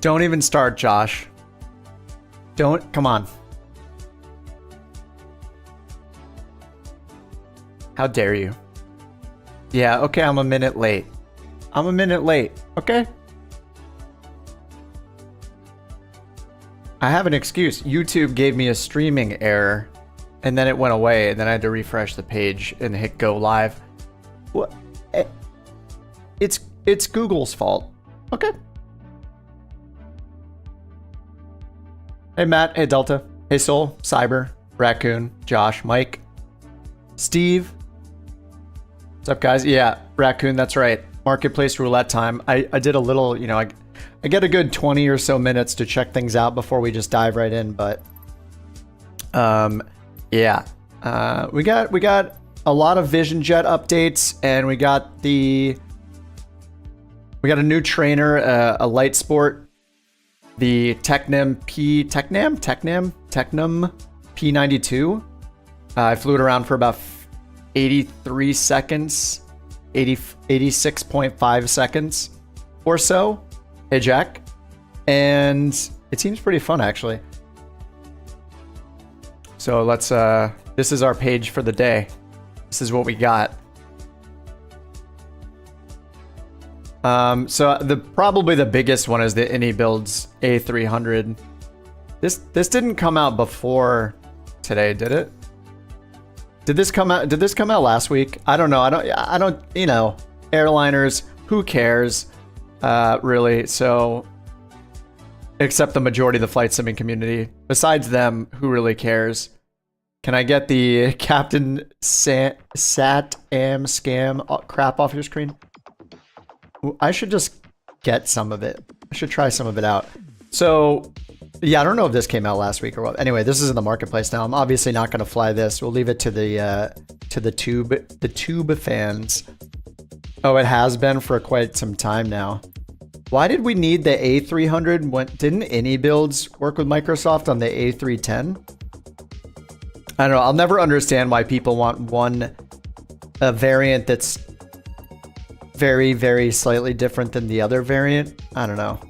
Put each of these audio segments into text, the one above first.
Don't even start, Josh. Don't. Come on. How dare you? Yeah, okay, I'm a minute late. I'm a minute late, okay? I have an excuse. YouTube gave me a streaming error, and then it went away, and then I had to refresh the page and hit go live. What? It's Google's fault. Okay. Hey Matt, hey Delta, hey Soul, Cyber, Raccoon, Josh, Mike, Steve. What's up, guys? Yeah, Raccoon, that's right. Marketplace roulette time. I did a little, you know, I get a good 20 or so minutes to check things out before we just dive right in, but yeah. We got a lot of Vision Jet updates, and we got a new trainer, a light sport, the Tecnam P92. I flew it around for about 83 seconds, 86.5 seconds or so. Hey Jack. And it seems pretty fun actually. So let's this is our page for the day. This is what we got. So probably the biggest one is the AnyBuilds A300. This didn't come out before today, did it? Did this come out last week? I don't know. I don't, you know, airliners, who cares? Really. So except the majority of the flight simming community. Besides them, who really cares? Can I get the Captain Sat Am Scam crap off your screen? I should just get some of it. I should try some of it out. So, yeah, I don't know if this came out last week or what. Anyway, this is in the marketplace now. I'm obviously not going to fly this. We'll leave it to the tube fans. Oh, it has been for quite some time now. Why did we need the A300? Didn't AnyBuilds work with Microsoft on the A310? I don't know. I'll never understand why people want a variant that's very, very slightly different than the other variant. I don't know.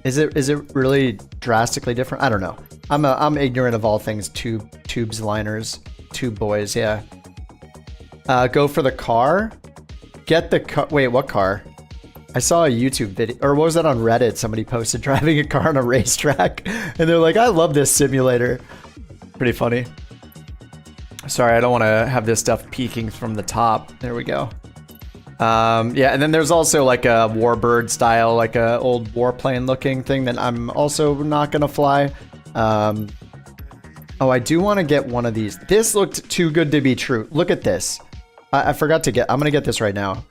Is it really drastically different? I don't know. I'm ignorant of all things tubes, liners, tube boys. Yeah. Go for the car. Get the car. Wait, what car? I saw a YouTube video, or what was that on Reddit? Somebody posted driving a car on a racetrack, and they're like, "I love this simulator." Pretty funny. Sorry, I don't want to have this stuff peeking from the top. There we go. Yeah, and then there's also like a Warbird style, like a old warplane looking thing that I'm also not gonna fly. Oh, I do want to get one of these. This looked too good to be true. Look at this. I forgot to get. I'm gonna get this right now.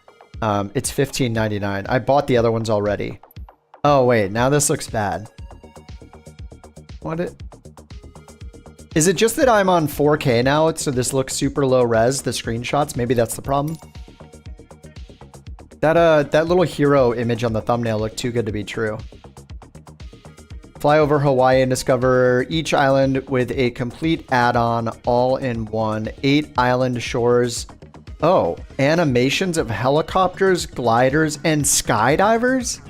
It's $15.99. I bought the other ones already. Oh wait, now this looks bad. Is it just that I'm on 4K now, so this looks super low res, the screenshots? Maybe that's the problem. That little hero image on the thumbnail looked too good to be true. Fly over Hawaii and discover each island with a complete add-on, all in one. 8 island shores. Oh, animations of helicopters, gliders, and skydivers?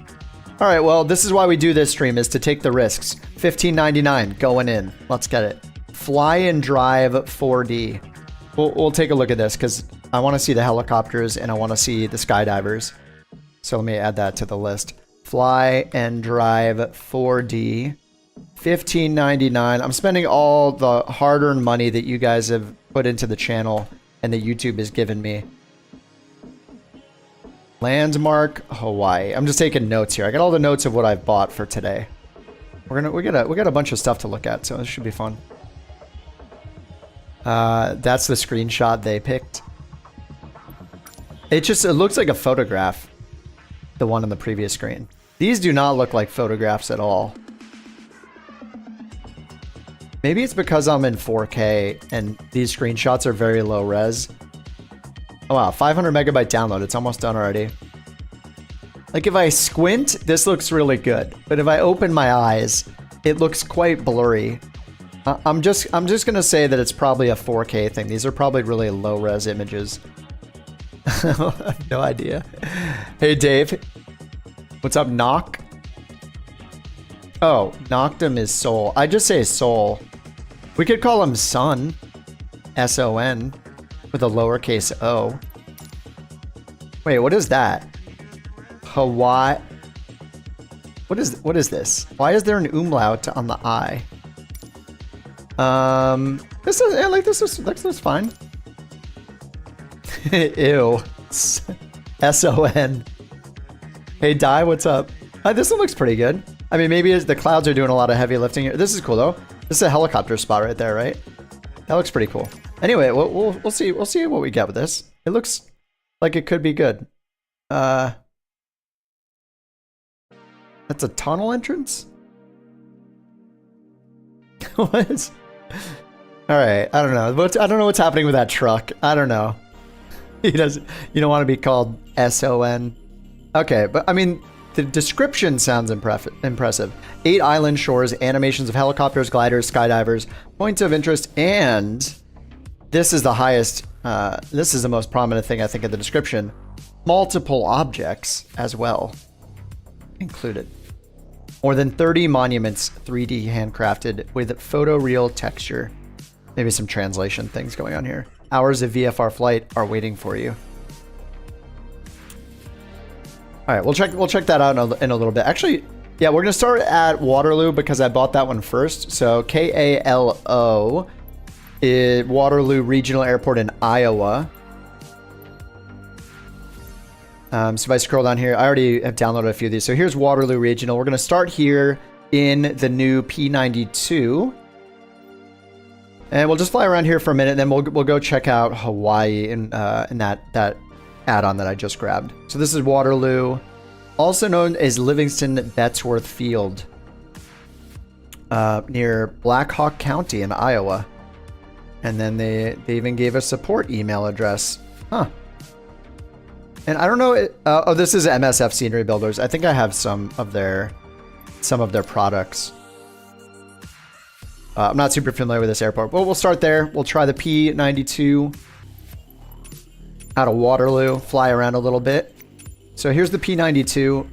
All right, well, this is why we do this stream, is to take the risks. $15.99 going in. Let's get it. Fly and drive 4D. We'll take a look at this because I want to see the helicopters and I want to see the skydivers. So let me add that to the list. Fly and drive 4D. $15.99. I'm spending all the hard-earned money that you guys have put into the channel and that YouTube has given me. Landmark, Hawaii. I'm just taking notes here. I got all the notes of what I've bought for today. We got a bunch of stuff to look at, so this should be fun. That's the screenshot they picked. It looks like a photograph. The one on the previous screen. These do not look like photographs at all. Maybe it's because I'm in 4K and these screenshots are very low res. Oh wow, 500 megabyte download. It's almost done already. Like if I squint, this looks really good. But if I open my eyes, it looks quite blurry. I'm just gonna say that it's probably a 4K thing. These are probably really low res images. No idea. Hey Dave. What's up, Knock? Oh, Noctum is Sol. I just say Sol. We could call him Sun. S-O-N. With a lowercase o. Wait, what is that? Hawaii. What is this? Why is there an umlaut on the I? This is, yeah, like, this is fine. Ew. S-O-N. Hey, Di, what's up? This one looks pretty good. I mean, maybe the clouds are doing a lot of heavy lifting here. This is cool, though. This is a helicopter spot right there, right? That looks pretty cool. Anyway, we'll see. We'll see what we get with this. It looks like it could be good. That's a tunnel entrance? What? All right, I don't know. I don't know what's happening with that truck. I don't know. He doesn't. You don't want to be called S-O-N. Okay, but I mean, the description sounds impressive. 8 island shores, animations of helicopters, gliders, skydivers, points of interest, and this is the highest. This is the most prominent thing I think in the description. Multiple objects as well included. More than 30 monuments, 3D handcrafted with photoreal texture. Maybe some translation things going on here. Hours of VFR flight are waiting for you. All right, we'll check that out in a little bit. Actually, yeah, we're gonna start at Waterloo because I bought that one first. So KALO is Waterloo Regional Airport in Iowa. So if I scroll down here, I already have downloaded a few of these. So here's Waterloo Regional. We're gonna start here in the new P92. And we'll just fly around here for a minute, and then we'll go check out Hawaii in that add-on that I just grabbed. So this is Waterloo, also known as Livingston Betsworth Field, near Black Hawk County in Iowa. And then they even gave a support email address. Huh. And I don't know. Oh, this is MSF Scenery Builders. I think I have some of their products. I'm not super familiar with this airport, but we'll start there. We'll try the P92 out of Waterloo, fly around a little bit. So here's the P92,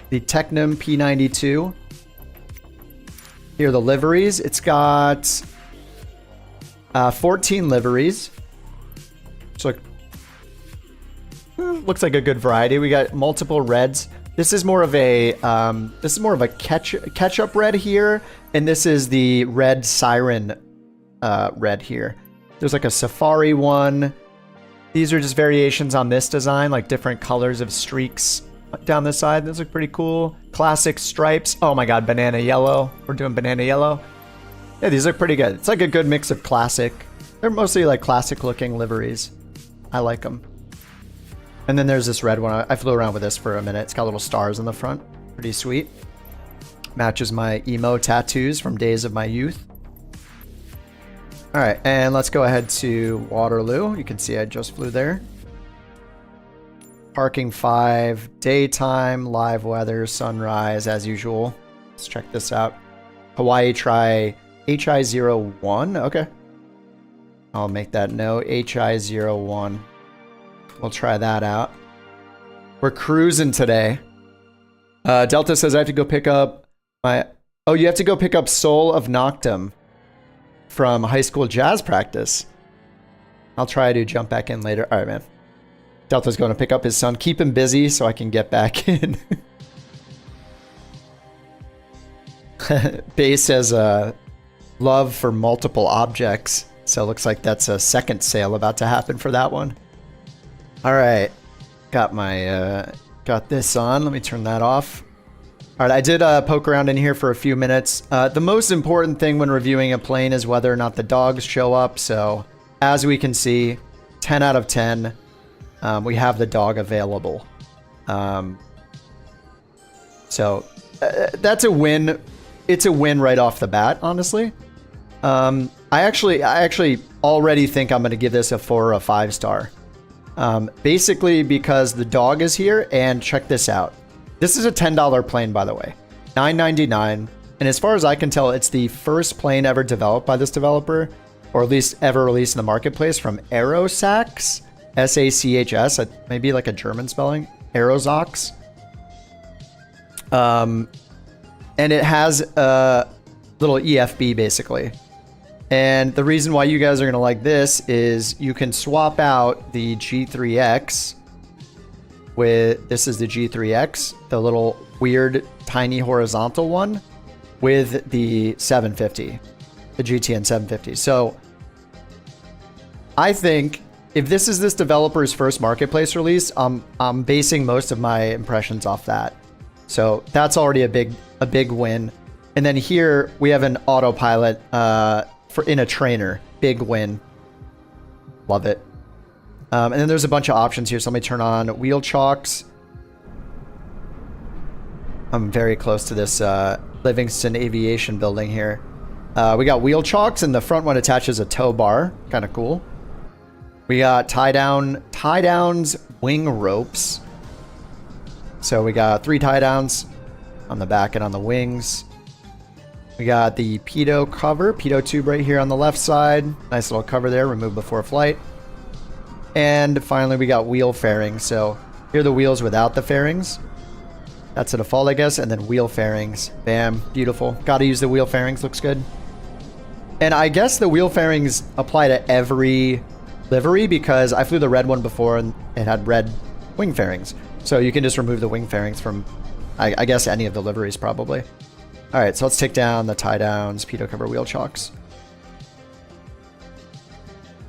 the Tecnam P92. Here are the liveries. It's got 14 liveries. So looks like a good variety. We got multiple reds. This is more of a ketchup red here, and this is the red siren red here. There's like a safari one. These are just variations on this design, like different colors of streaks down the side. Those look pretty cool. Classic stripes. Oh my god, banana yellow. We're doing banana yellow. Yeah, these look pretty good. It's like a good mix of classic. They're mostly like classic looking liveries. I like them. And then there's this red one. I flew around with this for a minute. It's got little stars in the front. Pretty sweet. Matches my emo tattoos from days of my youth. All right, and let's go ahead to Waterloo. You can see I just flew there. Parking 5, daytime, live weather, sunrise as usual. Let's check this out. Hawaii, try HI01. Okay. I'll make that note. HI01. We'll try that out. We're cruising today. Delta says I have to go pick up my... Oh, you have to go pick up Soul of Noctum from high school jazz practice. I'll try to jump back in later. All right, man. Delta's going to pick up his son. Keep him busy so I can get back in. Base has a love for multiple objects. So it looks like that's a second sale about to happen for that one. All right, got my got this on. Let me turn that off. All right, I did poke around in here for a few minutes. The most important thing when reviewing a plane is whether or not the dogs show up. So as we can see, 10 out of 10, we have the dog available. So that's a win. It's a win right off the bat, honestly. I actually already think I'm going to give this a 4 or a 5 star. Basically because the dog is here, and check this out. This is a $10 plane, by the way, $9.99. And as far as I can tell, it's the first plane ever developed by this developer, or at least ever released in the marketplace, from Aerosax, S-A-C-H-S, maybe like a German spelling, Aerosax. And it has a little EFB basically. And the reason why you guys are going to like this is you can swap out the G3X with, this is the G3X, the little weird tiny horizontal one, with the 750, the GTN 750. So I think if this is this developer's first marketplace release, I'm basing most of my impressions off that. So that's already a big win. And then here we have an autopilot in a trainer. Big win. Love it. And then there's a bunch of options here. So let me turn on wheel chocks. I'm very close to this Livingston Aviation building here. We got wheel chocks, and the front one attaches a tow bar. Kind of cool. We got tie downs, wing ropes. So we got 3 tie downs on the back and on the wings. We got the pitot cover, pitot tube right here on the left side. Nice little cover there, remove before flight. And finally, we got wheel fairings. So here are the wheels without the fairings. That's a default, I guess. And then wheel fairings. Bam, beautiful. Got to use the wheel fairings, looks good. And I guess the wheel fairings apply to every livery because I flew the red one before and it had red wing fairings. So you can just remove the wing fairings from, I guess, any of the liveries probably. All right, so let's take down the tie downs, pitot cover, wheel chocks.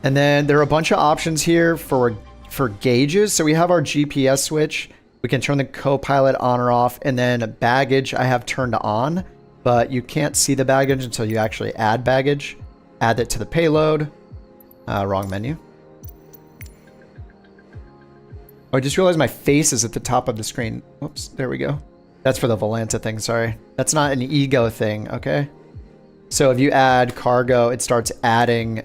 And then there are a bunch of options here for gauges. So we have our GPS switch. We can turn the co-pilot on or off, and then baggage I have turned on, but you can't see the baggage until you actually add baggage. Add it to the payload. Wrong menu. Oh, I just realized my face is at the top of the screen. Whoops, there we go. That's for the Volanta thing, sorry. That's not an ego thing, okay? So if you add cargo, it starts adding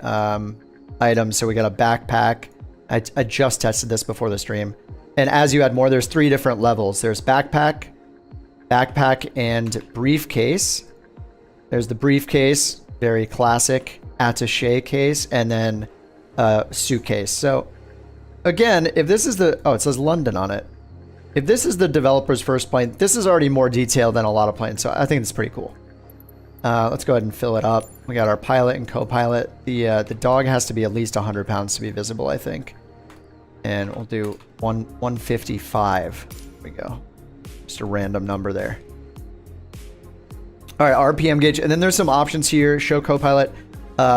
items. So we got a backpack. I just tested this before the stream. And as you add more, there's 3 different levels. There's backpack, and briefcase. There's the briefcase, very classic attaché case, and then suitcase. So again, if this is the, oh, it says London on it. If this is the developer's first plane, this is already more detailed than a lot of planes. So I think it's pretty cool. Let's go ahead and fill it up. We got our pilot and co-pilot. The dog has to be at least 100 pounds to be visible, I think. And we'll do 155. There we go. Just a random number there. All right, RPM gauge. And then there's some options here. Show co-pilot.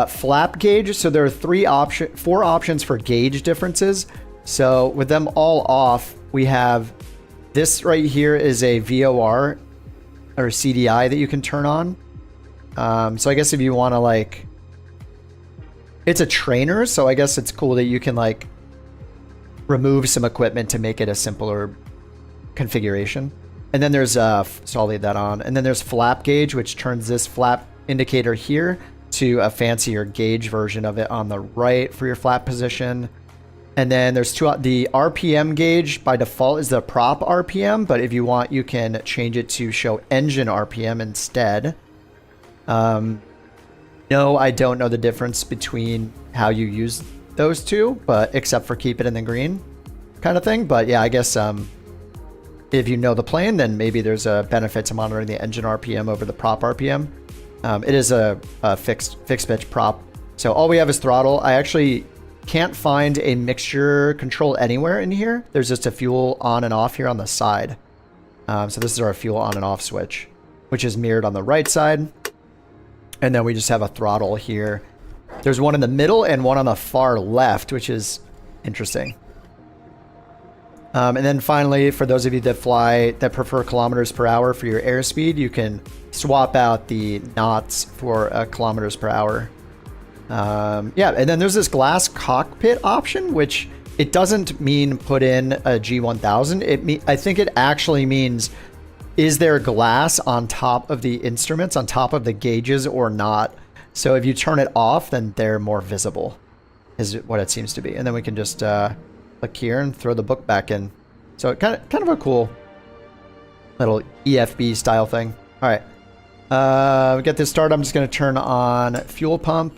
Flap gauge. So there are 4 options for gauge differences. So with them all off, we have this right here is a VOR or CDI that you can turn on. So I guess if you want to like, it's a trainer. So I guess it's cool that you can like remove some equipment to make it a simpler configuration. And then there's, so I'll leave that on. And then there's flap gauge, which turns this flap indicator here to a fancier gauge version of it on the right for your flap position. And then there's the RPM gauge by default is the prop RPM, but if you want, you can change it to show engine RPM instead. No, I don't know the difference between how you use those two, but except for keep it in the green kind of thing. But yeah, I guess if you know the plane, then maybe there's a benefit to monitoring the engine RPM over the prop RPM. It is a fixed pitch prop. So all we have is throttle. I actually can't find a mixture control anywhere in here. There's just a fuel on and off here on the side. So this is our fuel on and off switch, which is mirrored on the right side. And then we just have a throttle here. There's one in the middle and one on the far left, which is interesting. And then finally, for those of you that prefer kilometers per hour for your airspeed, you can swap out the knots for kilometers per hour. Yeah, and then there's this glass cockpit option, which it doesn't mean put in a G1000. I think it actually means, is there glass on top of the instruments, on top of the gauges or not? So if you turn it off, then they're more visible, is what it seems to be. And then we can just click here and throw the book back in. So kind of a cool little EFB style thing. All right, we get this started. I'm just going to turn on fuel pump.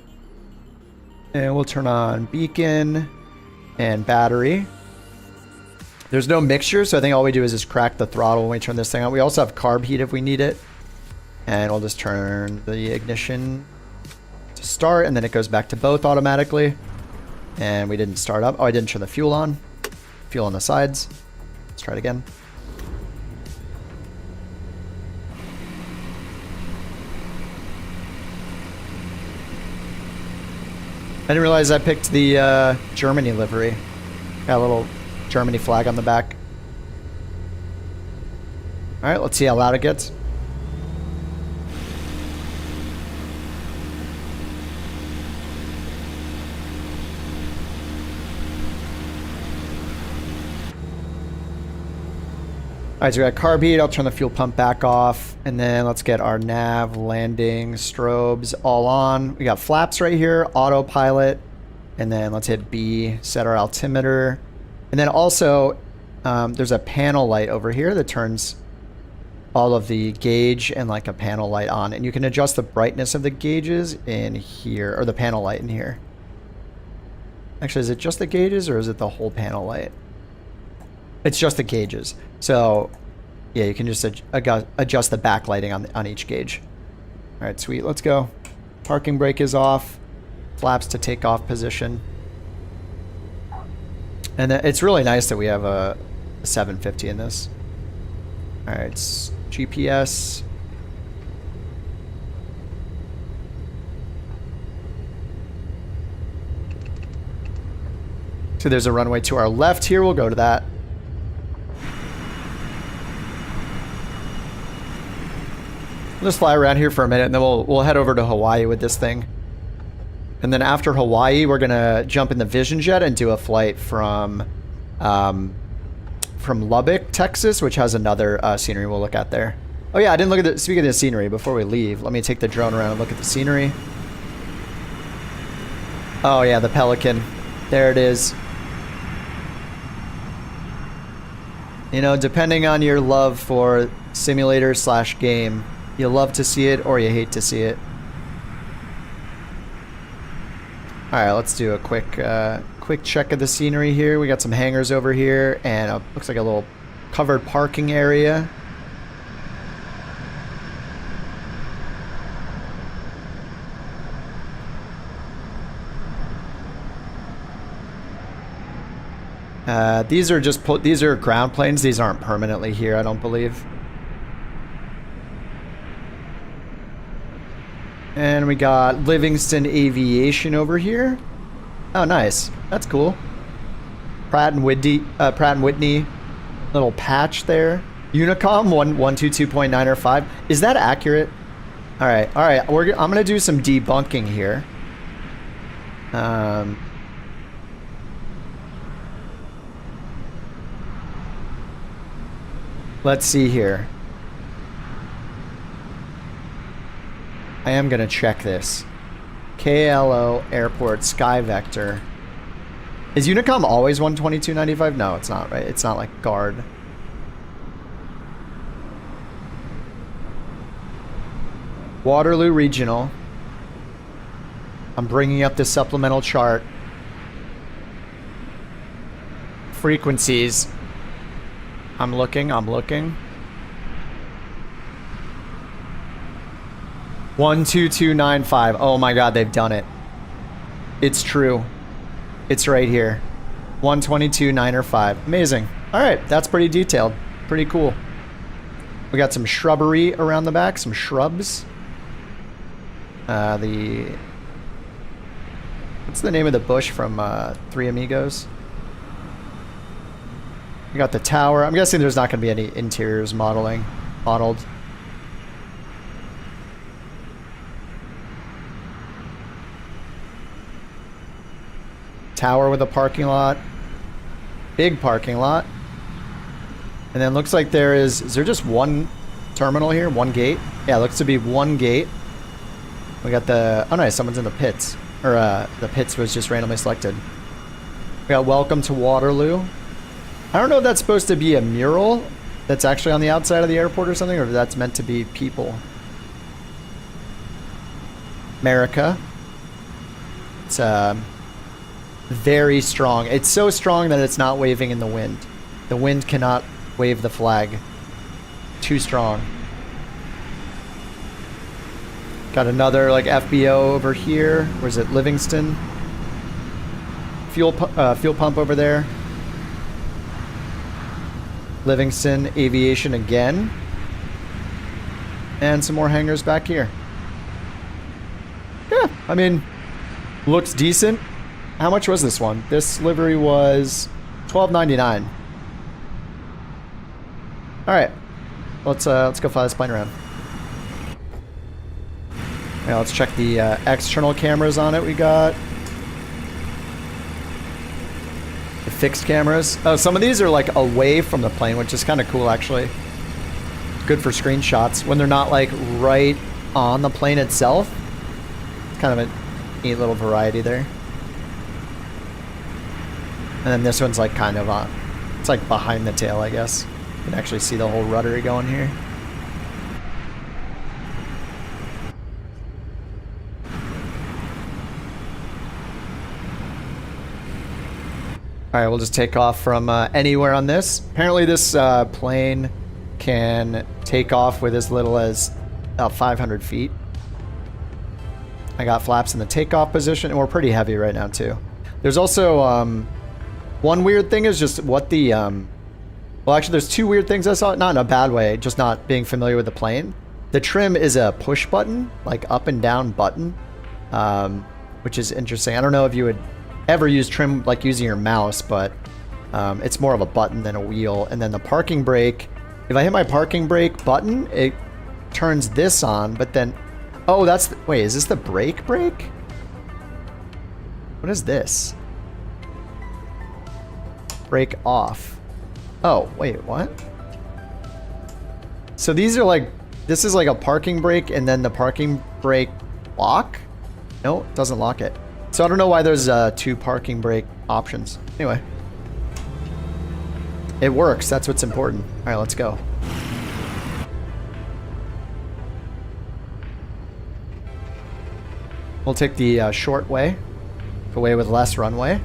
And we'll turn on beacon and battery. There's no mixture, so I think all we do is just crack the throttle when we turn this thing on. We also have carb heat if we need it. And we'll just turn the ignition to start, and then it goes back to both automatically. And we didn't start up. Oh, I didn't turn the fuel on. Fuel on the sides. Let's try it again. I didn't realize I picked the Germany livery. Got a little Germany flag on the back. Alright, let's see how loud it gets. Alright, so we got carb heat. I'll turn the fuel pump back off. And then let's get our nav, landing, strobes all on. We got flaps right here, autopilot. And then let's hit B, set our altimeter. And then also, there's a panel light over here that turns all of the gauge and like a panel light on. And you can adjust the brightness of the gauges in here, or the panel light in here. Actually, is it just the gauges or is it the whole panel light? It's just the gauges. So, yeah, you can just adjust the backlighting on each gauge. All right, sweet. Let's go. Parking brake is off. Flaps to take off position. And it's really nice that we have a 750 in this. All right, it's GPS. So there's a runway to our left here. We'll go to that. We'll just fly around here for a minute, and then we'll head over to Hawaii with this thing. And then after Hawaii, we're gonna jump in the Vision Jet and do a flight from Lubbock, Texas, which has another scenery we'll look at there. Oh yeah, I didn't look at the, speaking of the scenery, before we leave, let me take the drone around and look at the scenery. Oh yeah, the Pelican. There it is. You know, depending on your love for simulator / game, you love to see it or you hate to see it. Alright, let's do a quick check of the scenery here. We got some hangars over here, and looks like a little covered parking area. These are ground planes. These aren't permanently here, I don't believe. And we got Livingston Aviation over here. Oh, nice. That's cool. Pratt and Whitney, little patch there. Unicom 122.9 or 5. Is that accurate? All right. I'm gonna do some debunking here. Let's see here. I am gonna check this. KLO Airport Sky Vector. Is Unicom always 122.95? No, it's not, right? It's not like guard. Waterloo Regional. I'm bringing up the supplemental chart. Frequencies. I'm looking. 12295. Oh my god, they've done it. It's true. It's right here. 122.905. Amazing. Alright, that's pretty detailed. Pretty cool. We got some shrubbery around the back, some shrubs. What's the name of the bush from Three Amigos? We got the tower. I'm guessing there's not going to be any interiors modeled. Tower with a parking lot. Big parking lot. And then looks like is there just one terminal here? One gate? Yeah, looks to be one gate. We got oh nice, someone's in the pits. Or the pits was just randomly selected. We got welcome to Waterloo. I don't know if that's supposed to be a mural that's actually on the outside of the airport or something, or if that's meant to be people. America. It's very strong. It's so strong that it's not waving in the wind. The wind cannot wave the flag. Too strong. Got another like FBO over here. Where's it? Livingston. Fuel pump over there. Livingston Aviation again. And some more hangars back here. Yeah, I mean, looks decent. How much was this one? This livery was $12.99. All right, let's go fly this plane around. Now let's check the external cameras on it. We got the fixed cameras. Oh, some of these are like away from the plane, which is kind of cool actually. Good for screenshots when they're not like right on the plane itself. It's kind of a neat little variety there. And then this one's like kind of on, it's like behind the tail, I guess. You can actually see the whole rudder going here. All right, we'll just take off from anywhere on this. Apparently this plane can take off with as little as about 500 feet. I got flaps in the takeoff position, and we're pretty heavy right now too. There's also one weird thing is just what the well, actually there's two weird things I saw, not in a bad way, just not being familiar with the plane. The trim is a push button, like up and down button, which is interesting. I don't know if you would ever use trim like using your mouse, but it's more of a button than a wheel. And then the parking brake, if I hit my parking brake button, it turns this on, but then, oh, that's, wait, is this the brake? What is this? Brake off. Oh, wait, what? So these are like, this is like a parking brake and then the parking brake lock? No, it doesn't lock it. So I don't know why there's two parking brake options. Anyway. It works, that's what's important. All right, let's go. We'll take the short way, the way with less runway.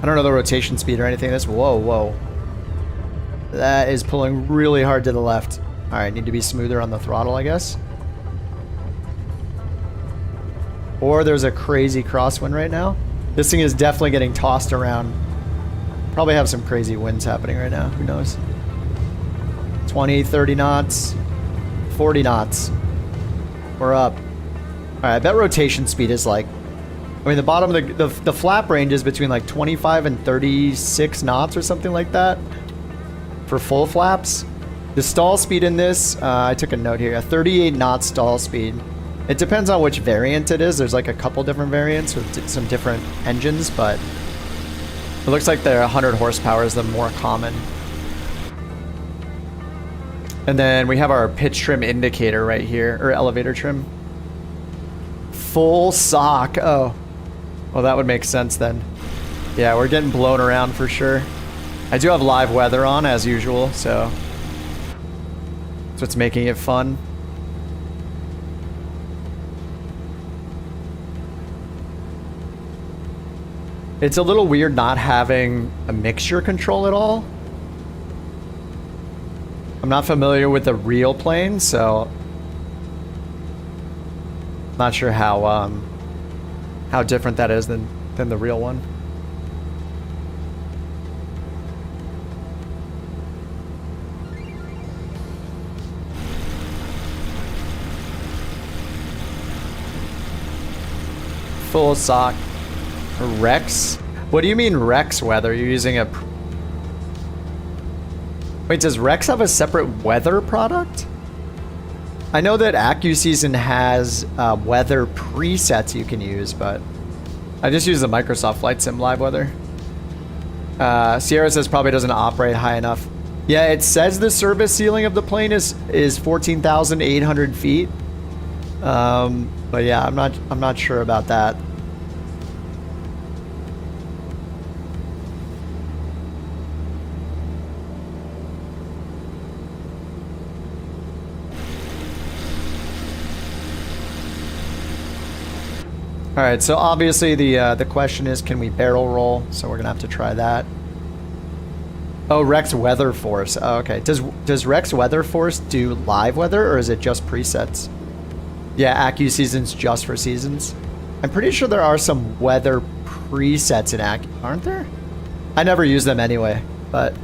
I don't know the rotation speed or anything. This, whoa. That is pulling really hard to the left. All right, need to be smoother on the throttle, I guess. Or there's a crazy crosswind right now. This thing is definitely getting tossed around. Probably have some crazy winds happening right now. Who knows? 20, 30 knots, 40 knots. We're up. All right, I bet rotation speed is like, I mean, the bottom of the flap range is between like 25 and 36 knots or something like that for full flaps. The stall speed in this, I took a note here, a 38 knot stall speed. It depends on which variant it is. There's like a couple different variants with some different engines, but it looks like the 100 horsepower is the more common. And then we have our pitch trim indicator right here, or elevator trim. Full sock. Oh, well, that would make sense then. Yeah, we're getting blown around for sure. I do have live weather on as usual, so that's what's making it fun. It's a little weird not having a mixture control at all. I'm not familiar with the real plane, so I'm not sure how different that is than the real one. Full sock. Rex? What do you mean Rex weather? You're using a... Wait, does Rex have a separate weather product? I know that AccuSeason has weather presets you can use, but I just use the Microsoft Flight Sim Live Weather. Sierra says probably doesn't operate high enough. Yeah, it says the service ceiling of the plane is 14,800 feet. But yeah, I'm not sure about that. All right, so obviously the question is, can we barrel roll? So we're gonna have to try that. Oh, Rex Weather Force. Oh, okay. Does Rex Weather Force do live weather, or is it just presets? Yeah, Accu Seasons just for seasons. I'm pretty sure there are some weather presets in Accu, aren't there? I never use them anyway, but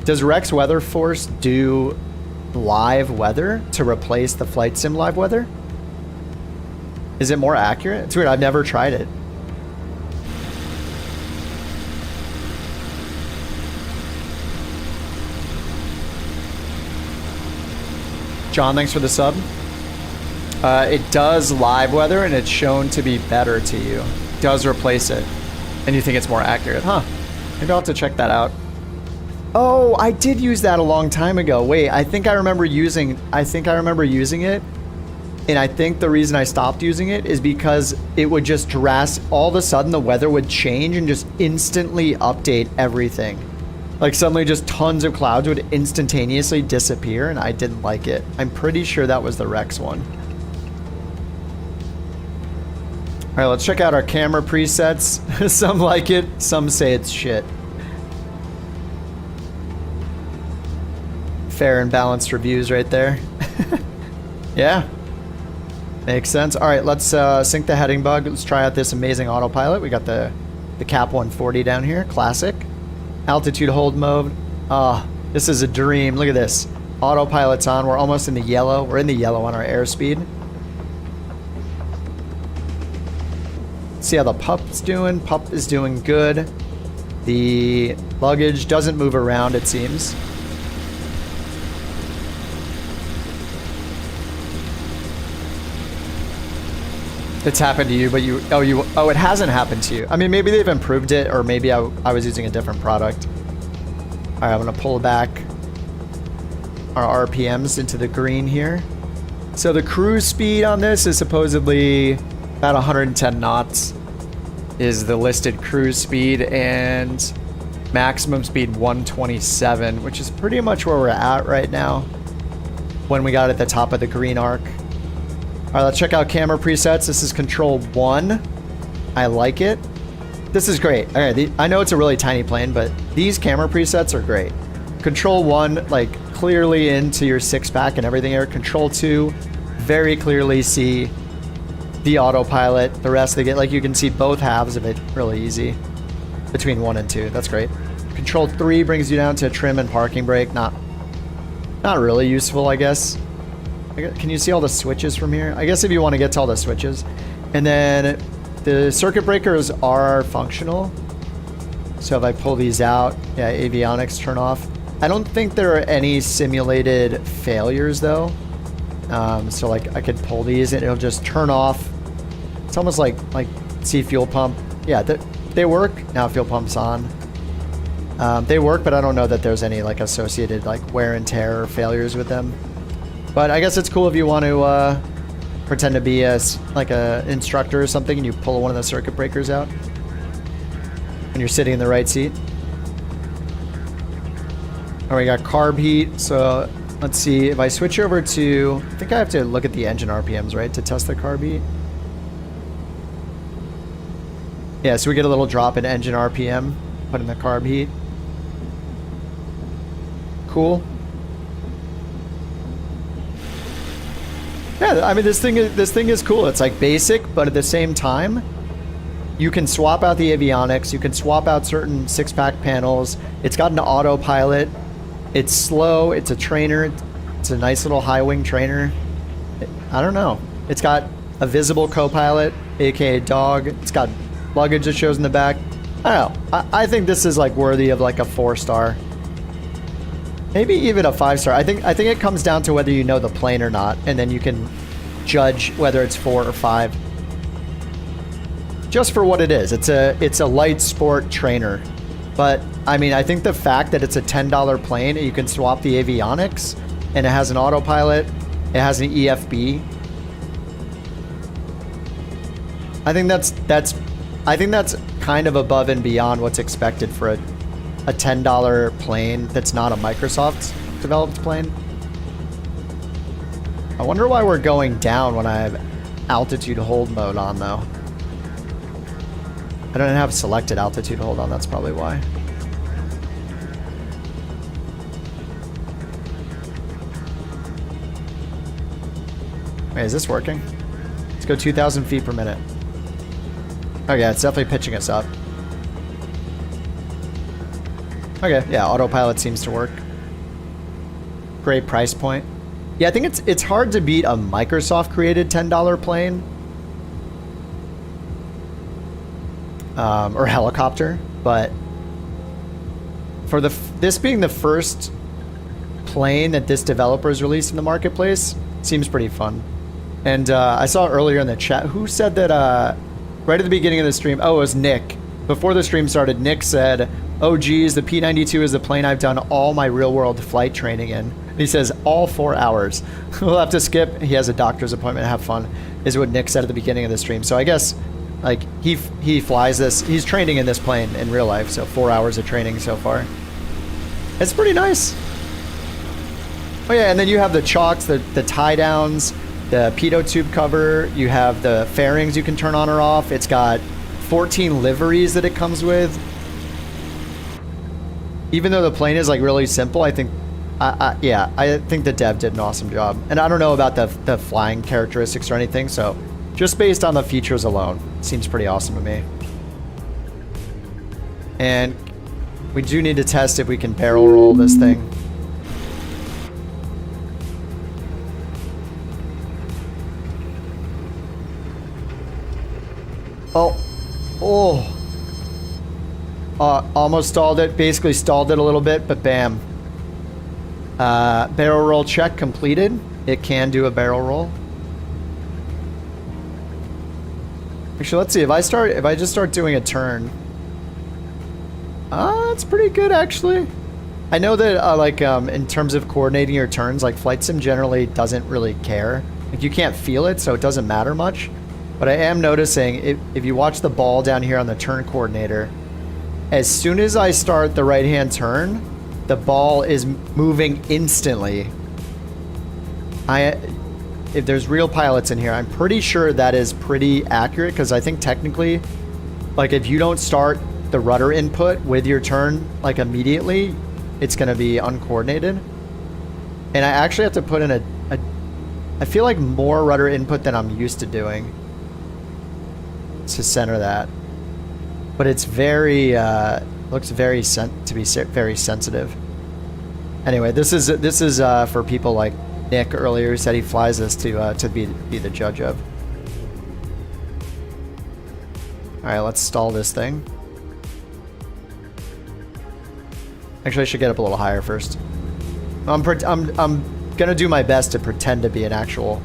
does Rex Weather Force do live weather to replace the Flight Sim live weather? Is it more accurate? It's weird, I've never tried it. John, thanks for the sub. It does live weather, and it's shown to be better to you. It does replace it, and you think it's more accurate. Huh. Maybe I'll have to check that out. Oh, I did use that a long time ago. Wait, I think I remember using it, and I think the reason I stopped using it is because it would just all of a sudden the weather would change and just instantly update everything. Like suddenly just tons of clouds would instantaneously disappear, and I didn't like it. I'm pretty sure that was the Rex one. All right, let's check out our camera presets. Some like it, some say it's shit. Fair and balanced reviews right there. Yeah, makes sense. All right, let's sync the heading bug. Let's try out this amazing autopilot. We got the Cap 140 down here, classic. Altitude hold mode. Ah, this is a dream. Look at this. Autopilot's on. We're almost in the yellow. We're in the yellow on our airspeed. See how the pup's doing. Pup is doing good. The luggage doesn't move around, it seems. It's happened to you, but oh, it hasn't happened to you. I mean, maybe they've improved it, or maybe I was using a different product. All right, I'm gonna pull back our RPMs into the green here. So the cruise speed on this is supposedly about 110 knots is the listed cruise speed, and maximum speed 127, which is pretty much where we're at right now when we got at the top of the green arc. All right, let's check out camera presets. This is Control 1. I like it. This is great. All right, I know it's a really tiny plane, but these camera presets are great. Control 1, like clearly into your 6-pack and everything here. Control 2, very clearly see the autopilot. The rest they get, like you can see both halves of it really easy between 1 and 2. That's great. Control 3 brings you down to trim and parking brake. Not really useful, I guess. Can you see all the switches from here? I guess if you want to get to all the switches. And then the circuit breakers are functional. So if I pull these out, yeah, avionics turn off. I don't think there are any simulated failures though. So like I could pull these and it'll just turn off. It's almost like see fuel pump. Yeah, they work. Now fuel pump's on. They work, but I don't know that there's any like associated like wear and tear or failures with them. But I guess it's cool if you want to pretend to be like a instructor or something, and you pull one of the circuit breakers out when you're sitting in the right seat. All right, we got carb heat. So let's see if I switch over to. I think I have to look at the engine RPMs, right, to test the carb heat. Yeah, so we get a little drop in engine RPM. Put in the carb heat. Cool. Yeah, I mean this thing is cool. It's like basic, but at the same time, you can swap out the avionics. You can swap out certain 6-pack panels. It's got an autopilot. It's slow. It's a trainer. It's a nice little high wing trainer. I don't know. It's got a visible co-pilot, aka dog. It's got luggage that shows in the back. I don't know. I think this is like worthy of like a 4-star. Maybe even a 5-star. I think it comes down to whether you know the plane or not, and then you can judge whether it's 4 or 5. Just for what it is. It's a light sport trainer. But I mean, I think the fact that it's a $10 plane and you can swap the avionics and it has an autopilot, it has an EFB. I think that's kind of above and beyond what's expected for a $10 plane that's not a Microsoft developed plane. I wonder why we're going down when I have altitude hold mode on though. I don't have selected altitude hold on, that's probably why. Wait, is this working? Let's go 2,000 feet per minute. Oh yeah, it's definitely pitching us up. Okay, yeah, autopilot seems to work. Great price point. Yeah, I think it's hard to beat a Microsoft created $10 plane. Or helicopter, but for this being the first plane that this developer has released in the marketplace, seems pretty fun. And I saw earlier in the chat, who said that right at the beginning of the stream, oh, it was Nick. Before the stream started, Nick said, oh geez, the P92 is the plane I've done all my real world flight training in. And he says, all 4 hours. We'll have to skip. He has a doctor's appointment, have fun, is what Nick said at the beginning of the stream. So I guess, like, he flies this, he's training in this plane in real life, so 4 hours of training so far. It's pretty nice. Oh yeah, and then you have the chocks, the tie downs, the pitot tube cover, you have the fairings you can turn on or off. It's got 14 liveries that it comes with. Even though the plane is like really simple, I think, I think the dev did an awesome job. And I don't know about the flying characteristics or anything, so just based on the features alone, seems pretty awesome to me. And we do need to test if we can barrel roll this thing. Oh. Almost stalled it. Basically stalled it a little bit, but bam. Barrel roll check completed. It can do a barrel roll. Actually, let's see. If I just start doing a turn. It's pretty good, actually. I know that, in terms of coordinating your turns, like, Flight Sim generally doesn't really care. Like, you can't feel it, so it doesn't matter much. But I am noticing, if you watch the ball down here on the turn coordinator, as soon as I start the right-hand turn, the ball is moving instantly. If there's real pilots in here, I'm pretty sure that is pretty accurate, because I think technically, like, if you don't start the rudder input with your turn, like, immediately, it's going to be uncoordinated. And I actually have to put in I feel like more rudder input than I'm used to doing to center that. But it's very, looks very very sensitive. Anyway, this is for people like Nick earlier, who said he flies this to be the judge of. All right, let's stall this thing. Actually, I should get up a little higher first. I'm gonna do my best to pretend to be an actual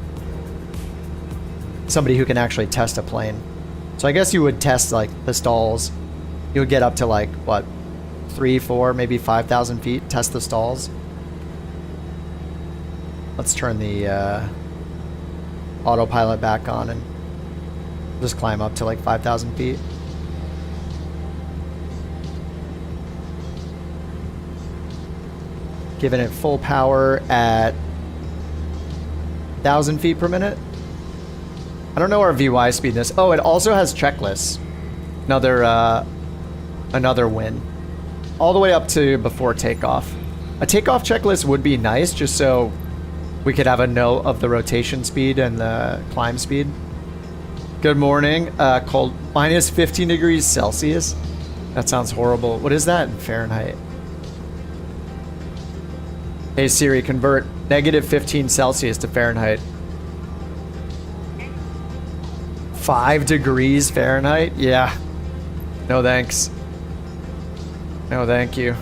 somebody who can actually test a plane. So I guess you would test, like, the stalls. You would get up to, like, what, 3, 4, maybe 5,000 feet, test the stalls. Let's turn the autopilot back on and just climb up to, like, 5,000 feet. Giving it full power at 1,000 feet per minute. I don't know our VY speed is. Oh, it also has checklists. Another win. All the way up to before takeoff. A takeoff checklist would be nice, just so we could have a note of the rotation speed and the climb speed. Good morning. Cold. Minus 15 degrees Celsius. That sounds horrible. What is that in Fahrenheit? Hey Siri, convert negative 15 Celsius to Fahrenheit. 5 degrees Fahrenheit? Yeah. No thanks. No thank you.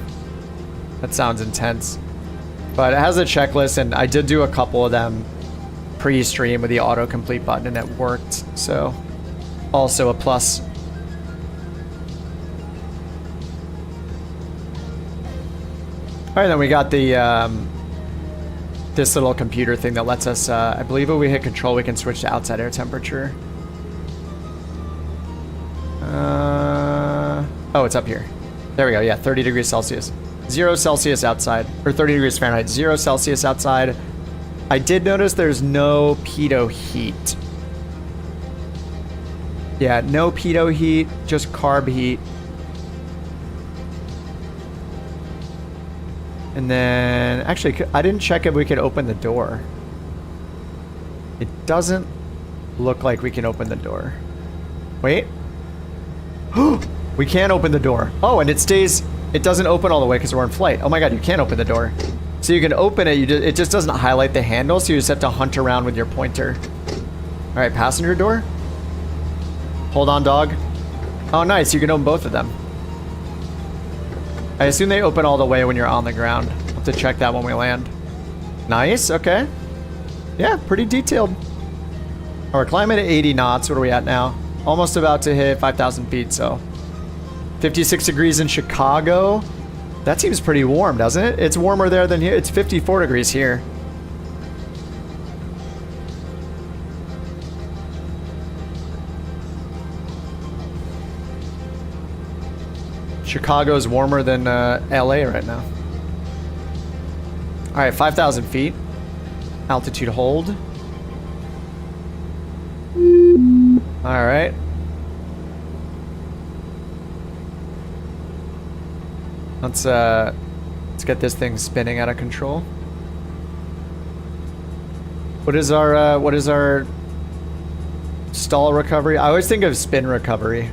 That sounds intense. But it has a checklist, and I did do a couple of them pre-stream with the autocomplete button, and it worked. So, also a plus. All right, then we got the this little computer thing that lets us, I believe when we hit control, we can switch to outside air temperature. Oh, it's up here. There we go. Yeah, 30 degrees Celsius. 0 Celsius outside, or 30 degrees Fahrenheit. 0 Celsius outside. I did notice there's no pitot heat. Yeah, no pitot heat, just carb heat. And then, actually, I didn't check if we could open the door. It doesn't look like we can open the door. Wait. We can open the door. Oh, and it stays... It doesn't open all the way because we're in flight. Oh my god, you can't open the door. So you can open it, it just doesn't highlight the handle, so you just have to hunt around with your pointer. Alright, passenger door. Hold on, dog. Oh, nice, you can open both of them. I assume they open all the way when you're on the ground. We'll have to check that when we land. Nice, okay. Yeah, pretty detailed. We're climbing at 80 knots. What are we at now? Almost about to hit 5,000 feet, so... 56 degrees in Chicago. That seems pretty warm, doesn't it? It's warmer there than here. It's 54 degrees here. Chicago's warmer than LA right now. All right, 5,000 feet. Altitude hold. All right. Let's get this thing spinning out of control. What is our stall recovery? I always think of spin recovery.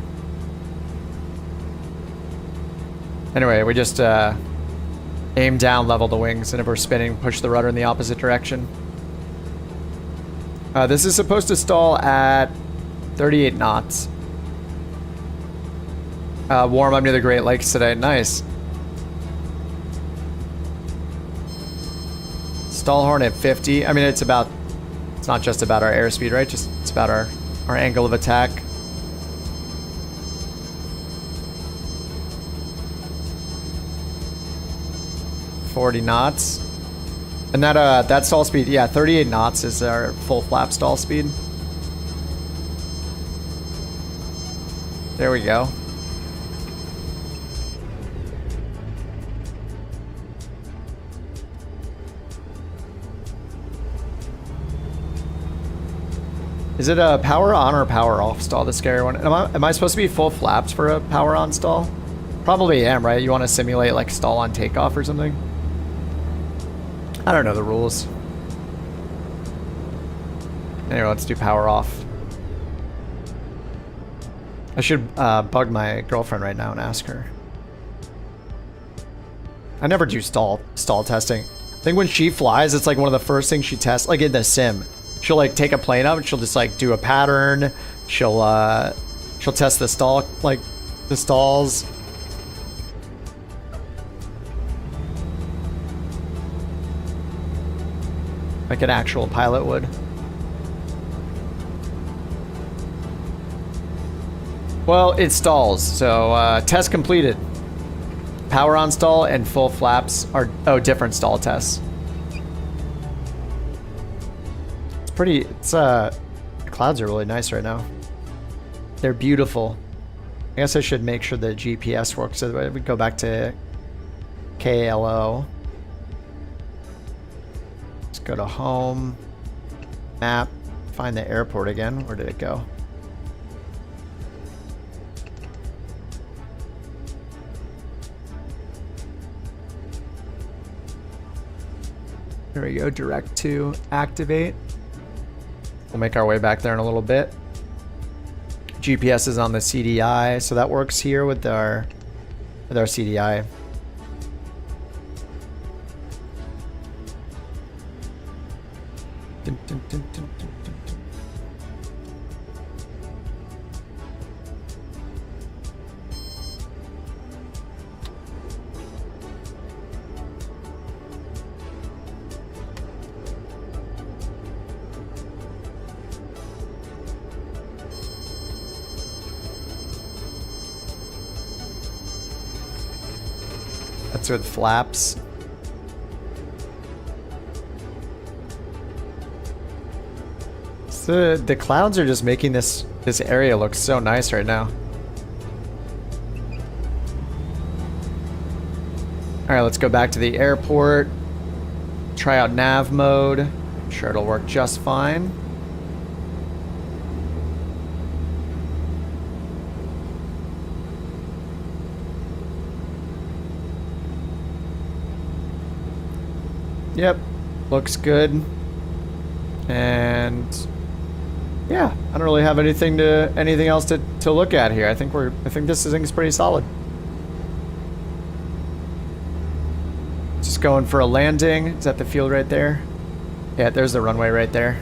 Anyway, we just aim down, level the wings, and if we're spinning, push the rudder in the opposite direction. This is supposed to stall at 38 knots. Warm up near the Great Lakes today. Nice. Stall horn at 50. I mean, it's not just about our airspeed, right? It's about our angle of attack. .40 knots. And that stall speed, yeah, 38 knots is our full flap stall speed. There we go. Is it a power on or power off stall, the scary one? Am I supposed to be full flaps for a power on stall? Probably am, right? You want to simulate like stall on takeoff or something? I don't know the rules. Anyway, let's do power off. I should bug my girlfriend right now and ask her. I never do stall testing. I think when she flies, it's like one of the first things she tests, like in the sim. She'll like take a plane up and she'll just like do a pattern. She'll test the stall, like the stalls. Like an actual pilot would. Well, it stalls, so test completed. Power on stall and full flaps are different stall tests. The clouds are really nice right now. They're beautiful. I guess I should make sure the GPS works. So we go back to KLO. Let's go to home, map, find the airport again. Where did it go? There we go, direct to activate. We'll make our way back there in a little bit. GPS is on the CDI, so that works here with our CDI. Dun, dun, dun, dun, dun, dun, dun. That's with flaps. So the clouds are just making this area look so nice right now. All right, let's go back to the airport. Try out nav mode. I'm sure it'll work just fine. Yep, looks good. And yeah, I don't really have anything else to look at here. I think this thing's pretty solid. Just going for a landing. Is that the field right there? Yeah, there's the runway right there.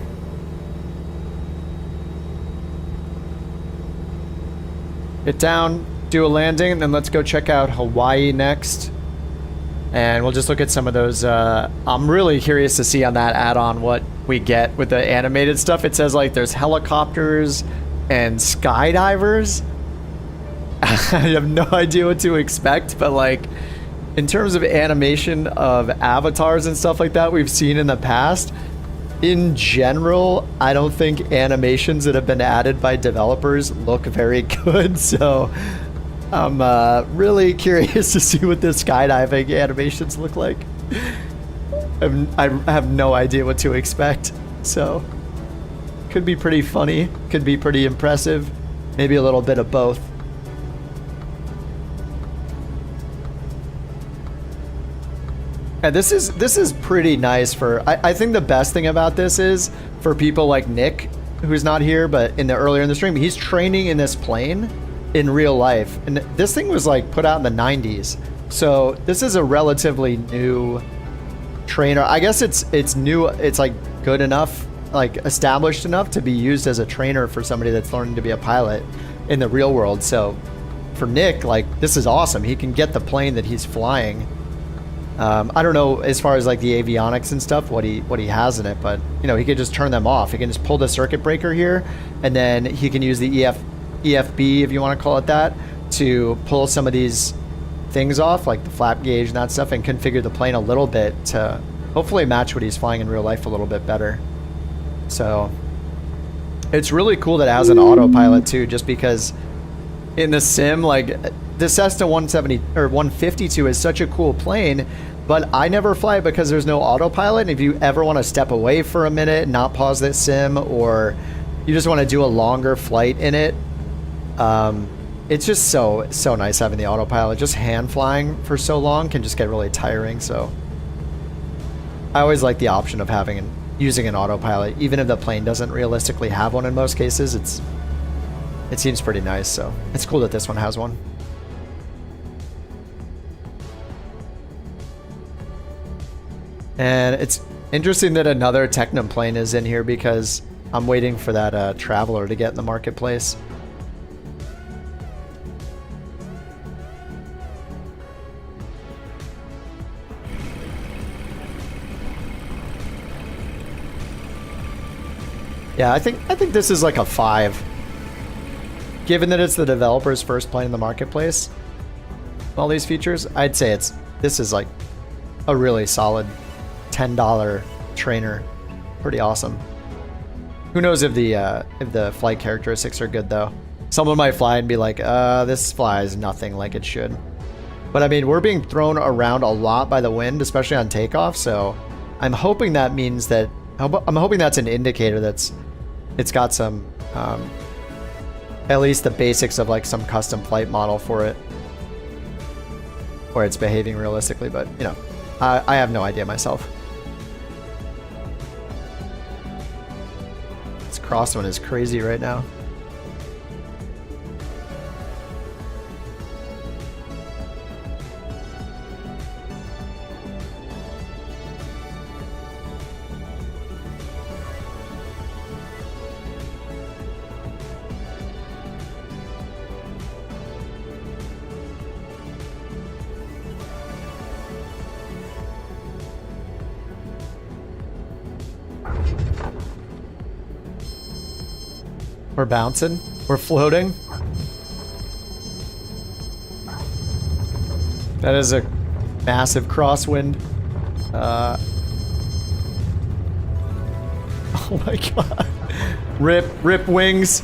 Get down, do a landing, and then let's go check out Hawaii next. And we'll just look at some of those. I'm really curious to see on that add-on what we get with the animated stuff. It says like there's helicopters and skydivers. I have no idea what to expect, but like in terms of animation of avatars and stuff like that we've seen in the past, in general, I don't think animations that have been added by developers look very good. So I'm really curious to see what the skydiving animations look like. I have no idea what to expect. So could be pretty funny, could be pretty impressive, maybe a little bit of both. And this is pretty nice for, I think the best thing about this is for people like Nick, who's not here, but earlier in the stream, he's training in this plane in real life. And this thing was like put out in the 90s. So this is a relatively new trainer. I guess it's new, it's like good enough, like established enough to be used as a trainer for somebody that's learning to be a pilot in the real world. So for Nick, like this is awesome. He can get the plane that he's flying. I don't know as far as like the avionics and stuff, what he has in it, but you know, he could just turn them off. He can just pull the circuit breaker here, and then he can use the EFB, if you want to call it that, to pull some of these things off, like the flap gauge and that stuff, and configure the plane a little bit to hopefully match what he's flying in real life a little bit better. So it's really cool that it has an autopilot too, just because in the sim, like the Cessna 170 or 152 is such a cool plane, but I never fly it because there's no autopilot. And if you ever want to step away for a minute and not pause this sim, or you just want to do a longer flight in it, it's just so nice having the autopilot. Just hand flying for so long can just get really tiring. So I always like the option of using an autopilot, even if the plane doesn't realistically have one in most cases. It seems pretty nice, so it's cool that this one has one. And it's interesting that another Tecnam plane is in here because I'm waiting for that Traveler to get in the marketplace. Yeah, I think this is like a 5. Given that it's the developer's first plane in the marketplace, all these features, I'd say this is like a really solid $10 trainer. Pretty awesome. Who knows if the flight characteristics are good though. Someone might fly and be like, this flies nothing like it should. But I mean, we're being thrown around a lot by the wind, especially on takeoff, so I'm hoping that means that, I'm hoping that's an indicator it's got some, at least the basics of like some custom flight model for it, where it's behaving realistically, but you know, I have no idea myself. This crosswind is crazy right now. We're bouncing. We're floating. That is a massive crosswind. Oh my god. Rip wings.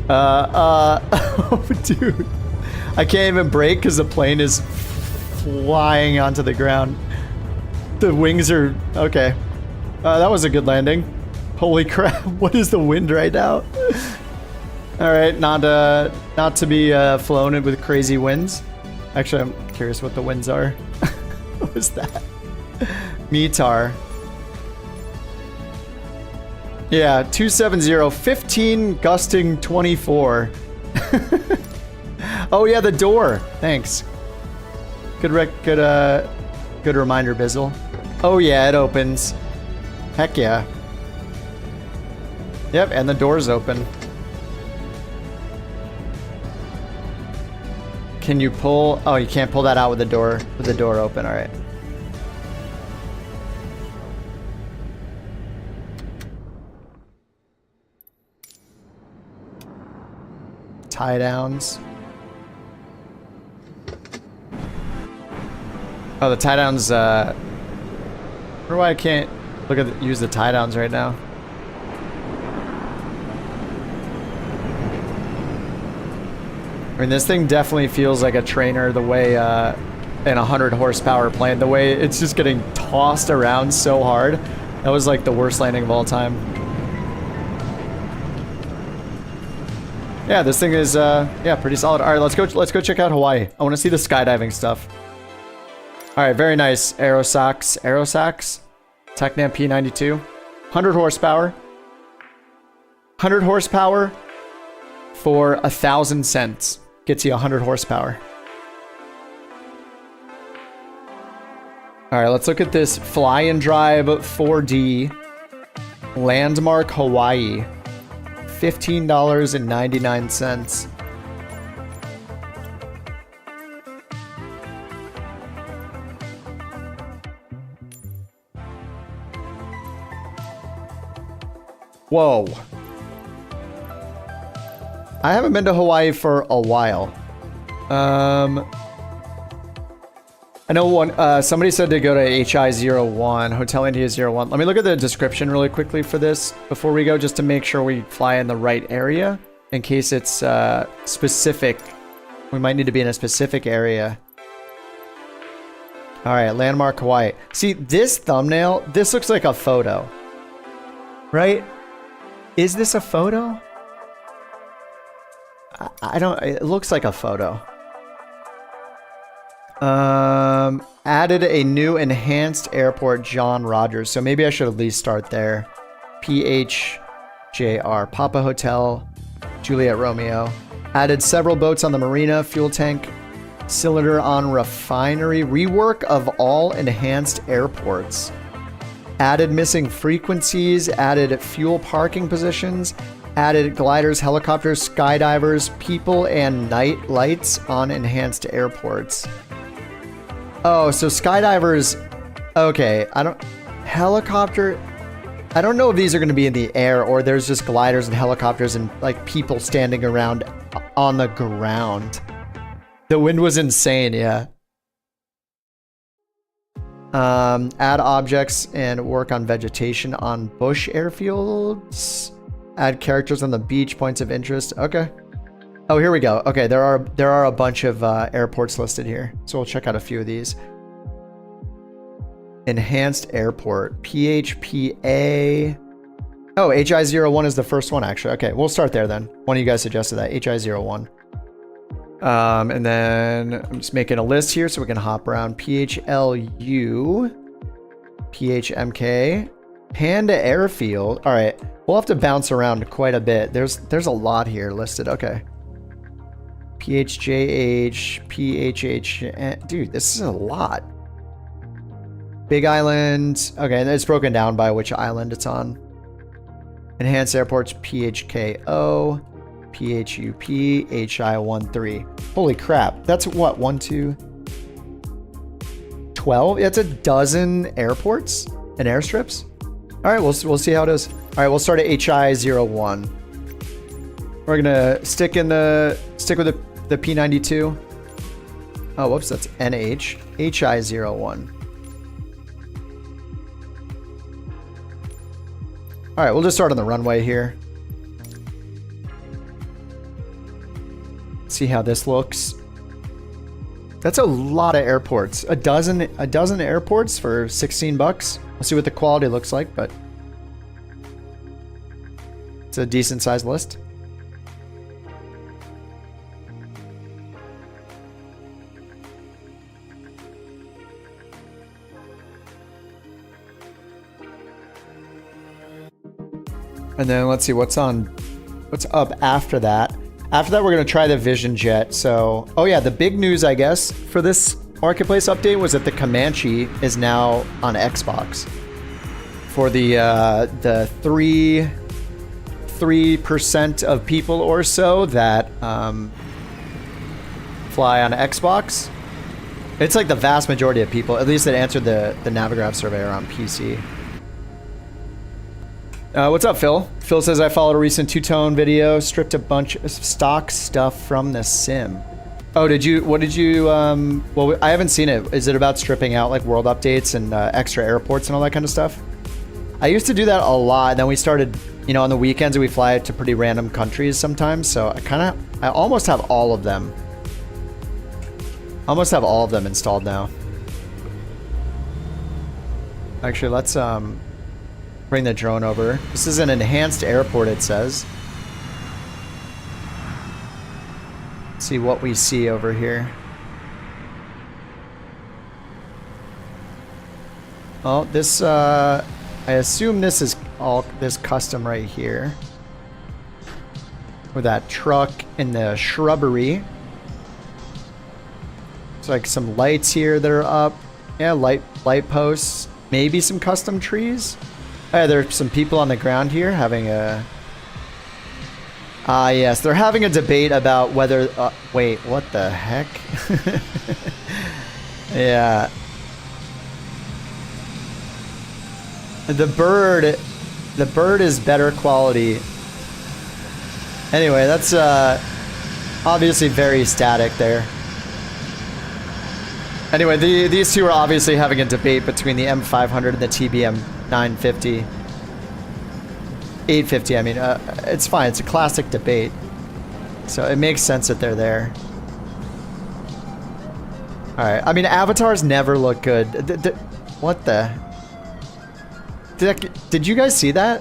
Oh dude. I can't even brake because the plane is flying onto the ground. The wings are... Okay. That was a good landing. Holy crap, what is the wind right now? Alright, not to be flown with crazy winds. Actually, I'm curious what the winds are. What was that? METAR. Yeah, 270, 15, gusting 24. Oh yeah, the door. Thanks. Good reminder, Bizzle. Oh yeah, it opens. Heck yeah. Yep, and the door's open. Can you pull? Oh, you can't pull that out with the door open. All right. Tie downs. Oh, the tie downs. I wonder why I can't use the tie downs right now. I mean, this thing definitely feels like a trainer the way in a 100 horsepower plane, the way it's just getting tossed around so hard. That was like the worst landing of all time. Yeah, this thing is yeah, pretty solid. All right, let's go check out Hawaii. I want to see the skydiving stuff. All right, very nice. Aerosax, Tecnam P92, 100 horsepower. 100 horsepower for 1,000 cents. Gets you 100 horsepower. All right, let's look at this Fly and Drive 4D Landmark Hawaii. $15.99. Whoa. I haven't been to Hawaii for a while. I know somebody said to go to HI01, Hotel India 01. Let me look at the description really quickly for this before we go, just to make sure we fly in the right area in case it's specific. We might need to be in a specific area. All right, Landmark Hawaii. See, this thumbnail, this looks like a photo, right? Is this a photo? I don't, it looks like a photo. Added a new enhanced airport, John Rogers. So maybe I should at least start there. PHJR, Papa Hotel, Juliet Romeo. Added several boats on the marina, fuel tank, cylinder on refinery, rework of all enhanced airports. Added missing frequencies, added fuel parking positions, added gliders, helicopters, skydivers, people, and night lights on enhanced airports. Oh, so skydivers, okay, helicopter, I don't know if these are going to be in the air or there's just gliders and helicopters and like people standing around on the ground. The wind was insane, yeah. Add objects and work on vegetation on bush airfields. Add characters on the beach, points of interest. Okay. Oh, here we go. Okay, there are a bunch of airports listed here. So we'll check out a few of these. Enhanced airport, PHPA. Oh, HI01 is the first one, actually. Okay, we'll start there then. One of you guys suggested that, HI01. And then I'm just making a list here so we can hop around. PHLU, PHMK, Panda Airfield. All right, we'll have to bounce around quite a bit. There's a lot here listed. Okay. PHJH, PHH, dude, this is a lot. Big Island. Okay, and it's broken down by which island it's on. Enhanced airports, PHKO, PHUP, HI13. Holy crap. That's what, 1, 2, 12? That's a dozen airports and airstrips? All right, we'll see how it is. All right, we'll start at HI01. We're gonna stick with the P92. Oh, whoops, that's NH. HI01. All right, we'll just start on the runway here. See how this looks. That's a lot of airports. A dozen airports for 16 bucks. We'll see what the quality looks like, but it's a decent sized list. And then let's see what's up after that. After that, we're gonna try the Vision Jet. So, oh yeah, the big news, I guess, for this Marketplace update was that the Comanche is now on Xbox. For the 3% of people or so that fly on Xbox. It's like the vast majority of people, at least that answered the Navigraph survey, are on PC. What's up, Phil? Phil says, I followed a recent two-tone video, stripped a bunch of stock stuff from the sim. Oh, what did you, well, I haven't seen it. Is it about stripping out like world updates and extra airports and all that kind of stuff? I used to do that a lot. Then we started, you know, on the weekends we fly to pretty random countries sometimes. So I almost have all of them. Almost have all of them installed now. Actually, let's bring the drone over. This is an enhanced airport, it says. Let's see what we see over here. Oh, this I assume this is all this custom right here. With that truck in the shrubbery. It's like some lights here that are up. Yeah, light posts. Maybe some custom trees. Oh, yeah, there's some people on the ground here having a... yes, they're having a debate about whether... wait, what the heck? Yeah. The bird is better quality. Anyway, that's obviously very static there. Anyway, these two are obviously having a debate between the M500 and the TBM 950. 850, I mean, it's fine. It's a classic debate. So it makes sense that they're there. Alright, I mean, avatars never look good. What the... Did you guys see that?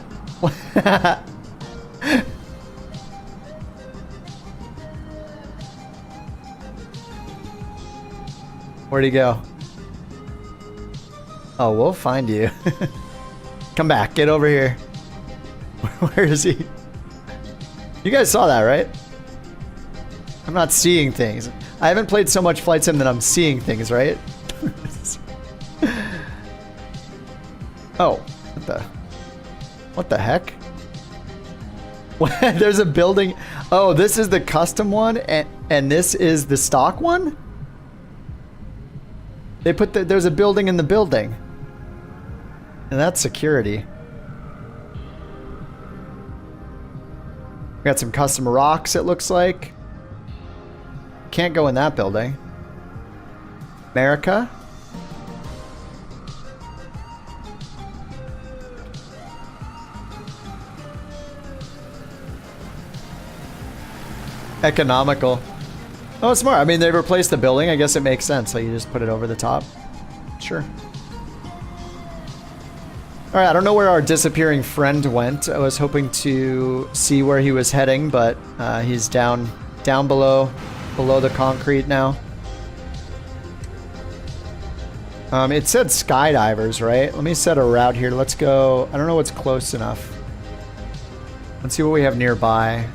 Where'd he go? Oh, we'll find you. Come back. Get over here. Where is he? You guys saw that, right? I'm not seeing things. I haven't played so much Flight Sim that I'm seeing things, right? Oh. What the heck? There's a building. Oh, this is the custom one, and this is the stock one? They put there's a building in the building. And that's security. We got some custom rocks, it looks like. Can't go in that building. America? Economical. Oh, smart. I mean, they replaced the building. I guess it makes sense. Like, you just put it over the top. Sure. Alright, I don't know where our disappearing friend went. I was hoping to see where he was heading, but he's down below the concrete now. It said skydivers, right? Let me set a route here. Let's go. I don't know what's close enough. Let's see what we have nearby.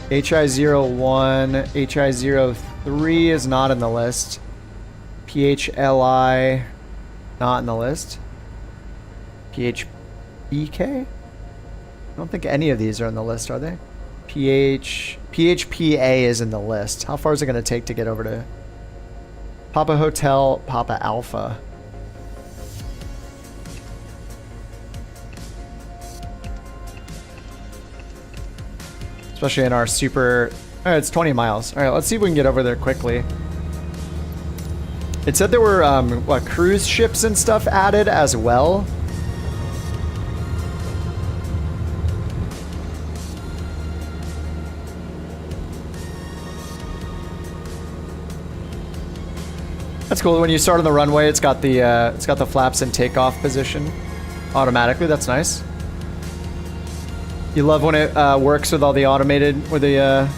HI-01, HI-03 is not in the list. PHLI, not in the list. PHBK? I don't think any of these are in the list, are they? PHPA is in the list. How far is it going to take to get over to Papa Hotel, Papa Alpha? Especially in our super... Alright, it's 20 miles. Alright, let's see if we can get over there quickly. It said there were what, cruise ships and stuff added as well. That's cool. When you start on the runway, it's got the flaps in takeoff position automatically. That's nice. You love when it works with all the automated, with the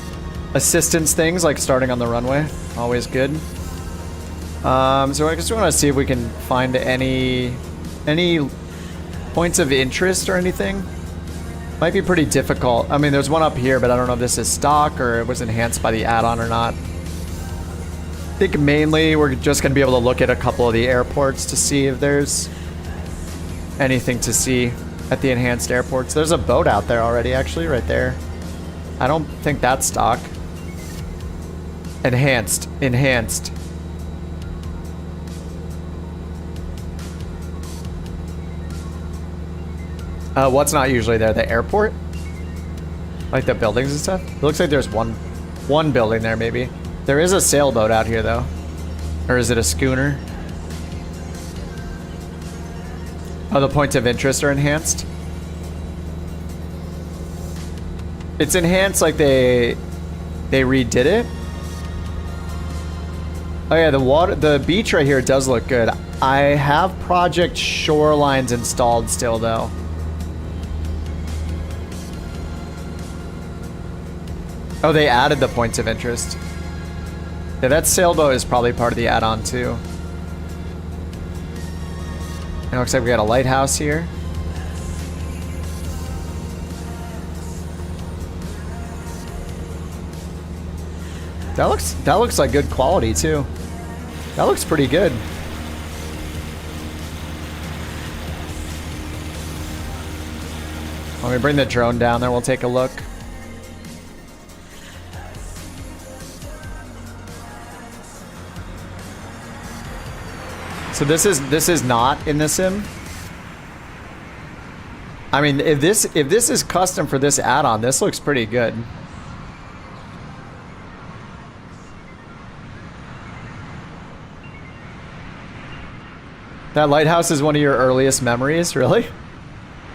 assistance things, like starting on the runway. Always good. So I just want to see if we can find any points of interest or anything. Might be pretty difficult. I mean, there's one up here, but I don't know if this is stock or it was enhanced by the add-on or not. I think mainly we're just going to be able to look at a couple of the airports to see if there's anything to see at the enhanced airports. There's a boat out there already, actually, right there. I don't think that's stock. Enhanced. Enhanced. What's not usually there? The airport? Like the buildings and stuff? It looks like there's one building there, maybe. There is a sailboat out here, though. Or is it a schooner? Oh, the points of interest are enhanced? It's enhanced like they redid it? Oh yeah, the beach right here does look good. I have Project Shorelines installed still, though. Oh, they added the points of interest. Yeah, that sailboat is probably part of the add-on, too. It looks like we got a lighthouse here. That looks like good quality, too. That looks pretty good. Let me bring the drone down there, we'll take a look. So this is not in the sim. I mean, if this is custom for this add-on, this looks pretty good. That lighthouse is one of your earliest memories, really?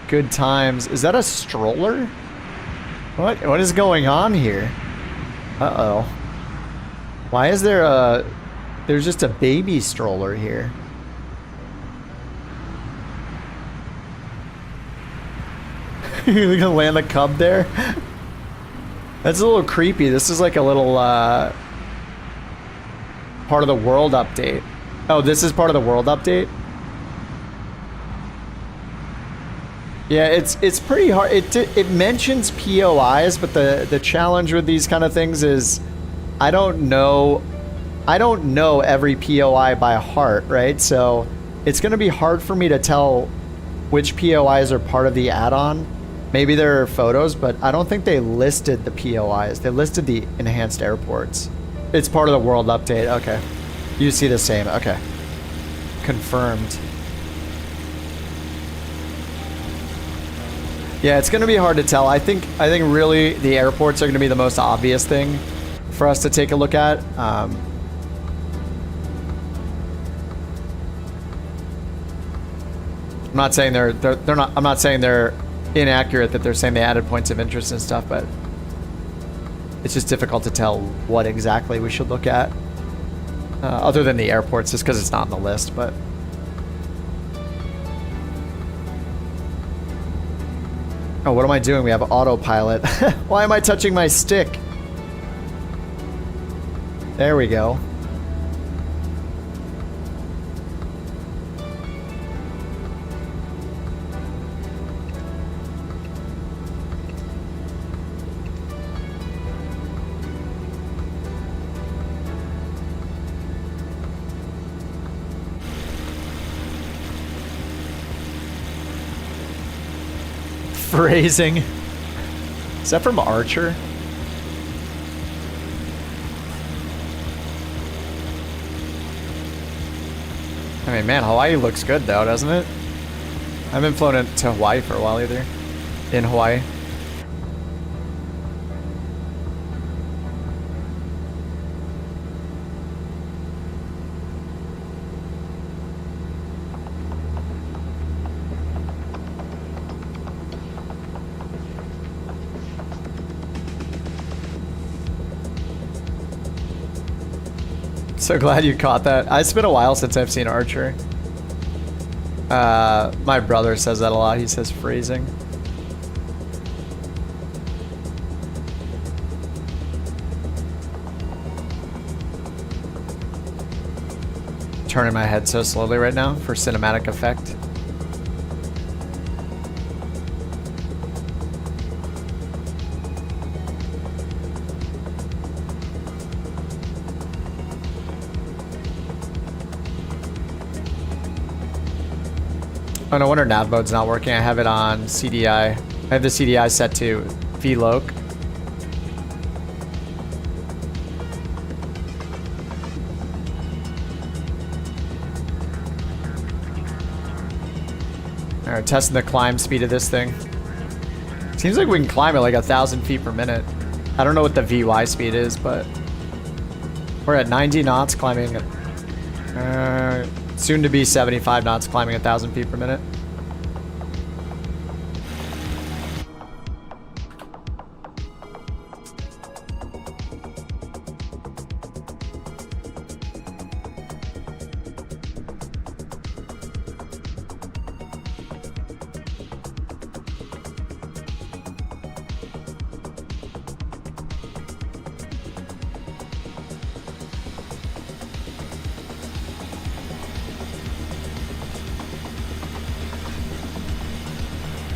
Good times. Is that a stroller? What is going on here? Uh-oh. Why is there there's just a baby stroller here? You're gonna land the cub there? That's a little creepy. This is like a little part of the world update. Oh, this is part of the world update? Yeah, it's pretty hard. It mentions POIs, but the challenge with these kind of things is I don't know every POI by heart, right? So it's going to be hard for me to tell which POIs are part of the add-on. Maybe there are photos, but I don't think they listed the POIs. They listed the enhanced airports. It's part of the world update. Okay. You see the same. Okay. Confirmed. Yeah, it's going to be hard to tell. I think really the airports are going to be the most obvious thing for us to take a look at. I'm not saying they're not. I'm not saying they're inaccurate that they're saying they added points of interest and stuff, but it's just difficult to tell what exactly we should look at, other than the airports, just because it's not on the list. But oh, what am I doing? We have autopilot. Why am I touching my stick? There we go. Phrasing. Is that from Archer? I mean, man, Hawaii looks good though, doesn't it? I haven't flown to Hawaii for a while either. In Hawaii. So glad you caught that. It's been a while since I've seen Archer. My brother says that a lot. He says phrasing. Turning my head so slowly right now for cinematic effect. Oh, no wonder nav mode's not working. I have it on CDI. I have the CDI set to VLOC. Alright, testing the climb speed of this thing. Seems like we can climb at like 1,000 feet per minute. I don't know what the VY speed is, but we're at 90 knots climbing, soon to be 75 knots climbing 1,000 feet per minute.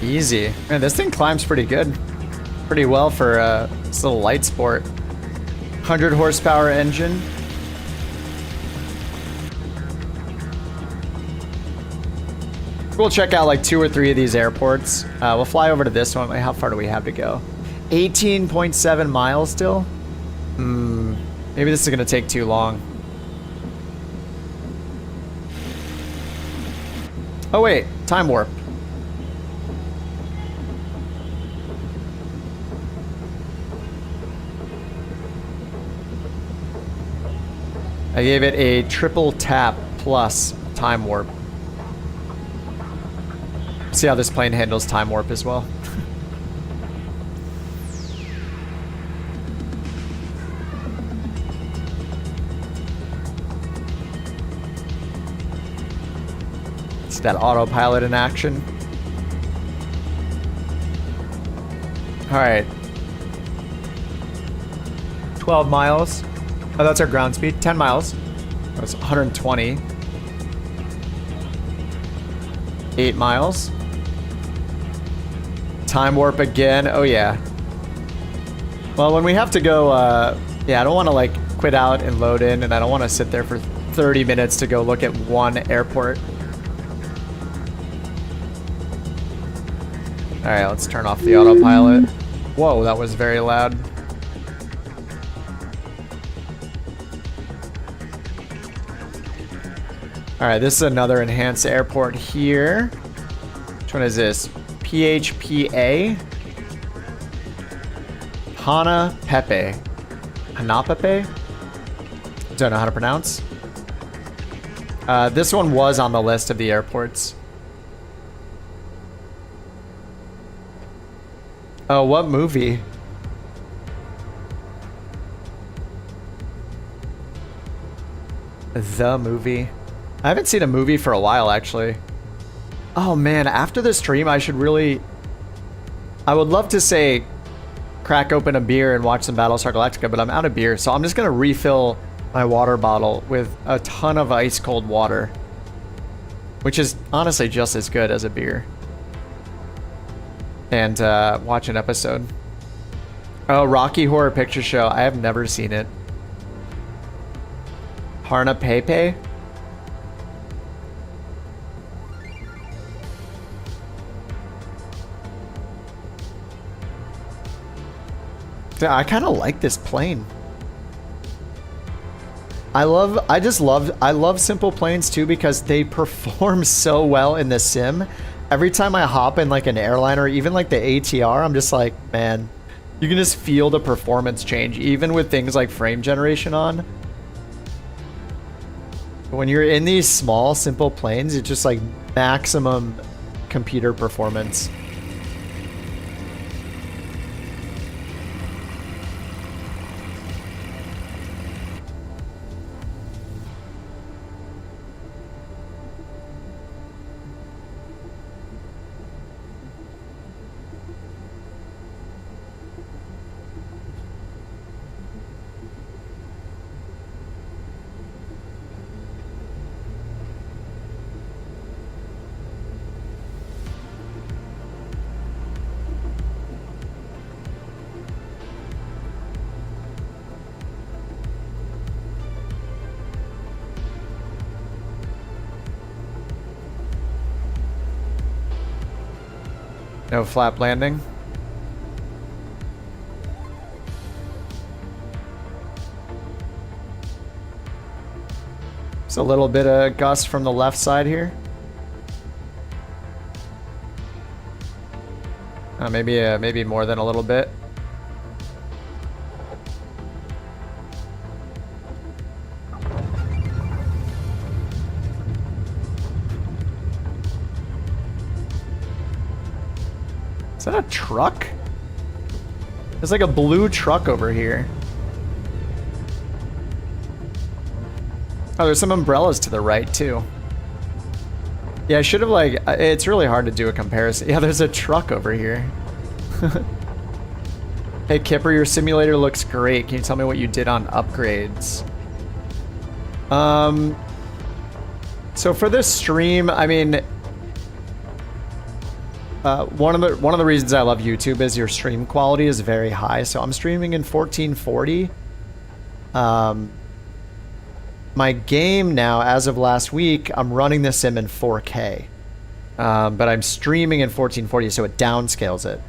Easy. Man, this thing climbs pretty good. Pretty well for this little light sport. 100 horsepower engine. We'll check out like 2 or 3 of these airports. We'll fly over to this one. Wait, how far do we have to go? 18.7 miles still? Maybe this is going to take too long. Oh wait, time warp. I gave it a triple tap plus time warp. See how this plane handles time warp as well. It's that autopilot in action. All right. 12 miles. Oh, that's our ground speed. 10 miles. That's 120. 8 miles. Time warp again. Oh, yeah. Well, when we have to go, yeah, I don't want to, like, quit out and load in, and I don't want to sit there for 30 minutes to go look at one airport. All right, let's turn off the autopilot. Whoa, that was very loud. All right, this is another enhanced airport here. Which one is this? PHPA? Hana Pepe. Hanapepe? Don't know how to pronounce. This one was on the list of the airports. Oh, what movie? The movie. I haven't seen a movie for a while, actually. Oh man, after the stream, I would love to say crack open a beer and watch some Battlestar Galactica, but I'm out of beer, so I'm just gonna refill my water bottle with a ton of ice cold water, which is honestly just as good as a beer. And watch an episode. Oh, Rocky Horror Picture Show. I have never seen it. Harna Pepe? I kind of like this plane. I love simple planes too because they perform so well in the sim. Every time I hop in like an airline or even like the ATR, I'm just like, man, you can just feel the performance change even with things like frame generation on. When you're in these small, simple planes, it's just like maximum computer performance. No flap landing. Just a little bit of gust from the left side here. Maybe more than a little bit. Is that a truck? There's like a blue truck over here. Oh, there's some umbrellas to the right too. Yeah, I should have like, it's really hard to do a comparison. Yeah, there's a truck over here. Hey Kipper, your simulator looks great. Can you tell me what you did on upgrades? So for this stream, I mean, one of the reasons I love YouTube is your stream quality is very high. So I'm streaming in 1440. My game now, as of last week, I'm running the sim in 4K. But I'm streaming in 1440, so it downscales it.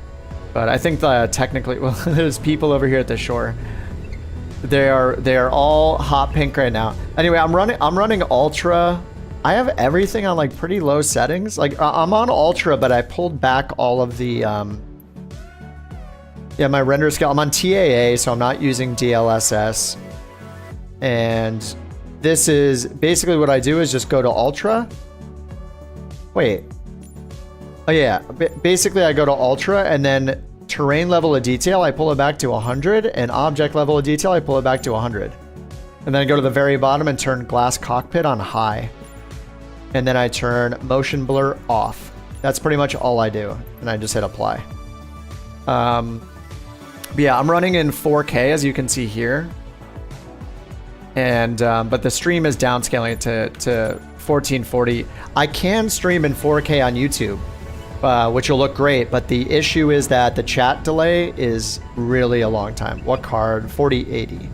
But I think technically, well, there's people over here at the shore. They are all hot pink right now. Anyway, I'm running ultra. I have everything on like pretty low settings. Like I'm on ultra, but I pulled back all of the yeah, my render scale. I'm on TAA, so I'm not using DLSS. And this is basically what I do is just go to ultra. Wait. Oh yeah, basically I go to ultra and then terrain level of detail, I pull it back to 100, and object level of detail, I pull it back to 100. And then I go to the very bottom and turn glass cockpit on high. And then I turn motion blur off. That's pretty much all I do. And I just hit apply. But yeah, I'm running in 4K as you can see here. And but the stream is downscaling it to 1440. I can stream in 4K on YouTube, which will look great, but the issue is that the chat delay is really a long time. What card? 4080.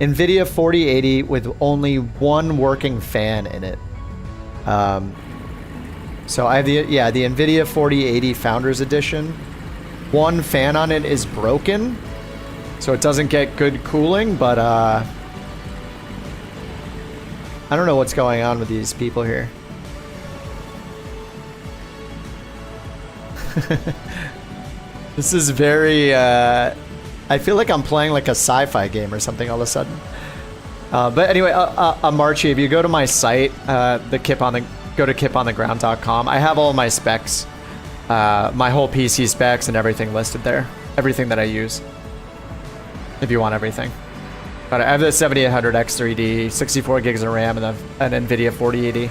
NVIDIA 4080 with only one working fan in it. So I have the NVIDIA 4080 Founders Edition. One fan on it is broken, so it doesn't get good cooling, but I don't know what's going on with these people here. This is very, I feel like I'm playing like a sci-fi game or something all of a sudden. But anyway, Marchi, if you go to my site, go to kipontheground.com, I have all my specs, my whole PC specs and everything listed there. Everything that I use. If you want everything. But I have the 7800X3D, 64 gigs of RAM, and an NVIDIA 4080.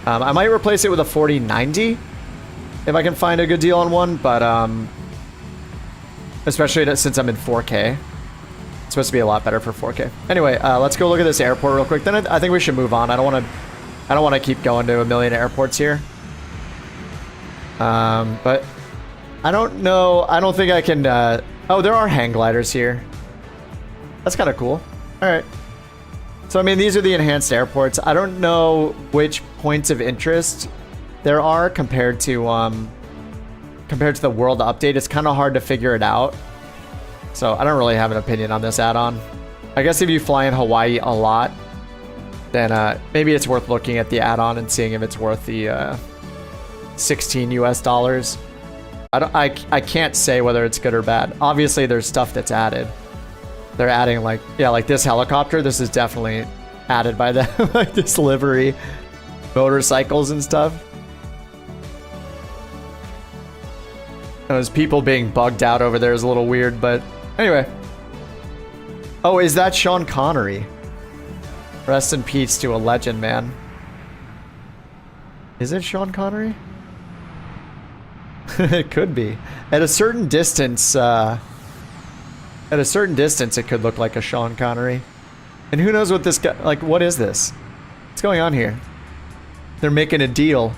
I might replace it with a 4090 if I can find a good deal on one, but especially since I'm in 4K. It's supposed to be a lot better for 4K. Anyway, let's go look at this airport real quick. Then I think we should move on. I don't want to keep going to a million airports here. But I don't know. I don't think I can. Oh, there are hang gliders here. That's kind of cool. All right. So, I mean, these are the enhanced airports. I don't know which points of interest there are compared to the world update. It's kind of hard to figure it out. So I don't really have an opinion on this add-on. I guess if you fly in Hawaii a lot, then maybe it's worth looking at the add-on and seeing if it's worth the 16 US dollars. I can't say whether it's good or bad. Obviously, there's stuff that's added. They're adding like this helicopter. This is definitely added by them, like this livery, motorcycles and stuff. Those people being bugged out over there is a little weird, but anyway. Oh, is that Sean Connery? Rest in peace to a legend, man. Is it Sean Connery? It could be. At a certain distance, it could look like a Sean Connery. And who knows what this guy, like, what is this? What's going on here? They're making a deal.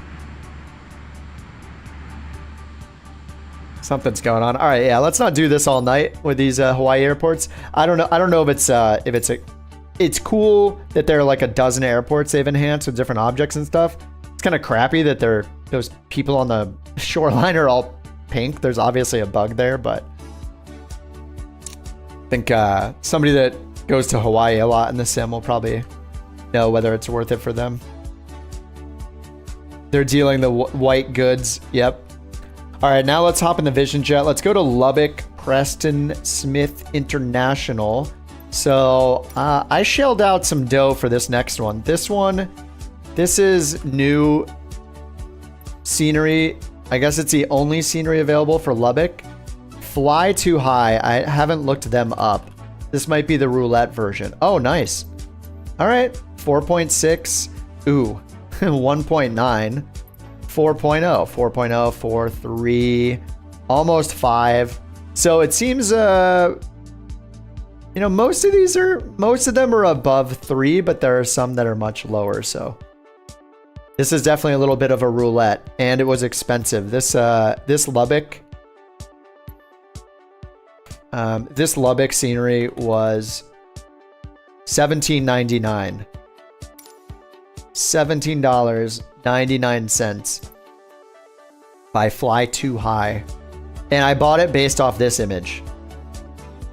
Something's going on. All right, yeah, let's not do this all night with these Hawaii airports. I don't know if it's cool that there are like a dozen airports they've enhanced with different objects and stuff. It's kind of crappy that they're those people on the shoreline are all pink. There's obviously a bug there, but I think somebody that goes to Hawaii a lot in the sim will probably know whether it's worth it for them. They're dealing the white goods. Yep. All right, now let's hop in the Vision Jet. Let's go to Lubbock, Preston Smith International. So I shelled out some dough for this next one. This is new scenery. I guess it's the only scenery available for Lubbock. Fly Too High. I haven't looked them up. This might be the roulette version. Oh, nice. All right, 4.6. Ooh, 1.9. 4.0, 4.0, 4, 3, almost 5. So it seems, you know, most of them are above 3, but there are some that are much lower. So this is definitely a little bit of a roulette, and it was expensive. This Lubbock, this Lubbock scenery was $17.99. $17.99 by Fly Too High. And I bought it based off this image.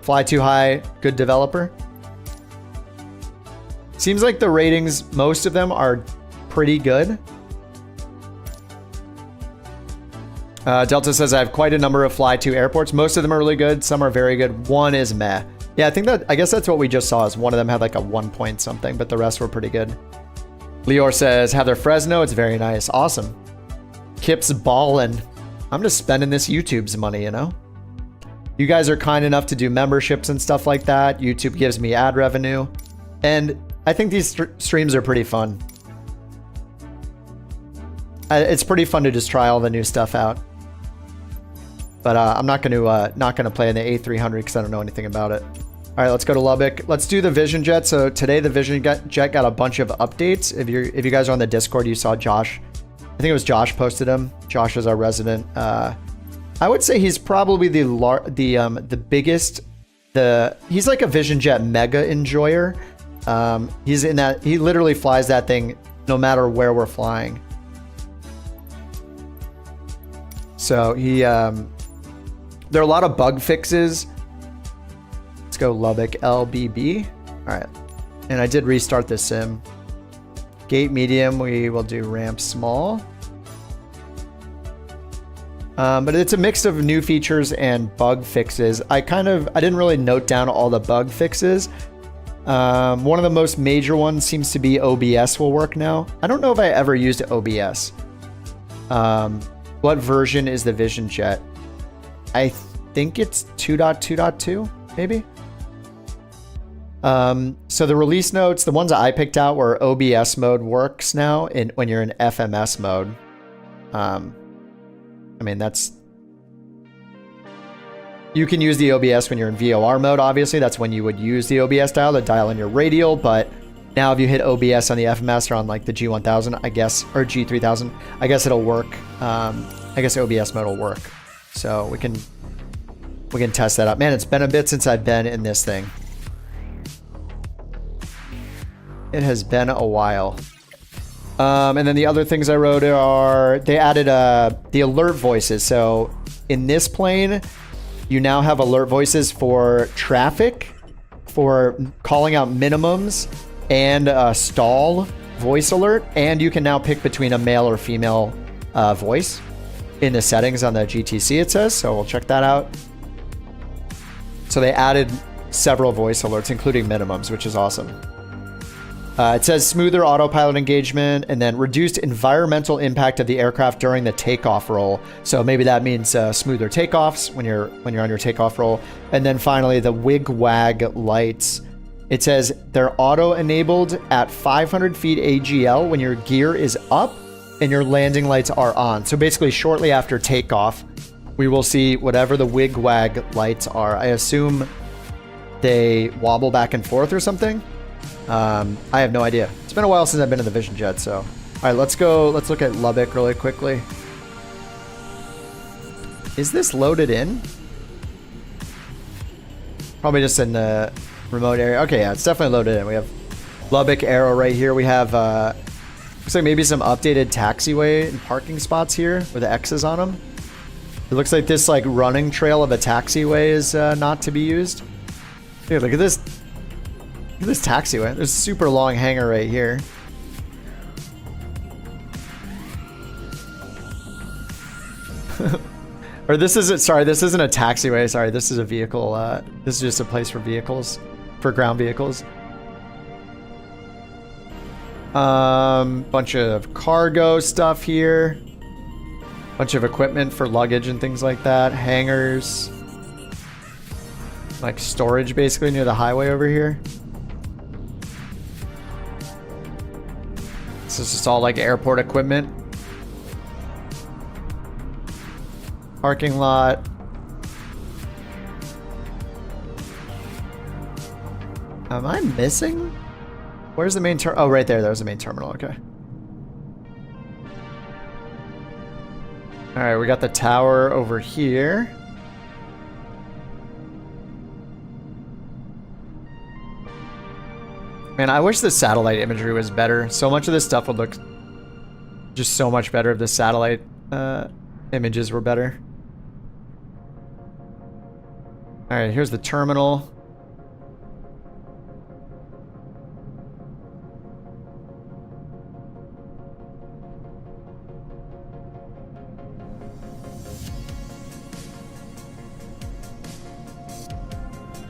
Fly Too High, good developer. Seems like the ratings, most of them are pretty good. Delta says, I have quite a number of Fly To airports. Most of them are really good. Some are very good. One is meh. Yeah, I guess that's what we just saw, is one of them had like a 1 point something, but the rest were pretty good. Leor says, have their Fresno. It's very nice. Awesome. Kip's ballin'. I'm just spending this YouTube's money, you know? You guys are kind enough to do memberships and stuff like that. YouTube gives me ad revenue. And I think these streams are pretty fun. It's pretty fun to just try all the new stuff out. But I'm not gonna play in the A300 because I don't know anything about it. All right, let's go to Lubbock. Let's do the Vision Jet. So today the Vision Jet got a bunch of updates. If you guys are on the Discord, you saw Josh. I think it was Josh posted them. Josh is our resident. I would say he's probably the biggest. He's like a Vision Jet mega enjoyer. He's in that. He literally flies that thing no matter where we're flying. So there are a lot of bug fixes. Let's go Lubbock LBB. All right. And I did restart the sim. Gate medium, we will do ramp small. But it's a mix of new features and bug fixes. I didn't really note down all the bug fixes. One of the most major ones seems to be OBS will work now. I don't know if I ever used OBS. What version is the Vision Jet? I think it's 2.2.2, maybe? So the release notes, the ones that I picked out were OBS mode works now when you're in FMS mode. I mean, you can use the OBS when you're in VOR mode, obviously. That's when you would use the OBS dial to dial in your radial, but now if you hit OBS on the FMS or on like the G1000, I guess, or G3000, I guess it'll work. I guess OBS mode will work. So we can test that out. Man, it's been a bit since I've been in this thing. It has been a while. And then the other things I wrote are, they added the alert voices. So in this plane, you now have alert voices for traffic, for calling out minimums, and a stall voice alert. And you can now pick between a male or female voice in the settings on the GTC, it says. So we'll check that out. So they added several voice alerts, including minimums, which is awesome. It says smoother autopilot engagement, and then reduced environmental impact of the aircraft during the takeoff roll. So maybe that means smoother takeoffs when you're on your takeoff roll. And then finally, the wig wag lights. It says they're auto enabled at 500 feet AGL when your gear is up and your landing lights are on. So basically, shortly after takeoff, we will see whatever the wig wag lights are. I assume they wobble back and forth or something. I have no idea. It's been a while since I've been in the Vision Jet, so. All right, let's go. Let's look at Lubbock really quickly. Is this loaded in? Probably just in the remote area. Okay, yeah, it's definitely loaded in. We have Lubbock Aero right here. We have Looks like maybe some updated taxiway and parking spots here with the X's on them. It looks like this like running trail of a taxiway is not to be used. Dude, look at this. Look at this taxiway. There's a super long hangar right here. Or this isn't, sorry, this isn't a taxiway. Sorry, this is a vehicle. This is just a place for vehicles, for ground vehicles. Bunch of cargo stuff here. Bunch of equipment for luggage and things like that. Hangars. Like storage basically near the highway over here. This is just all like airport equipment. Parking lot. Am I missing? Where's the main terminal? Oh, right there. There's the main terminal. Okay. All right, we got the tower over here. Man, I wish the satellite imagery was better. So much of this stuff would look just so much better if the satellite images were better. All right, here's the terminal.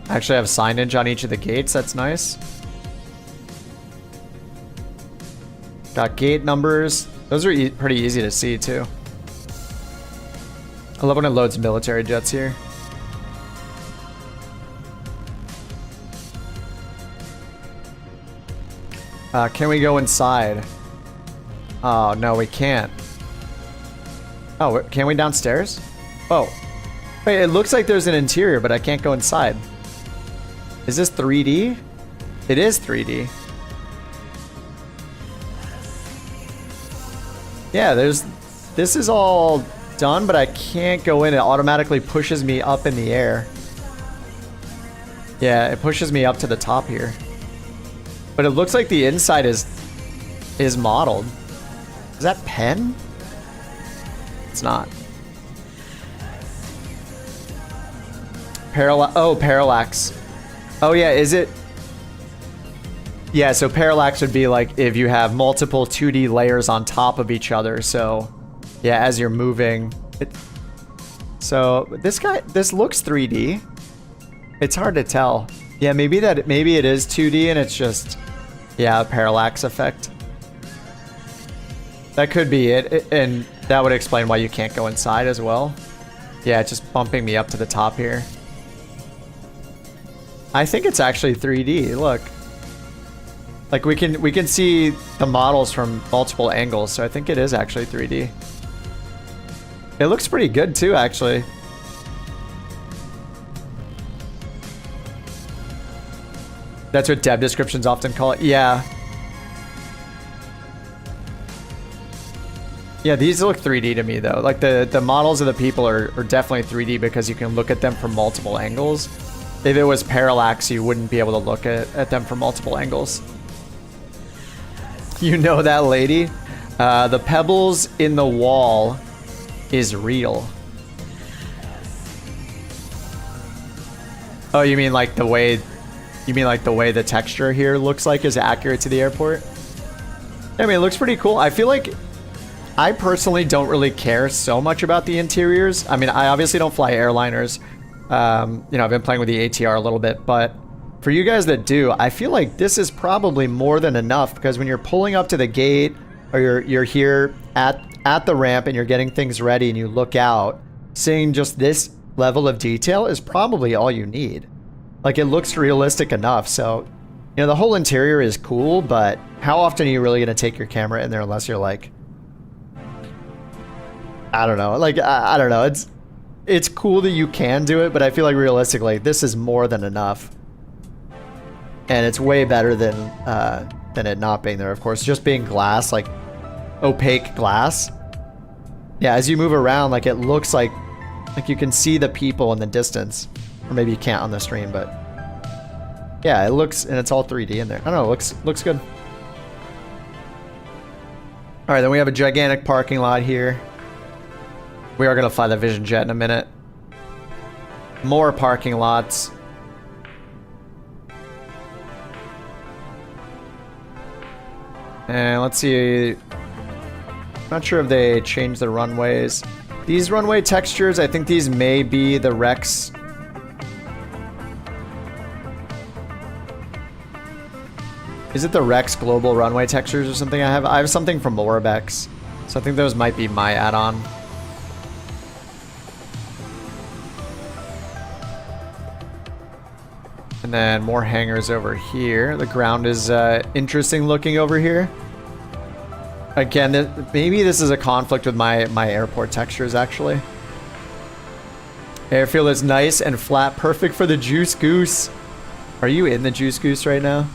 I actually have signage on each of the gates. That's nice. Got gate numbers. Those are pretty easy to see too. I love when it loads military jets here. Can we go inside? Oh, no, we can't. Oh, can we downstairs? Oh. Wait, it looks like there's an interior, but I can't go inside. Is this 3D? It is 3D. Yeah, this is all done, but I can't go in. It automatically pushes me up in the air. Yeah, it pushes me up to the top here. But it looks like the inside is modeled. Is that pen? It's not. Parallax. Oh yeah, is it? Yeah, so parallax would be like if you have multiple 2D layers on top of each other. So yeah, as you're moving. So this looks 3D. It's hard to tell. Yeah, maybe it is 2D and it's just, yeah, a parallax effect. That could be it, and that would explain why you can't go inside as well. Yeah, it's just bumping me up to the top here. I think it's actually 3D. Look, like we can see the models from multiple angles, so I think it is actually 3D. It looks pretty good too, actually. That's what dev descriptions often call it. Yeah. Yeah, these look 3D to me though. Like the models of the people are definitely 3D because you can look at them from multiple angles. If it was parallax, you wouldn't be able to look at them from multiple angles. You know that lady? The pebbles in the wall is real. Oh, you mean like the way the texture here looks like is accurate to the airport? I mean, it looks pretty cool. I feel like I personally don't really care so much about the interiors. I mean, I obviously don't fly airliners. You know, I've been playing with the ATR a little bit, but for you guys that do, I feel like this is probably more than enough because when you're pulling up to the gate or you're here at the ramp and you're getting things ready and you look out, seeing just this level of detail is probably all you need. Like, it looks realistic enough. So, you know, the whole interior is cool, but how often are you really going to take your camera in there unless you're like, I don't know. Like, I don't know. It's cool that you can do it, but I feel like realistically, this is more than enough. And it's way better than it not being there, of course. Just being glass, like opaque glass. Yeah, as you move around, like it looks like you can see the people in the distance. Or maybe you can't on the stream, but yeah, it looks, and it's all 3D in there. I don't know, it looks good. All right, then we have a gigantic parking lot here. We are gonna fly the Vision Jet in a minute. More parking lots. And let's see. Not sure if they changed the runways. These runway textures, I think these may be the Rex. Is it the Rex global runway textures or something I have? I have something from Orbex. So I think those might be my add-on. And then more hangars over here. The ground is interesting looking over here. Again, maybe this is a conflict with my airport textures, actually. Airfield is nice and flat, perfect for the Juice Goose. Are you in the Juice Goose right now?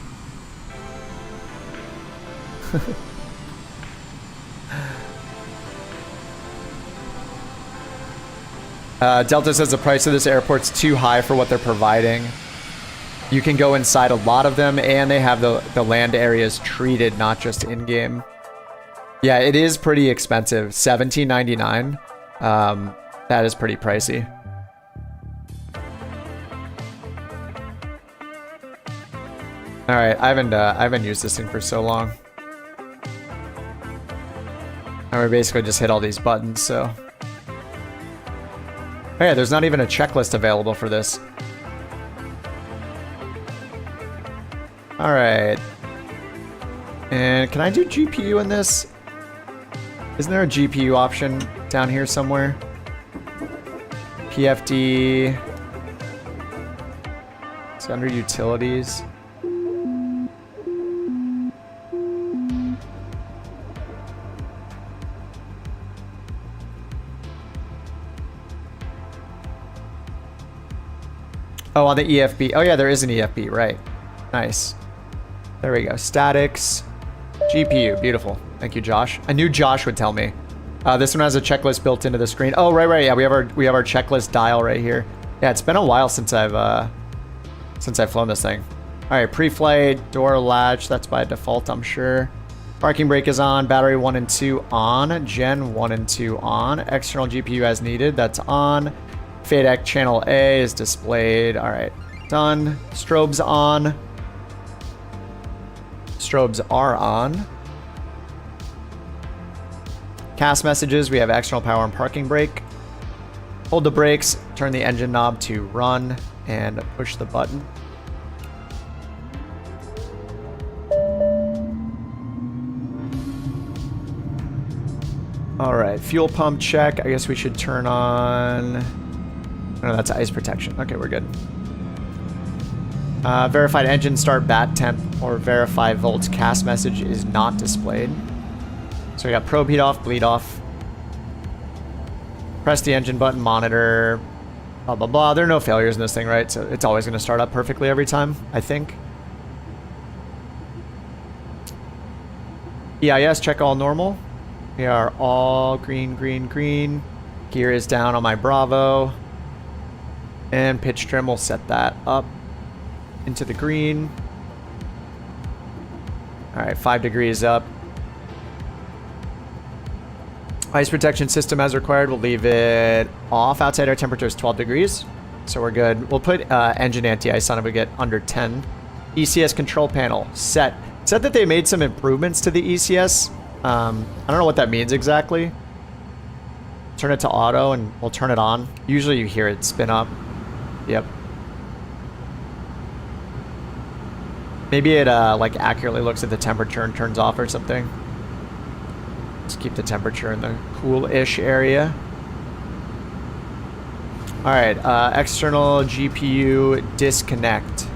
Delta says the price of this airport's too high for what they're providing. You can go inside a lot of them, and they have the land areas treated, not just in-game. Yeah, it is pretty expensive. $17.99. That is pretty pricey. All right, I haven't used this thing for so long. And we basically just hit all these buttons, so. Oh yeah, there's not even a checklist available for this. All right. And can I do GPU in this? Isn't there a GPU option down here somewhere? PFD. It's under utilities. Oh, on the EFB. Oh yeah, there is an EFB, right. Nice. There we go. Statics. GPU. Beautiful. Thank you, Josh. I knew Josh would tell me. This one has a checklist built into the screen. Oh, right. Yeah, we have our checklist dial right here. Yeah, it's been a while since I've flown this thing. All right, pre-flight, door latch. That's by default, I'm sure. Parking brake is on. Battery 1 and 2 on. Gen 1 and 2 on. External GPU as needed. That's on. FADEC channel A is displayed. All right, done. Strobes on. Strobes are on. CAS messages, we have external power and parking brake. Hold the brakes, turn the engine knob to run, and push the button. All right, fuel pump check. I guess we should turn on... No, that's ice protection. Okay, we're good. Verified engine start, bat temp, or verify volts. CAS message is not displayed. So we got probe heat off, bleed off. Press the engine button, monitor, blah, blah, blah. There are no failures in this thing, right? So it's always going to start up perfectly every time, I think. EIS, check all normal. We are all green, green, green. Gear is down on my Bravo. And pitch trim, will set that up into the green. All right, 5 degrees up. Ice protection system as required. We'll leave it off. Outside air temperature is 12 degrees. So we're good. We'll put engine anti-ice on if we get under 10. ECS control panel set. It said that they made some improvements to the ECS. I don't know what that means exactly. Turn it to auto and we'll turn it on. Usually you hear it spin up. Yep. Maybe it like accurately looks at the temperature and turns off or something. Let's keep the temperature in the cool-ish area. All right, external GPU disconnect.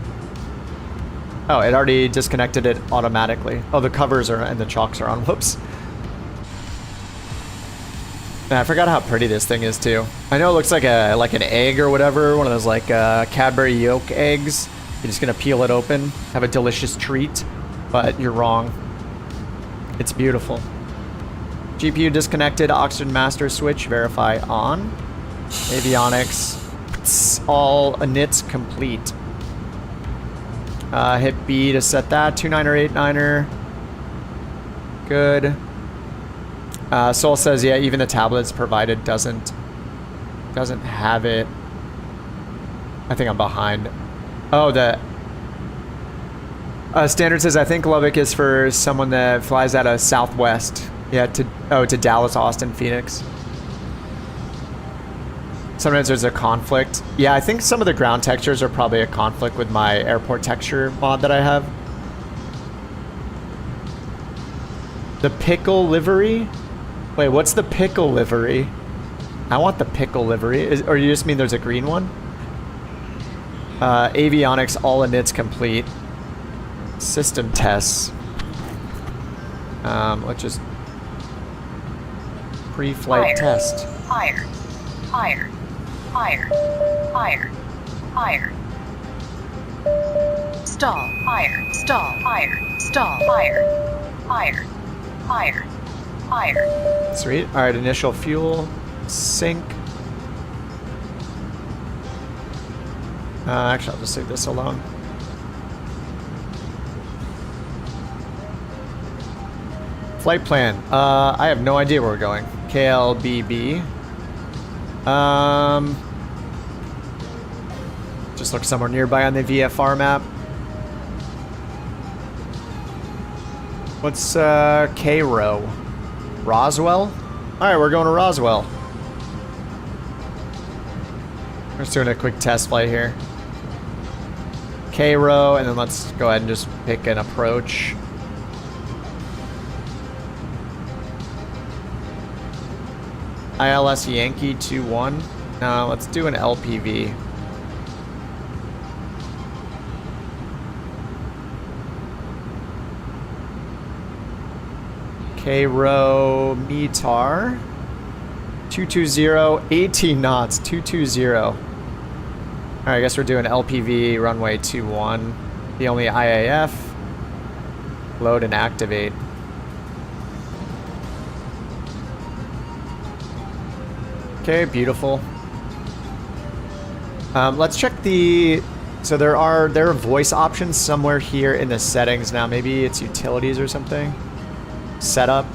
Oh, it already disconnected it automatically. Oh, the covers are and the chocks are on. Whoops. Man, I forgot how pretty this thing is too. I know it looks like an egg or whatever, one of those like Cadbury yolk eggs. You're just gonna peel it open, have a delicious treat, but you're wrong. It's beautiful. GPU disconnected, oxygen master switch, verify on. Avionics, all inits complete. Hit B to set that, 29er, 89er. Good. Soul says, yeah, even the tablets provided doesn't have it. I think I'm behind. Oh, the Standard says, I think Lubbock is for someone that flies out of Southwest. Yeah, to Dallas, Austin, Phoenix. Sometimes there's a conflict. Yeah, I think some of the ground textures are probably a conflict with my airport texture mod that I have. The pickle livery? Wait, what's the pickle livery? I want the pickle livery. Or you just mean there's a green one? Avionics, all inits complete. System tests. Let's just... Pre-flight test. Higher. Higher. Higher. Higher. Higher. Stall. Higher. Stall. Higher. Stall. Higher. Higher. Higher. Higher. Sweet. Alright, initial fuel. Sync. Actually, I'll just leave this alone. Flight plan. I have no idea where we're going. KLBB. Just look somewhere nearby on the VFR map. What's K-Row? Roswell? Alright, we're going to Roswell. We're just doing a quick test flight here. K-Row, and then let's go ahead and just pick an approach. ILS Yankee 21. No, let's do an LPV. K-Row METAR 220, 18 knots, 220. Alright, I guess we're doing LPV runway 21. The only IAF. Load and activate. Okay, beautiful. Let's check the... So there are voice options somewhere here in the settings now. Maybe it's utilities or something. Setup,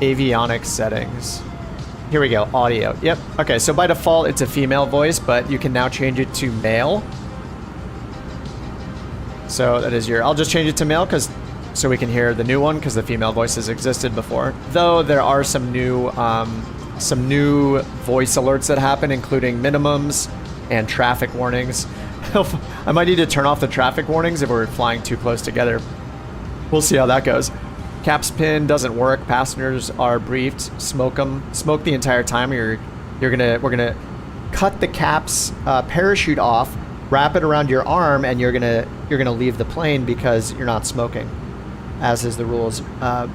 avionics settings. Here we go, audio. Yep, okay, so by default it's a female voice, but you can now change it to male. So that is I'll just change it to male so we can hear the new one, because the female voices existed before. Though there are some new voice alerts that happen, including minimums and traffic warnings. I might need to turn off the traffic warnings if we're flying too close together. We'll see how that goes. Caps pin doesn't work. Passengers are briefed. Smoke them. Smoke the entire time. We're gonna cut the caps parachute off, wrap it around your arm, and you're gonna leave the plane because you're not smoking, as is the rules.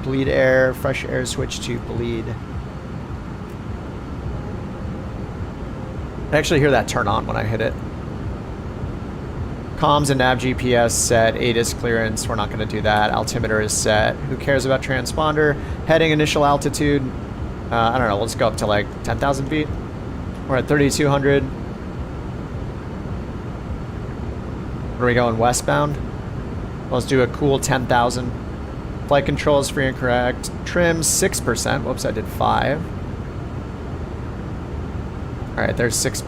Bleed air, fresh air switch to bleed. I actually hear that turn on when I hit it. Comms and nav GPS set. ATIS clearance. We're not going to do that. Altimeter is set. Who cares about transponder? Heading initial altitude. I don't know. Let's go up to like 10,000 feet. We're at 3,200. Where are we going? Westbound? Let's do a cool 10,000. Flight controls free and correct. Trim 6%. Whoops, I did 5. All right, there's 6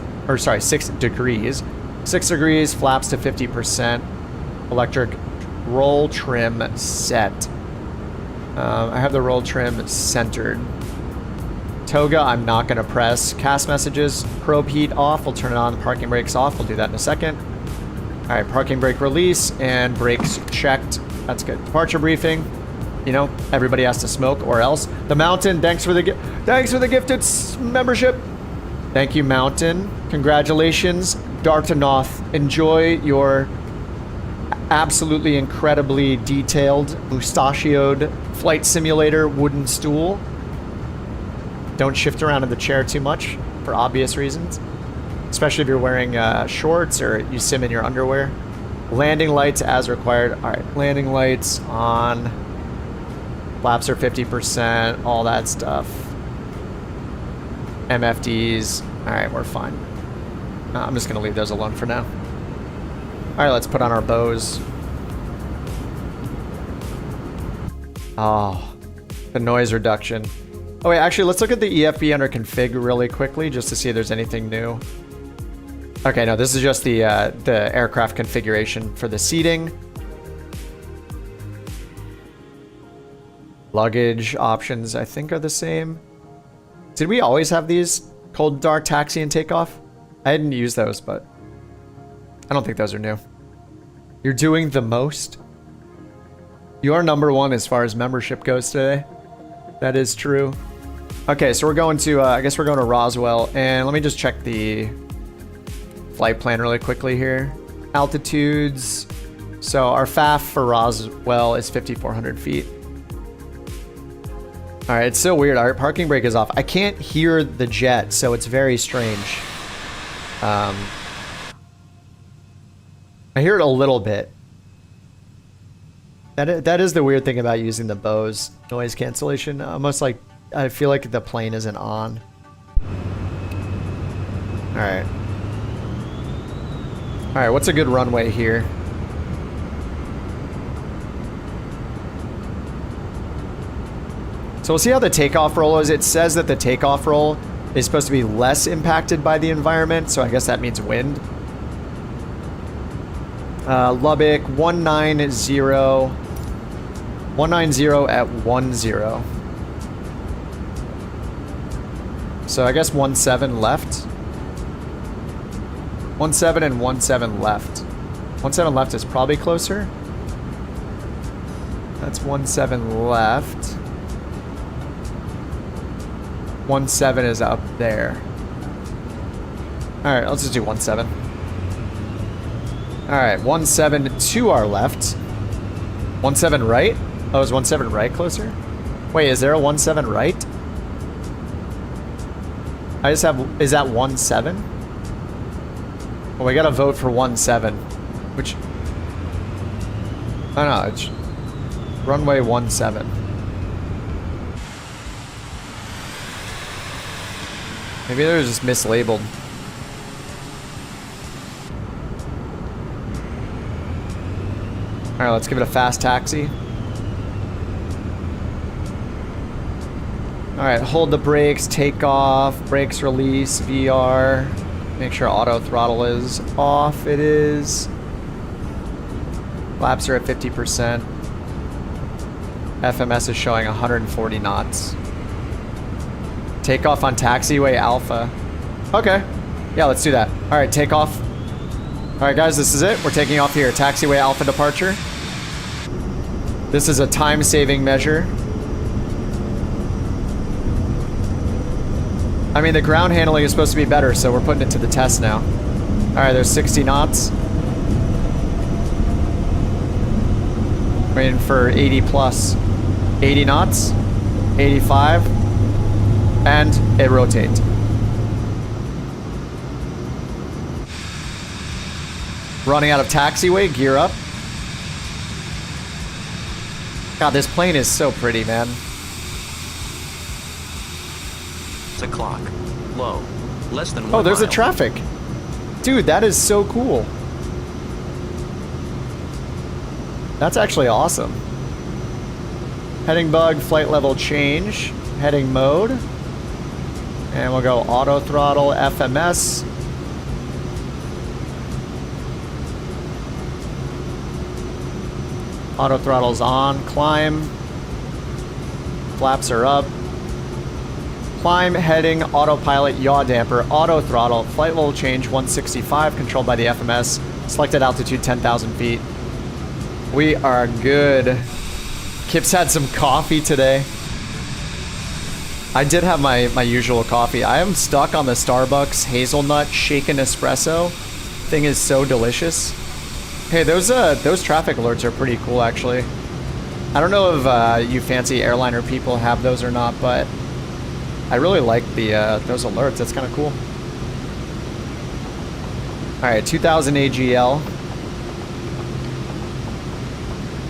degrees. 6 degrees, flaps to 50%. Electric roll trim set. I have the roll trim centered. Toga, I'm not going to press. Cast messages, probe heat off. We'll turn it on. Parking brakes off. We'll do that in a second. All right, parking brake release and brakes checked. That's good. Departure briefing. You know, everybody has to smoke or else. The Mountain, thanks for the gifted membership. Thank you, Mountain. Congratulations, Dartanoth. Enjoy your absolutely incredibly detailed, mustachioed flight simulator wooden stool. Don't shift around in the chair too much for obvious reasons, especially if you're wearing shorts or you sim in your underwear. Landing lights as required. All right, landing lights on. Flaps are 50%, all that stuff. MFDs. All right, we're fine. I'm just gonna leave those alone for now. All right, let's put on our bows. Oh, the noise reduction. Oh wait, actually, let's look at the EFB under config really quickly just to see if there's anything new. Okay, no, this is just the aircraft configuration for the seating. Luggage options, I think, are the same. Did we always have these? Cold, dark, taxi, and takeoff? I didn't use those, but I don't think those are new. You're doing the most? You are #1 as far as membership goes today. That is true. Okay, so we're going to, I guess we're going to Roswell, and let me just check the flight plan really quickly here. Altitudes. So our FAF for Roswell is 5,400 feet. All right, it's so weird. Our parking brake is off. I can't hear the jet, so it's very strange. I hear it a little bit. That is the weird thing about using the Bose noise cancellation. Almost like I feel like the plane isn't on. All right. All right, what's a good runway here? So we'll see how the takeoff roll is. It says that the takeoff roll is supposed to be less impacted by the environment, so I guess that means wind. Lubbock, 190 at 10. So I guess 17 left. 17 and 17 left. 17 left is probably closer. That's 17 left. 17 is up there. Alright, let's just do 17. Alright, 17 to our left. 17 right? Oh, is 17 right closer? Wait, is there a 17 right? I just have... Is that 17? Well, we gotta vote for 17. Which... I don't know, it's... Runway 17. Maybe they're just mislabeled. Alright, let's give it a fast taxi. Alright, hold the brakes, take off, brakes release, VR. Make sure auto throttle is off. It is. Flaps are at 50%. FMS is showing 140 knots. Takeoff on taxiway Alpha. Okay. Yeah, let's do that. Alright, take off. Alright guys, this is it. We're taking off here. Taxiway Alpha departure. This is a time-saving measure. I mean, the ground handling is supposed to be better, so we're putting it to the test now. Alright, there's 60 knots. Waiting for 80 plus. 80 knots. 85. And it rotates. Running out of taxiway, gear up. God, this plane is so pretty, man. It's a clock. Low. Less than 1 Oh, there's mile. a traffic. Dude, that is so cool. That's actually awesome. Heading bug, flight level change. Heading mode. And we'll go auto throttle, FMS. Auto throttle's on. Climb. Flaps are up. Climb, heading, autopilot, yaw damper, auto throttle, flight level change 165, controlled by the FMS. Selected altitude 10,000 feet. We are good. Kip's had some coffee today. I did have my usual coffee. I am stuck on the Starbucks hazelnut shaken espresso. Thing is so delicious. Hey, those traffic alerts are pretty cool, actually. I don't know if you fancy airliner people have those or not, but I really like the those alerts. That's kind of cool. All right, 2000 AGL.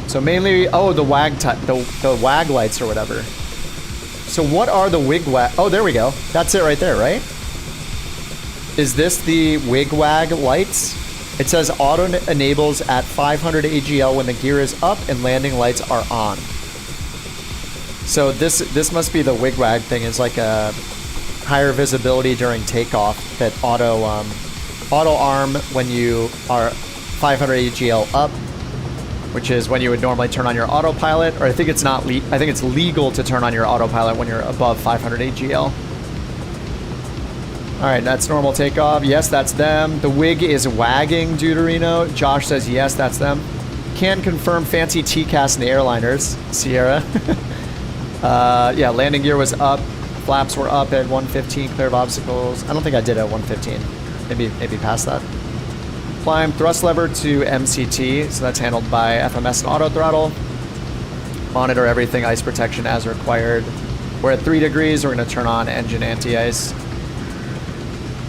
So mainly, oh, the the WAG lights or whatever. So what are the wig-wag? Oh, there we go. That's it right there, right? Is this the wig-wag lights? It says auto enables at 500 AGL when the gear is up and landing lights are on. So this must be the wigwag thing. Is like a higher visibility during takeoff that auto arm when you are 500 AGL up, which is when you would normally turn on your autopilot. Or I think it's not. I think it's legal to turn on your autopilot when you're above 500 AGL. All right, that's normal takeoff. Yes, that's them. The wig is wagging, Deuterino. Josh says yes, that's them. Can confirm fancy TCAS in the airliners, Sierra. Yeah, landing gear was up. Flaps were up at 115, clear of obstacles. I don't think I did at 115. Maybe past that. Climb thrust lever to MCT, so that's handled by FMS and auto throttle. Monitor everything, ice protection as required. We're at 3 degrees. We're going to turn on engine anti-ice.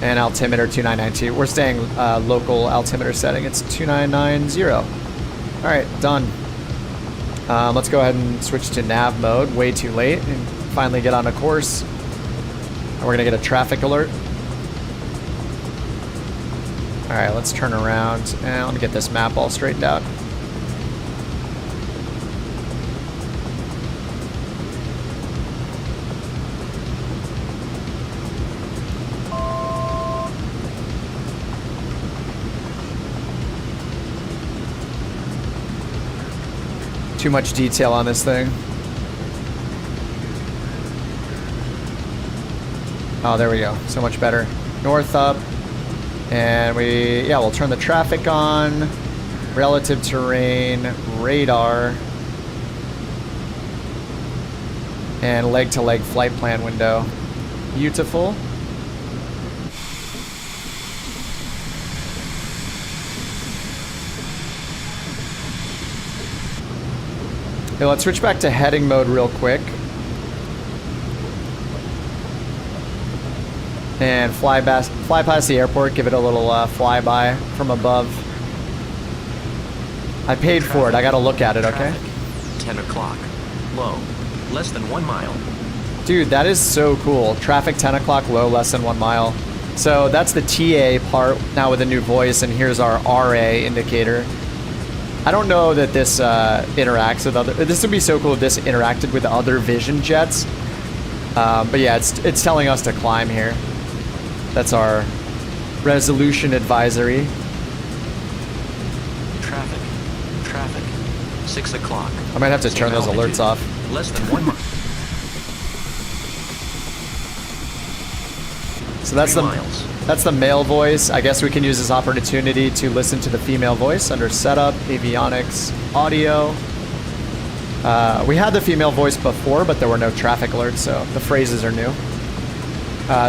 And altimeter 2992. We're staying local altimeter setting. It's 2990. All right, done. Let's go ahead and switch to nav mode. Way too late. And finally get on a course. And we're going to get a traffic alert. All right, let's turn around. And let me get this map all straightened out. Too much detail on this thing. Oh, there we go. So much better. North up. And we'll turn the traffic on. Relative terrain, radar. And leg-to-leg flight plan window. Beautiful. Okay, let's switch back to heading mode real quick. And fly past the airport, give it a little flyby from above. I paid for it, I gotta look at it, okay? 10 o'clock. Low. Less than 1 mile. Dude, that is so cool. Traffic 10 o'clock, low, less than 1 mile. So that's the TA part now with a new voice, and here's our RA indicator. I don't know that this interacts with other... This would be so cool if this interacted with other Vision jets. But yeah, it's telling us to climb here. That's our resolution advisory. Traffic. 6 o'clock. I might have to turn those alerts off. Less than 1 mile. So that's the male voice. I guess we can use this opportunity to listen to the female voice under setup, avionics, audio. We had the female voice before, but there were no traffic alerts, so the phrases are new.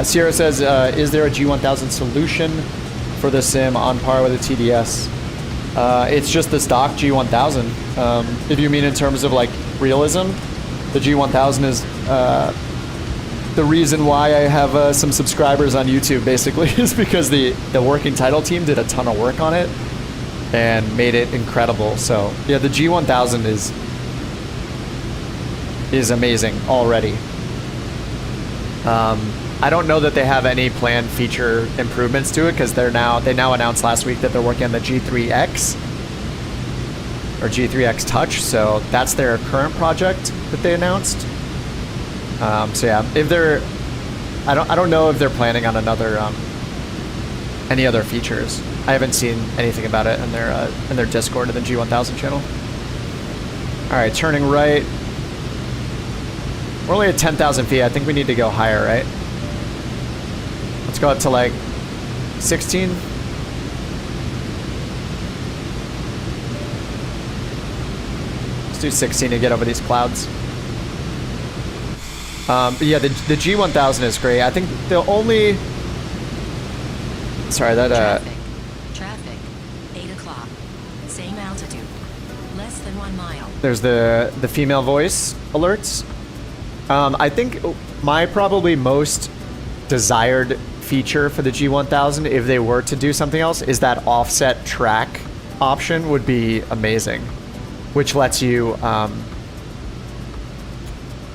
Sierra says, is there a G1000 solution for the sim on par with a TDS? It's just the stock G1000. If you mean in terms of like realism, the G1000 is the reason why I have some subscribers on YouTube, basically, is because the working title team did a ton of work on it and made it incredible. So yeah, the G1000 is amazing already. I don't know that they have any planned feature improvements to it because they now announced last week that they're working on the G3X or G3X Touch. So that's their current project that they announced. So yeah, if they're, I don't know if they're planning on any other features. I haven't seen anything about it in their Discord in the G1000 channel. All right, turning right. We're only at 10,000 feet. I think we need to go higher, right? Let's go up to like 16. Let's do 16 to get over these clouds. But yeah, the G1000 is great. I think the only... Sorry, that... Traffic. 8 o'clock. Same altitude. Less than 1 mile. There's the female voice alerts. I think my probably most desired feature for the G1000, if they were to do something else, is that offset track option would be amazing, which lets you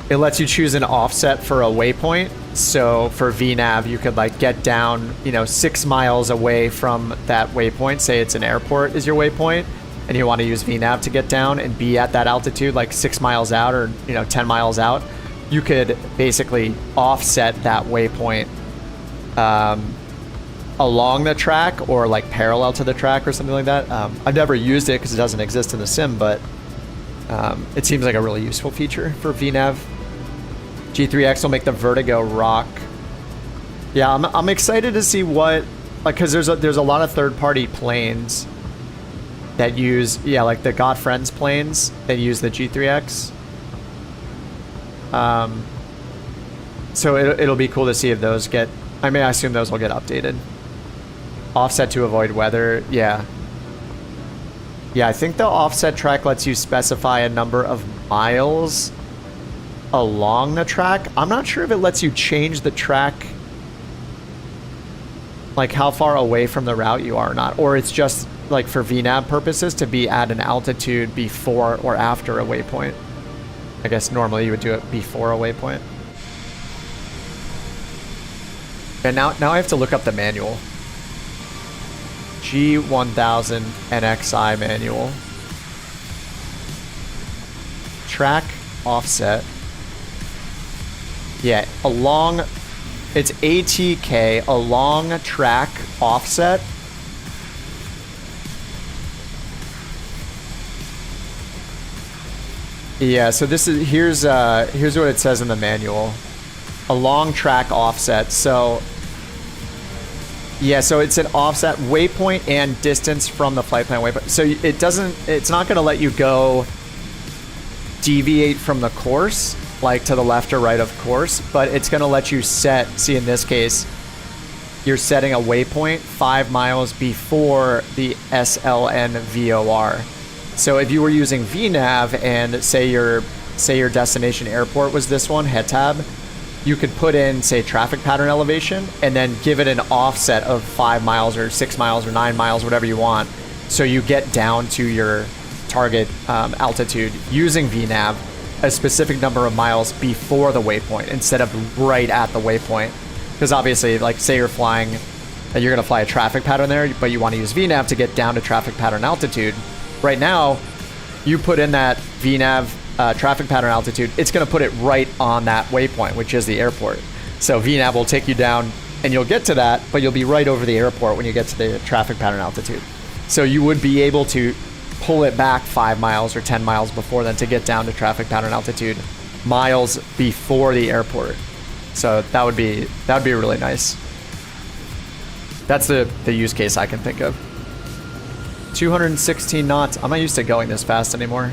it lets you choose an offset for a waypoint. So for VNav, you could like get down, 6 miles away from that waypoint. Say it's an airport is your waypoint, and you want to use VNav to get down and be at that altitude, like 6 miles out or 10 miles out, you could basically offset that waypoint along the track or like parallel to the track or something like that. I've never used it because it doesn't exist in the sim, but it seems like a really useful feature for VNav. G3X will make the Vertigo rock. Yeah, I'm excited to see what, like, because there's a lot of third-party planes that use, yeah, like the Got Friends planes that use the G3X. So it'll be cool to see if those get, I mean, I assume those will get updated. Offset to avoid weather, yeah. Yeah, I think the offset track lets you specify a number of miles along the track. I'm not sure if it lets you change the track, like how far away from the route you are or not, or it's just like for VNav purposes to be at an altitude before or after a waypoint. I guess normally you would do it before a waypoint. And now I have to look up the manual. G1000 NXI manual. Track offset. Yeah, along, it's ATK, along track offset. Yeah, so this is, here's what it says in the manual. Along track offset. So yeah, so it's an offset waypoint and distance from the flight plan waypoint. So it's not going to let you go deviate from the course, like to the left or right of course, but it's going to let you set, see in this case, you're setting a waypoint 5 miles before the SLN VOR. So if you were using VNav and say your destination airport was this one, HETAB, you could put in, say, traffic pattern elevation and then give it an offset of 5 miles or 6 miles or 9 miles, whatever you want. So you get down to your target altitude using VNav a specific number of miles before the waypoint instead of right at the waypoint. Because obviously, like, say you're flying, you're going to fly a traffic pattern there, but you want to use VNav to get down to traffic pattern altitude. Right now, you put in that VNav traffic pattern altitude, it's going to put it right on that waypoint, which is the airport. So VNav will take you down and you'll get to that, but you'll be right over the airport when you get to the traffic pattern altitude. So you would be able to pull it back 5 miles or 10 miles before then to get down to traffic pattern altitude miles before the airport. So that would be really nice. That's the use case I can think of. 216 knots. I'm not used to going this fast anymore.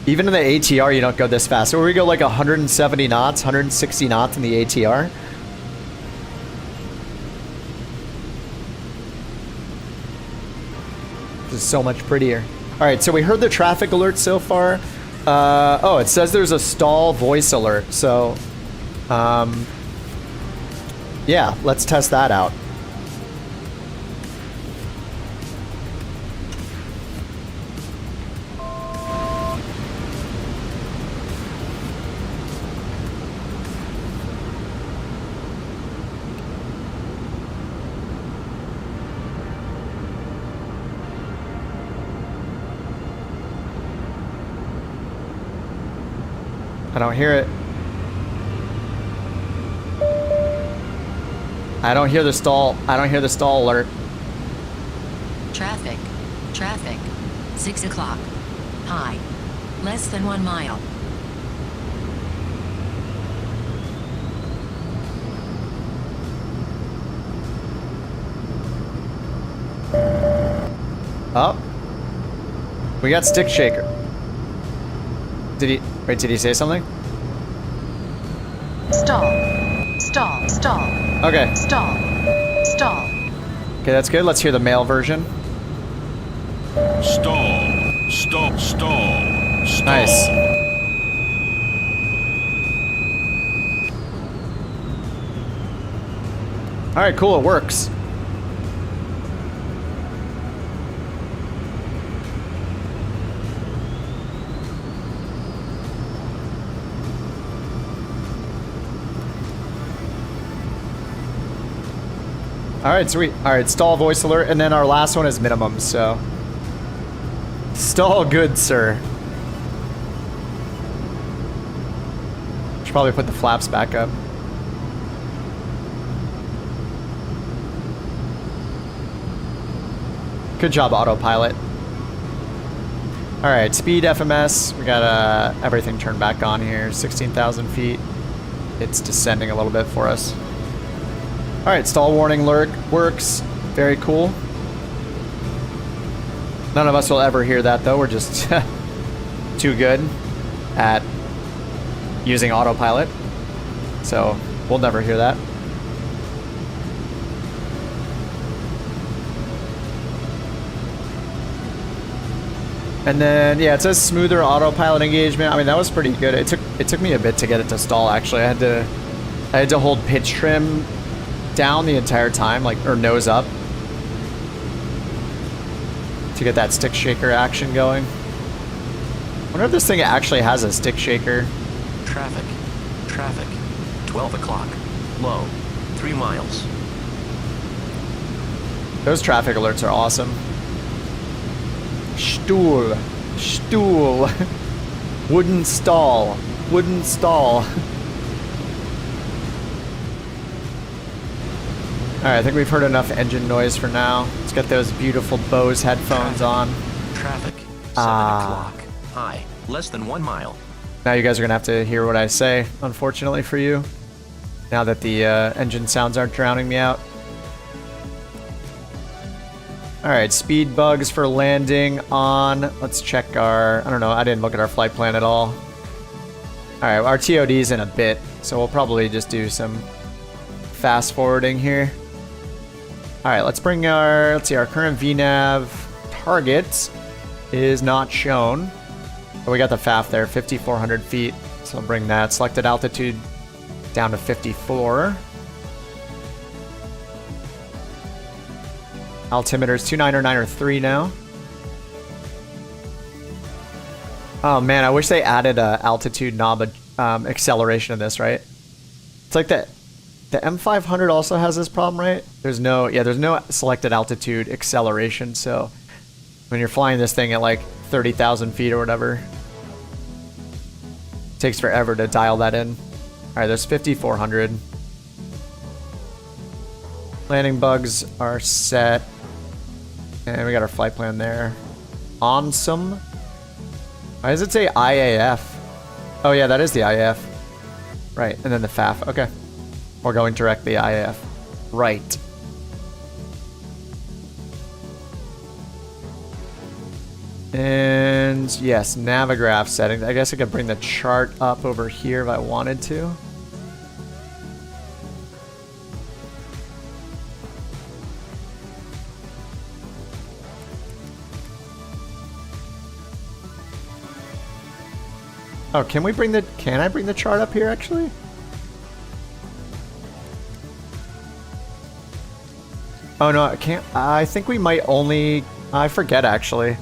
Even in the ATR, you don't go this fast. So we go like 170 knots, 160 knots in the ATR. This is so much prettier. All right, so we heard the traffic alert so far. Oh, it says there's a stall voice alert. So, yeah, let's test that out. I don't hear it. I don't hear the stall. I don't hear the stall alert. Traffic. 6 o'clock. High. Less than 1 mile. Oh. We got stick shaker. Did he say something? Stall. Okay. Stall. Okay, that's good. Let's hear the male version. Stall. Nice. All right, cool. It works. All right, sweet. All right, stall voice alert, and then our last one is minimum, so Stall good, sir. Should probably put the flaps back up. Good job, autopilot. All right, speed FMS. We got everything turned back on here. 16,000 feet. It's descending a little bit for us. All right, stall warning lurk works. Very cool. None of us will ever hear that though. We're just too good at using autopilot. So we'll never hear that. And then, yeah, it says smoother autopilot engagement. I mean, that was pretty good. It took me a bit to get it to stall, actually. I had to hold pitch trim down the entire time, like, or nose up, to get that stick shaker action going. I wonder if this thing actually has a stick shaker. Traffic. 12 o'clock. Low. 3 miles. Those traffic alerts are awesome. Stuhl. Wooden stall. Alright, I think we've heard enough engine noise for now. Let's get those beautiful Bose headphones on. Traffic. 7 o'clock. High. Less than 1 mile. Now you guys are going to have to hear what I say, unfortunately for you. Now that the engine sounds aren't drowning me out. Alright, speed bugs for landing on. Let's check our... I don't know, I didn't look at our flight plan at all. Alright, our TOD's in a bit, so we'll probably just do some fast forwarding here. Alright, let's bring our... Let's see, our current VNAV target is not shown. But we got the FAF there, 5,400 feet. So I'll bring that selected altitude down to 54. Altimeter's 2993 now. Oh man, I wish they added a altitude knob acceleration in this, right? It's like the M500 also has this problem, right? There's no selected altitude acceleration, so when you're flying this thing at like 30,000 feet or whatever, it takes forever to dial that in. All right, there's 5,400. Landing bugs are set. And we got our flight plan there. Awesome. Why does it say IAF? Oh yeah, that is the IAF. Right, and then the FAF. Okay. We're going directly IAF. Right. And yes, Navigraph settings. I guess I could bring the chart up over here if I wanted to. Oh, can I bring the chart up here actually? Oh no, I can't. I think we might only, I forget actually.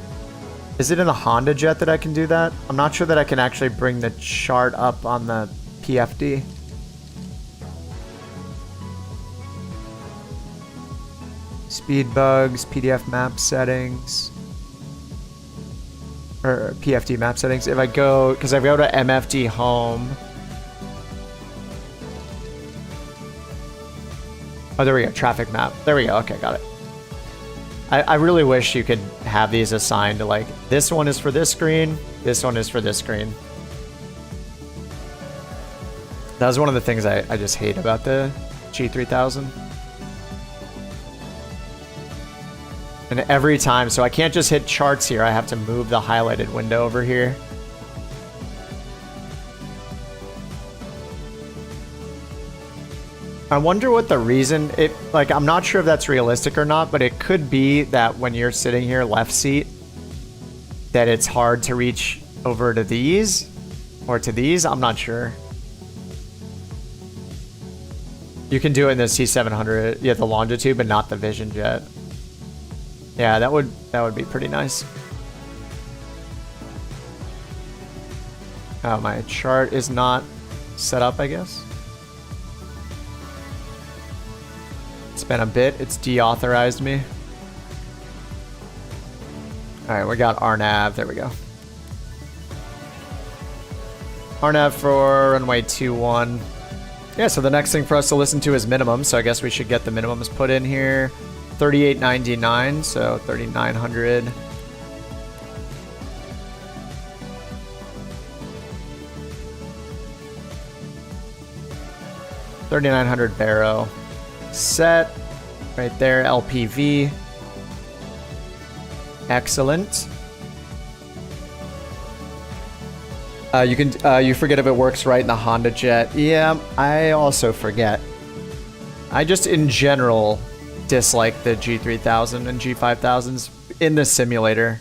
Is it in the Honda Jet that I can do that? I'm not sure that I can actually bring the chart up on the PFD. Speed bugs, PDF map settings. Or PFD map settings. If I go, because I go to MFD home. Oh, there we go. Traffic map. There we go. Okay, got it. I really wish you could have these assigned to like, this one is for this screen, this one is for this screen. That was one of the things I just hate about the G3000. And every time, so I can't just hit charts here, I have to move the highlighted window over here. I wonder what the reason, like, I'm not sure if that's realistic or not, but it could be that when you're sitting here left seat, that it's hard to reach over to these, or to these, I'm not sure. You can do it in the C700, yeah, the longitude, but not the Vision Jet. Yeah, that would be pretty nice. Oh, my chart is not set up, I guess. It's been a bit. It's deauthorized me. All right, we got RNAV. There we go. RNAV for runway 21. Yeah, so the next thing for us to listen to is minimum. So I guess we should get the minimums put in here. 38.99, so 3,900. $3,900 barrow. Set. Right there, LPV. Excellent. You forget if it works right in the Honda Jet. Yeah, I also forget. I just in general dislike the G3000 and G5000s in the simulator.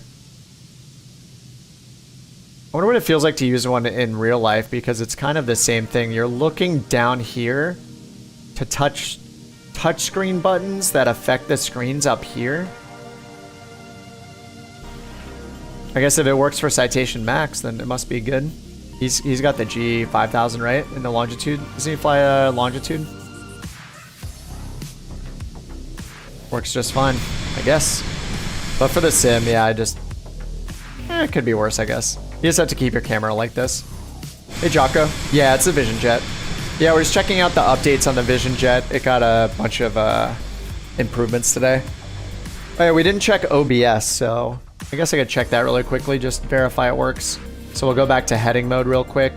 I wonder what it feels like to use one in real life, because it's kind of the same thing. You're looking down here to touch touchscreen buttons that affect the screens up here. I guess if it works for Citation Max, then it must be good. He's got the G5000, right? In the longitude. Doesn't he fly a longitude? Works just fine, I guess. But for the sim, yeah, it could be worse, I guess. You just have to keep your camera like this. Hey, Jocko. Yeah, it's a Vision Jet. Yeah, we're just checking out the updates on the Vision Jet. It got a bunch of improvements today. Oh, yeah, we didn't check OBS, so I guess I could check that really quickly, just verify it works. So we'll go back to heading mode real quick.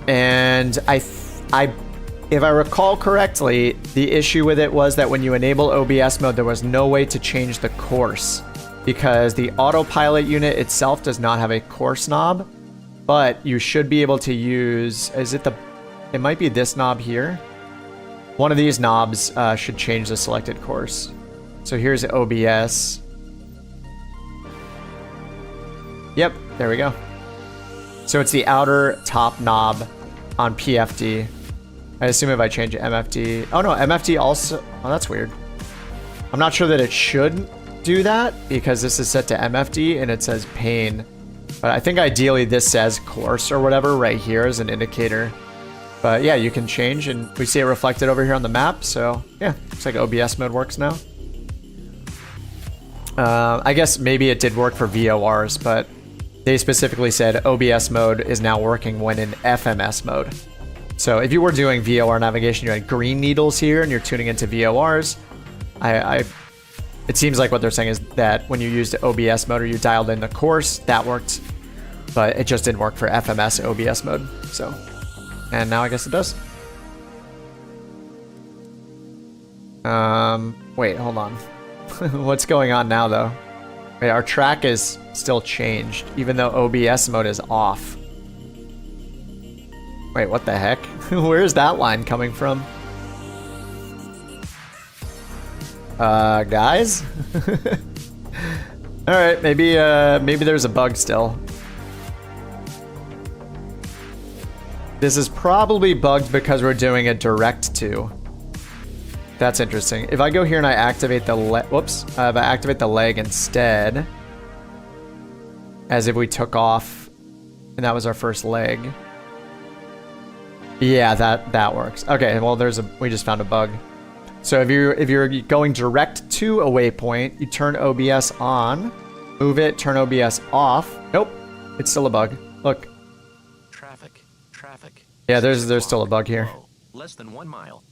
And if I recall correctly, the issue with it was that when you enable OBS mode, there was no way to change the course, because the autopilot unit itself does not have a course knob, but you should be able to use, it might be this knob here. One of these knobs should change the selected course. So here's OBS. Yep, there we go. So it's the outer top knob on PFD. I assume if I change MFD... Oh no, MFD also... Oh, that's weird. I'm not sure that it should do that, because this is set to MFD and it says pane. But I think ideally this says course or whatever right here as an indicator. But yeah, you can change, and we see it reflected over here on the map. So yeah, looks like OBS mode works now. I guess maybe it did work for VORs, but they specifically said OBS mode is now working when in FMS mode. So if you were doing VOR navigation, you had green needles here and you're tuning into VORs. It seems like what they're saying is that when you used OBS mode or you dialed in the course, that worked, but it just didn't work for FMS OBS mode. So, and now I guess it does. Wait, hold on. What's going on now though? Wait, our track is still changed, even though OBS mode is off. Wait, what the heck? Where is that line coming from? Guys? Alright, maybe there's a bug still. This is probably bugged because we're doing a direct to. That's interesting. If I go here and I activate the if I activate the leg instead, as if we took off and that was our first leg. Yeah, that works. Okay, well we just found a bug. So if you're going direct to a waypoint, you turn OBS on, move it, turn OBS off. Nope, it's still a bug. Look. Traffic. Yeah, there's still a bug here. Less than 1 mile.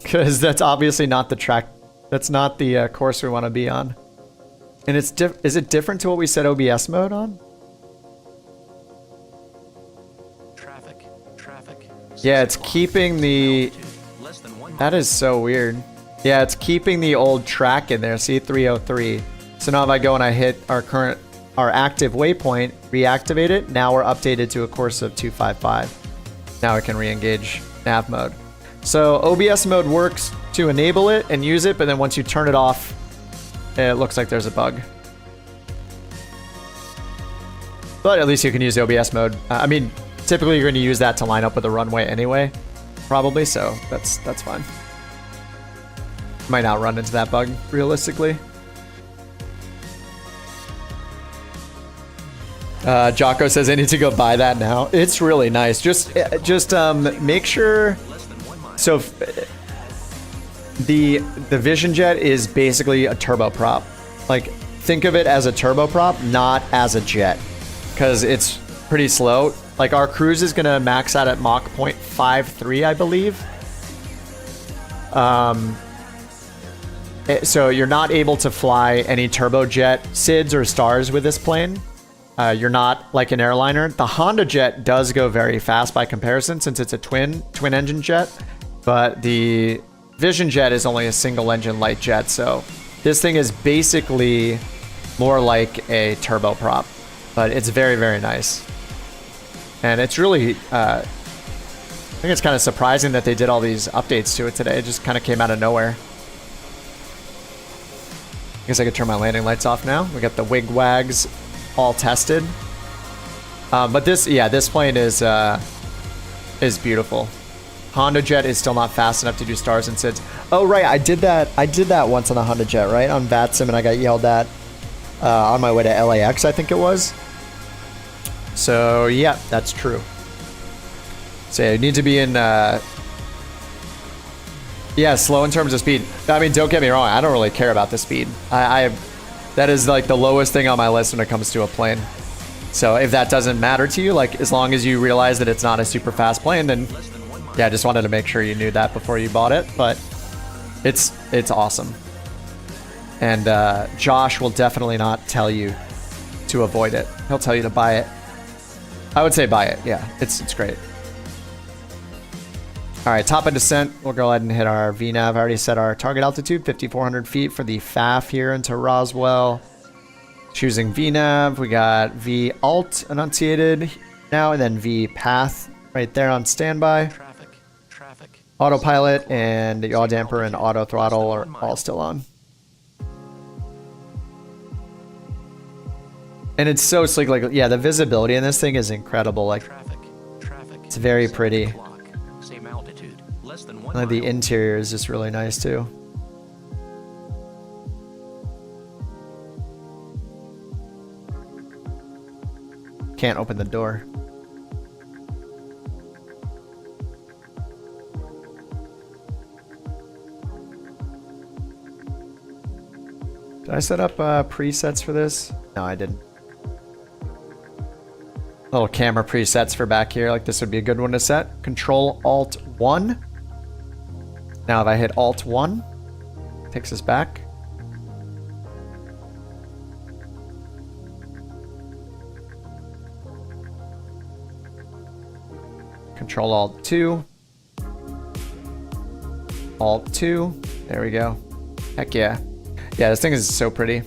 Because that's obviously not the track. That's not the course we want to be on. And is it different to what we set OBS mode on? Traffic. Yeah, it's keeping the... That is so weird. Yeah, it's keeping the old track in there. See, 303. So now if I go and I hit our active waypoint, reactivate it, now we're updated to a course of 255. Now I can re-engage nav mode. So OBS mode works to enable it and use it, but then once you turn it off, it looks like there's a bug. But at least you can use OBS mode. I mean, typically you're going to use that to line up with the runway anyway, probably, so that's fine. Might not run into that bug, realistically. Jocko says I need to go buy that now. It's really nice. Just make sure... So the Vision Jet is basically a turboprop. Like, think of it as a turboprop, not as a jet, because it's pretty slow. Like, our cruise is gonna max out at Mach 0.53, I believe. So you're not able to fly any turbojet SIDS or stars with this plane. You're not like an airliner. The Honda jet does go very fast by comparison since it's a twin engine jet, but the Vision jet is only a single engine light jet. So this thing is basically more like a turboprop, but it's very, very nice. And it's really, I think it's kind of surprising that they did all these updates to it today. It just kind of came out of nowhere. I guess I could turn my landing lights off now. We got the wig wags all tested. But this plane is beautiful. Honda jet is still not fast enough to do stars and SIDS. Oh right, I did that once on the Honda jet, right? On VATSIM, and I got yelled at on my way to LAX, I think it was. So yeah, that's true. So you need to be in yeah, slow in terms of speed. I mean, don't get me wrong, I don't really care about the speed. That is like the lowest thing on my list when it comes to a plane. So if that doesn't matter to you, like as long as you realize that it's not a super fast plane, then yeah, I just wanted to make sure you knew that before you bought it. But it's awesome. And Josh will definitely not tell you to avoid it. He'll tell you to buy it. I would say buy it. Yeah, it's great. All right, top of descent. We'll go ahead and hit our VNAV. I already set our target altitude, 5,400 feet for the FAF here into Roswell. Choosing VNAV. We got V alt enunciated now, and then V path right there on standby. Traffic. Autopilot and the yaw damper and auto throttle are all still on. And it's so sleek. Like, yeah, the visibility in this thing is incredible. Like, it's very pretty. And the interior is just really nice too. Can't open the door. Did I set up presets for this? No, I didn't. Little camera presets for back here. Like this would be a good one to set. Control Alt 1. Now if I hit Alt 1, takes us back. Control Alt 2. Alt 2. There we go. Heck yeah. Yeah, this thing is so pretty.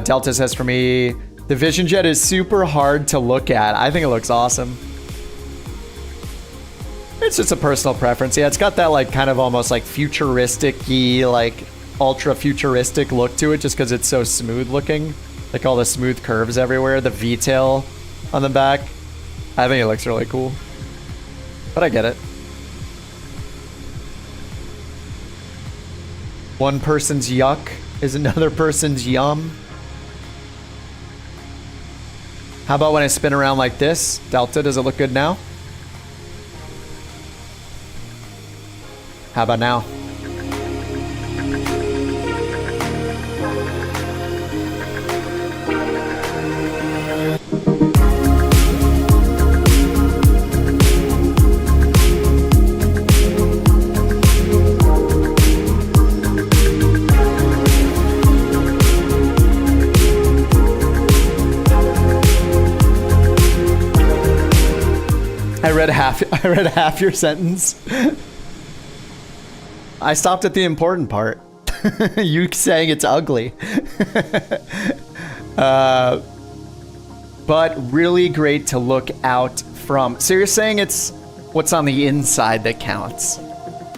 Delta says for me, the Vision Jet is super hard to look at. I think it looks awesome. It's just a personal preference. Yeah, it's got that like kind of almost like futuristic-y, like ultra futuristic look to it just because it's so smooth looking. Like all the smooth curves everywhere, the V-tail on the back. I think it looks really cool. But I get it. One person's yuck is another person's yum. How about when I spin around like this? Delta, does it look good now? How about now? I read half your sentence. I stopped at the important part. You saying it's ugly. But really great to look out from. So you're saying it's what's on the inside that counts.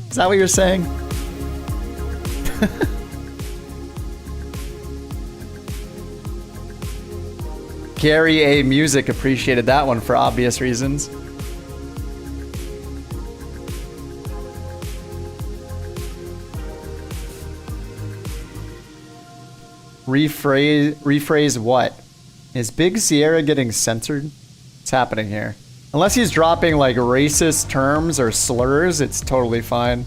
Is that what you're saying? Gary A. Music appreciated that one for obvious reasons. Rephrase what? Is Big Sierra getting censored? What's happening here? Unless he's dropping like racist terms or slurs, it's totally fine.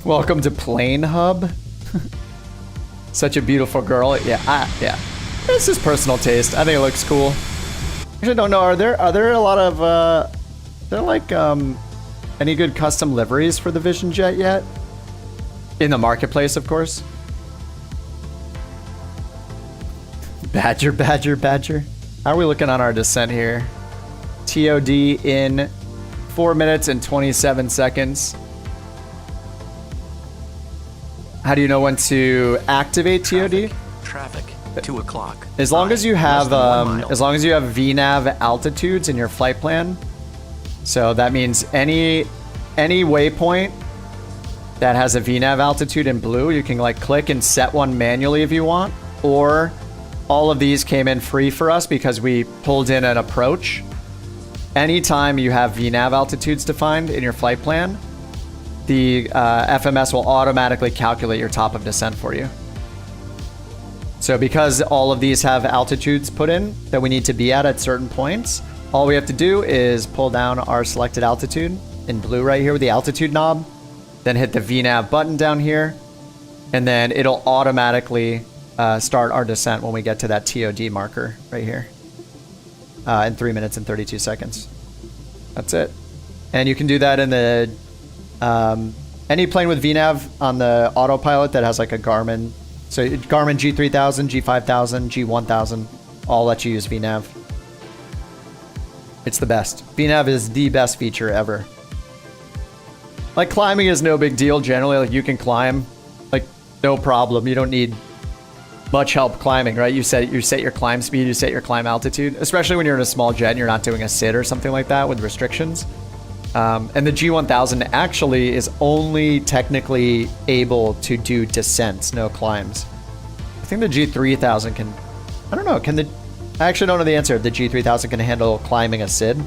Welcome to Plane Hub. Such a beautiful girl. Yeah, yeah. This is personal taste. I think it looks cool. Actually, don't know. Are there a lot of any good custom liveries for the Vision Jet yet? In the marketplace, of course. Badger, badger, badger. How are we looking on our descent here? TOD in 4 minutes and 27 seconds. How do you know when to activate TOD? Traffic. 2 o'clock. As long as you have as VNAV altitudes in your flight plan. So that means any waypoint that has a VNAV altitude in blue, you can like click and set one manually if you want, or all of these came in free for us because we pulled in an approach. Anytime you have VNAV altitudes defined in your flight plan, the FMS will automatically calculate your top of descent for you. So because all of these have altitudes put in that we need to be at certain points, all we have to do is pull down our selected altitude in blue right here with the altitude knob, then hit the VNAV button down here, and then it'll automatically start our descent when we get to that TOD marker right here in 3 minutes and 32 seconds. That's it. And you can do that in the any plane with VNAV on the autopilot that has like a Garmin. So Garmin G3000, G5000, G1000 all let you use VNAV. It's the best. VNAV is the best feature ever. Like climbing is no big deal generally. Like you can climb like no problem. You don't need much help climbing, right? You set your climb speed, you set your climb altitude, especially when you're in a small jet and you're not doing a SID or something like that with restrictions. And the G1000 actually is only technically able to do descents, no climbs. I think the G3000 can, I don't know, I actually don't know the answer if the G3000 can handle climbing a SID.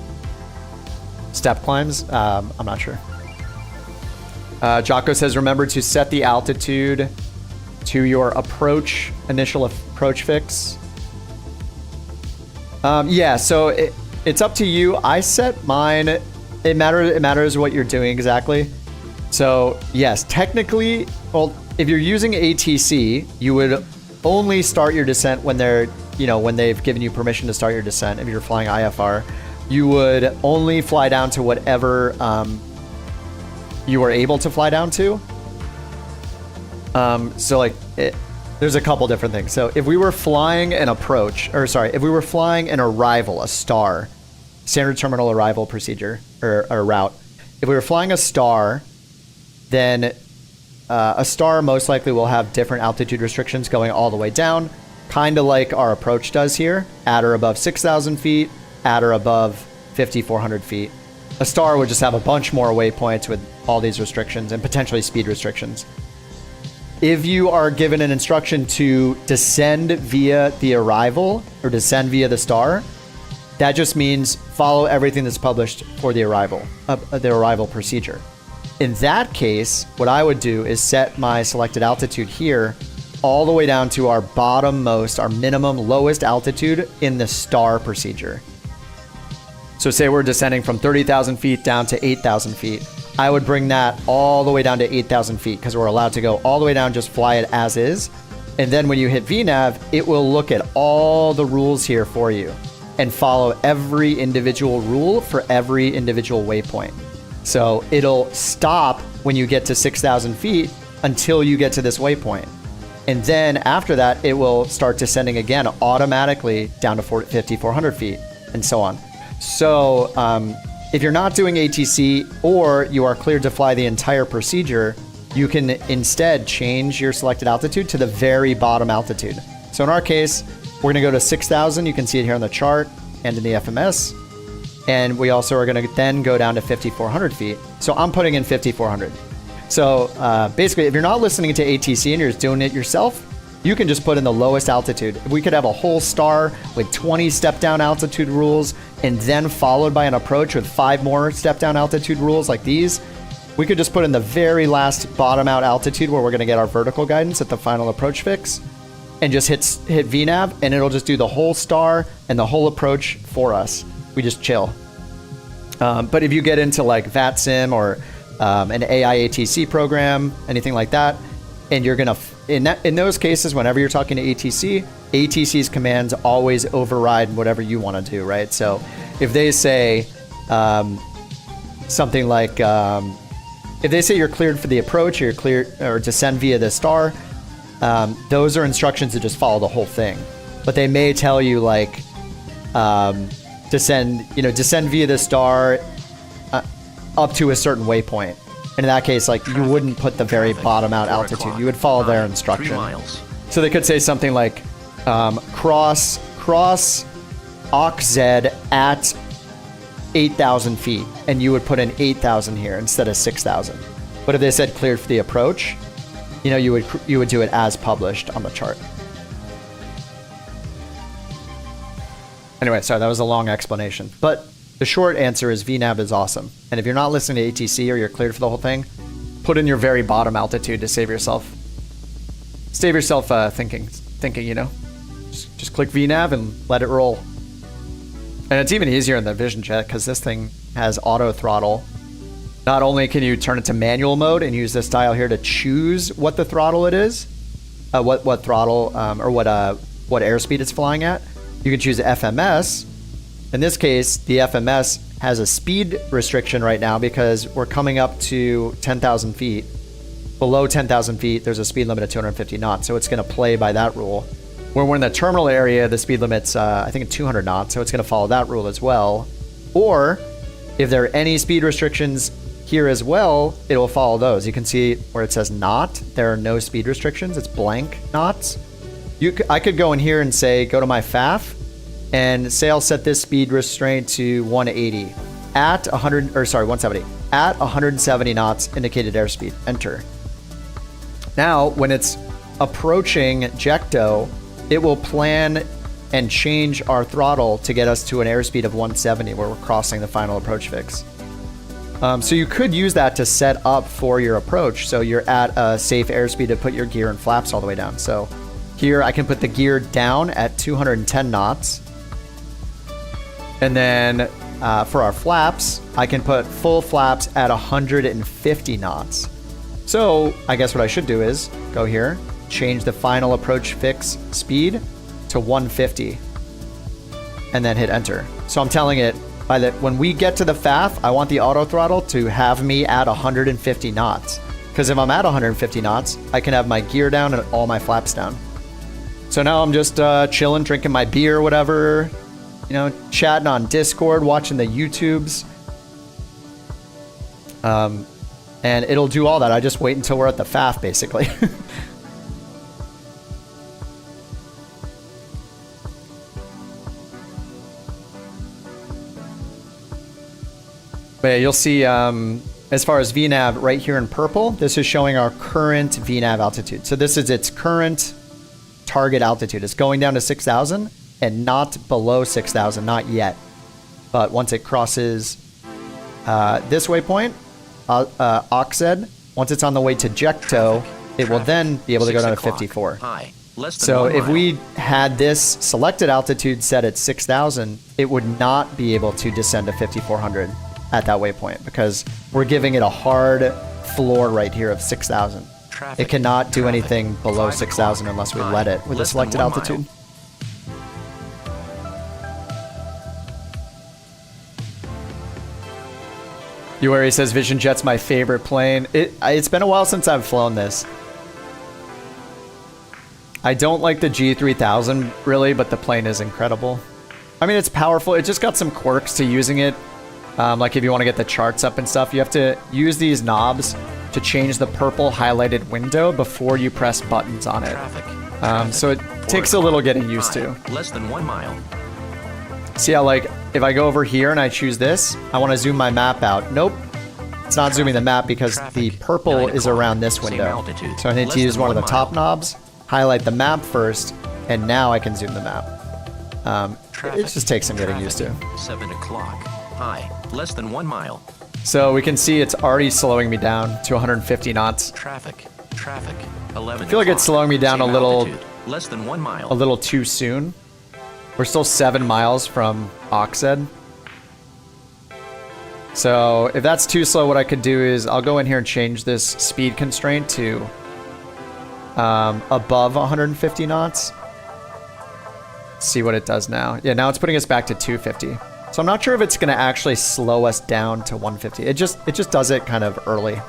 Step climbs, I'm not sure. Jocko says, remember to set the altitude to your initial approach fix. Yeah, so it's up to you. I set mine. It matters what you're doing exactly. So yes, technically, well, if you're using ATC, you would only start your descent when when they've given you permission to start your descent. If you're flying IFR, you would only fly down to whatever you were able to fly down to. So like, there's a couple different things. So if we were flying an if we were flying an arrival, a STAR, standard terminal arrival procedure or route, if we were flying a STAR, then a STAR most likely will have different altitude restrictions going all the way down, kind of like our approach does here, at or above 6,000 feet, at or above 5,400 feet. A STAR would just have a bunch more waypoints with all these restrictions and potentially speed restrictions. If you are given an instruction to descend via the arrival or descend via the STAR, that just means follow everything that's published for the arrival procedure. In that case, what I would do is set my selected altitude here all the way down to our bottommost, our minimum lowest altitude in the STAR procedure. So say we're descending from 30,000 feet down to 8,000 feet. I would bring that all the way down to 8,000 feet because we're allowed to go all the way down, just fly it as is. And then when you hit VNAV, it will look at all the rules here for you and follow every individual rule for every individual waypoint. So it'll stop when you get to 6,000 feet until you get to this waypoint. And then after that, it will start descending again automatically down to 5,400 feet and so on. So if you're not doing ATC or you are cleared to fly the entire procedure, you can instead change your selected altitude to the very bottom altitude. So in our case, we're going to go to 6,000. You can see it here on the chart and in the FMS. And we also are going to then go down to 5,400 feet. So I'm putting in 5,400. So basically, if you're not listening to ATC and you're just doing it yourself, you can just put in the lowest altitude. We could have a whole STAR with 20 step down altitude rules and then followed by an approach with 5 more step down altitude rules like these. We could just put in the very last bottom out altitude where we're going to get our vertical guidance at the final approach fix and just hit VNAV, and it'll just do the whole STAR and the whole approach for us. We just chill. But if you get into like VATSIM or an AI ATC program, anything like that. And you're gonna, in those cases, whenever you're talking to ATC, ATC's commands always override whatever you want to do, right? So if they say something like, if they say you're cleared for the approach, or you're cleared or descend via the star, those are instructions to just follow the whole thing. But they may tell you like descend via the star up to a certain waypoint. And in that case, like you wouldn't put the very bottom out altitude. You would follow their instruction. 3 miles. So they could say something like cross OXZ at 8,000 feet, and you would put in 8,000 here instead of 6,000. But if they said cleared for the approach, you would do it as published on the chart. Anyway, sorry, that was a long explanation. But the short answer is VNAV is awesome. And if you're not listening to ATC or you're cleared for the whole thing, put in your very bottom altitude to save yourself thinking, Just click VNAV and let it roll. And it's even easier in the Vision Jet because this thing has auto throttle. Not only can you turn it to manual mode and use this dial here to choose what the throttle it is, what throttle or what airspeed it's flying at. You can choose FMS. In this case, the FMS has a speed restriction right now because we're coming up to 10,000 feet. Below 10,000 feet, there's a speed limit of 250 knots, so it's going to play by that rule. When we're in the terminal area, the speed limit's, I think, 200 knots, so it's going to follow that rule as well. Or, if there are any speed restrictions here as well, it will follow those. You can see where it says not, there are no speed restrictions, it's blank knots. I could go in here and say, go to my FAF, and say I'll set this speed restraint to 180 at 170 at 170 knots indicated airspeed. Enter. Now, when it's approaching Jecto, it will plan and change our throttle to get us to an airspeed of 170 where we're crossing the final approach fix. So you could use that to set up for your approach. So you're at a safe airspeed to put your gear and flaps all the way down. So here I can put the gear down at 210 knots. And then for our flaps, I can put full flaps at 150 knots. So I guess what I should do is go here, change the final approach fix speed to 150, and then hit enter. So I'm telling it when we get to the FAF, I want the auto throttle to have me at 150 knots. Because if I'm at 150 knots, I can have my gear down and all my flaps down. So now I'm just chilling, drinking my beer, whatever, chatting on Discord, watching the YouTubes. And it'll do all that. I just wait until we're at the FAF, basically. But yeah, you'll see, as far as VNAV right here in purple, this is showing our current VNAV altitude. So this is its current target altitude. It's going down to 6,000 and not below 6,000, not yet. But once it crosses this waypoint, OXZ, once it's on the way to Jecto, it will then be able to go down to 54. So if we had this selected altitude set at 6,000, it would not be able to descend to 5,400 at that waypoint because we're giving it a hard floor right here of 6,000. It cannot do anything below 6,000 unless we let it with the selected altitude. Ueri says Vision Jet's my favorite plane. It's been a while since I've flown this. I don't like the G3000 really, but the plane is incredible. I mean, it's powerful. It just got some quirks to using it. Like if you want to get the charts up and stuff, you have to use these knobs to change the purple highlighted window before you press buttons on it. So it takes a little getting used to. Less than 1 mile. See how, like, if I go over here and I choose this, I want to zoom my map out. Nope. It's not zooming the map because the purple is around this window. So I need to use one of the top knobs, highlight the map first, and now I can zoom the map. It just takes some getting used to. 7 o'clock. High. Less than 1 mile. So we can see it's already slowing me down to 150 knots. Traffic. 11. I feel like it's slowing me down a little, less than 1 mile. a little too soon. We're still 7 miles from OXZ. So if that's too slow, what I could do is I'll go in here and change this speed constraint to above 150 knots. See what it does now. Yeah, now it's putting us back to 250. So I'm not sure if it's going to actually slow us down to 150. It just does it kind of early.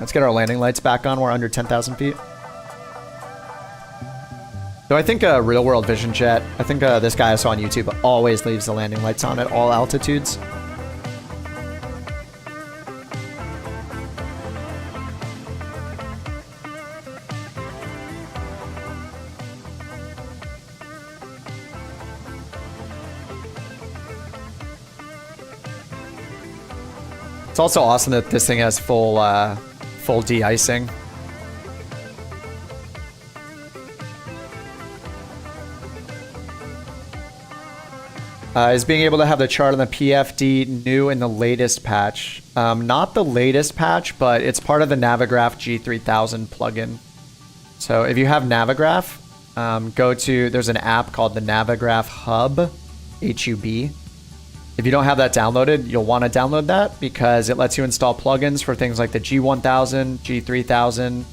Let's get our landing lights back on. We're under 10,000 feet. So I think real world vision jet, I think this guy I saw on YouTube always leaves the landing lights on at all altitudes. It's also awesome that this thing has full de-icing. Is being able to have the chart on the PFD new in the latest patch. Not the latest patch, but it's part of the Navigraph G3000 plugin. So if you have Navigraph, there's an app called the Navigraph Hub, H-U-B. If you don't have that downloaded, you'll want to download that because it lets you install plugins for things like the G1000, G3000,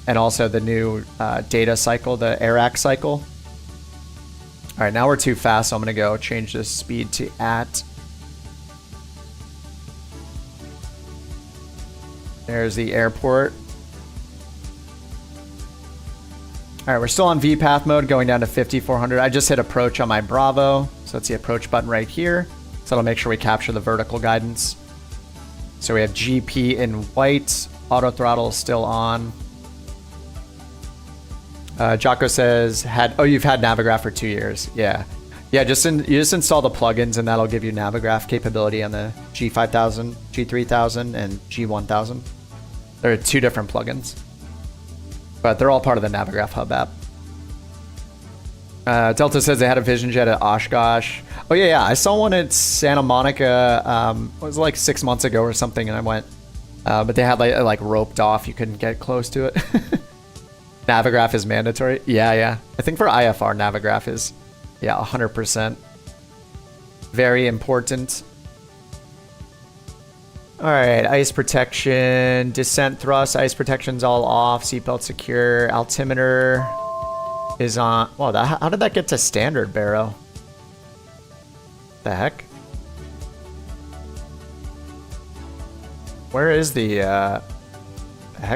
and also the new data cycle, the AirAC cycle. All right, now we're too fast, so I'm going to go change this speed to at. There's the airport. All right, we're still on VPath mode, going down to 5,400. I just hit approach on my Bravo. So that's the approach button right here. So it'll make sure we capture the vertical guidance. So we have GP in white. Auto throttle is still on. Jocko says, you've had Navigraph for 2 years. Yeah. Yeah, you just install the plugins and that'll give you Navigraph capability on the G5000, G3000, and G1000. There are 2 different plugins. But they're all part of the Navigraph Hub app. Delta says they had a vision jet at Oshkosh. Oh yeah, I saw one at Santa Monica. It was like 6 months ago or something, and I went. But they had like roped off. You couldn't get close to it. Navigraph is mandatory. Yeah. I think for IFR, Navigraph is 100%. Very important. All right, ice protection, descent thrust, ice protection's all off, seatbelt secure, altimeter is on. Whoa, how did that get to standard, Barrow? The heck? Where is the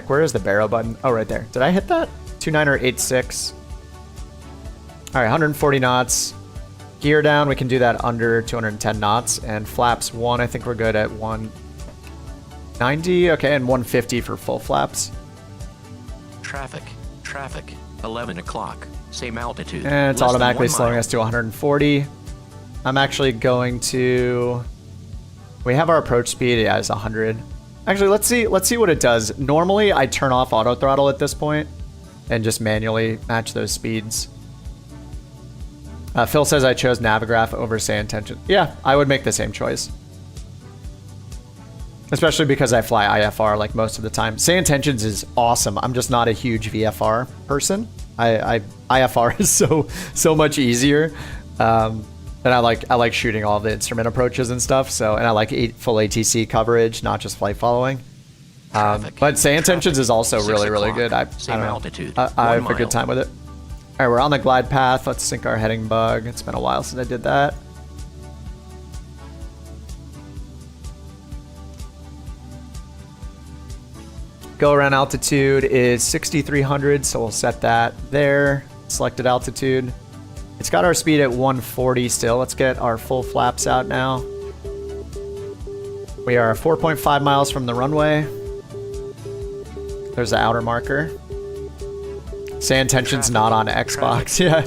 where is the Barrow button? Oh, right there. Did I hit that? 2986. All right, 140 knots. Gear down, we can do that under 210 knots. And flaps 1, I think we're good at 190. Okay, and 150 for full flaps. Traffic. 11 o'clock. Same altitude. And it's automatically slowing us to 140. I'm actually going to... We have our approach speed. Yeah, it's 100. Actually, let's see what it does. Normally, I turn off auto throttle at this point and just manually match those speeds. Phil says I chose Navigraph over Say Intention. Yeah, I would make the same choice. Especially because I fly IFR like most of the time. Say Intentions is awesome. I'm just not a huge VFR person. IFR is so much easier. And I like shooting all the instrument approaches and stuff. So, and I like full ATC coverage, not just flight following. But Say Intentions is also really good. I have a good time with it. All right, we're on the glide path. Let's sync our heading bug. It's been a while since I did that. Go around altitude is 6,300, so we'll set that there. Selected altitude. It's got our speed at 140 still. Let's get our full flaps out now. We are 4.5 miles from the runway. There's the outer marker. Say Intention's not on Xbox. Yeah.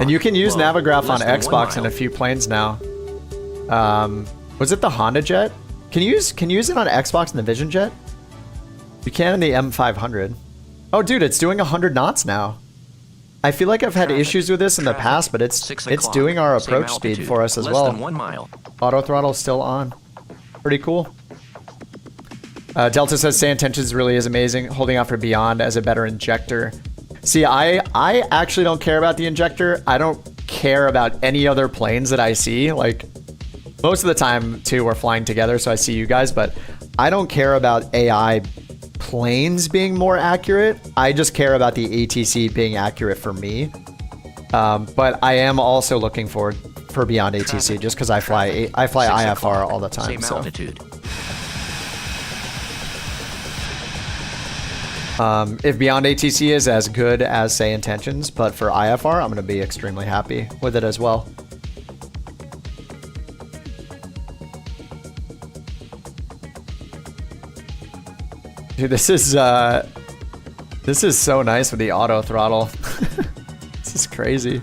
And you can use Navigraph on Xbox in a few planes now. Was it the Honda Jet? Can you use it on Xbox in the Vision Jet? You can in the M500. Oh, dude, it's doing 100 knots now. I feel like I've had issues with this in the past, but it's doing our approach speed for us as well. Auto throttle's still on. Pretty cool. Delta says Say Intentions really is amazing. Holding out for Beyond as a better injector. See, I actually don't care about the injector. I don't care about any other planes that I see. Like Most of the time, too, we're flying together, so I see you guys, but I don't care about AI planes being more accurate. I just care about the ATC being accurate for me. But I am also looking forward for Beyond ATC just because I fly IFR all the time. Same so. altitude. If Beyond ATC is as good as, say, Intentions, but for IFR, I'm going to be extremely happy with it as well. Dude, this is so nice with the auto throttle. This is crazy.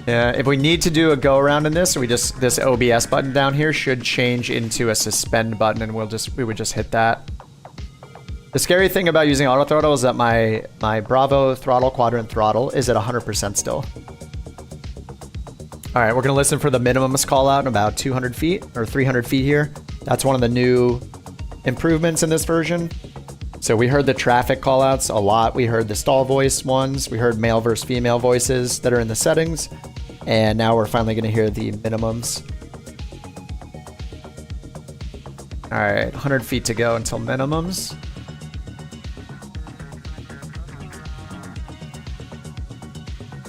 Yeah, if we need to do a go around in this, this OBS button down here should change into a suspend button, and we would just hit that. The scary thing about using auto throttle is that my Bravo throttle, quadrant throttle is at 100% still. All right, we're gonna listen for the minimums call out in about 200 feet or 300 feet here. That's one of the new improvements in this version. So we heard the traffic call outs a lot. We heard the stall voice ones. We heard male versus female voices that are in the settings. And now we're finally gonna hear the minimums. All right, 100 feet to go until minimums.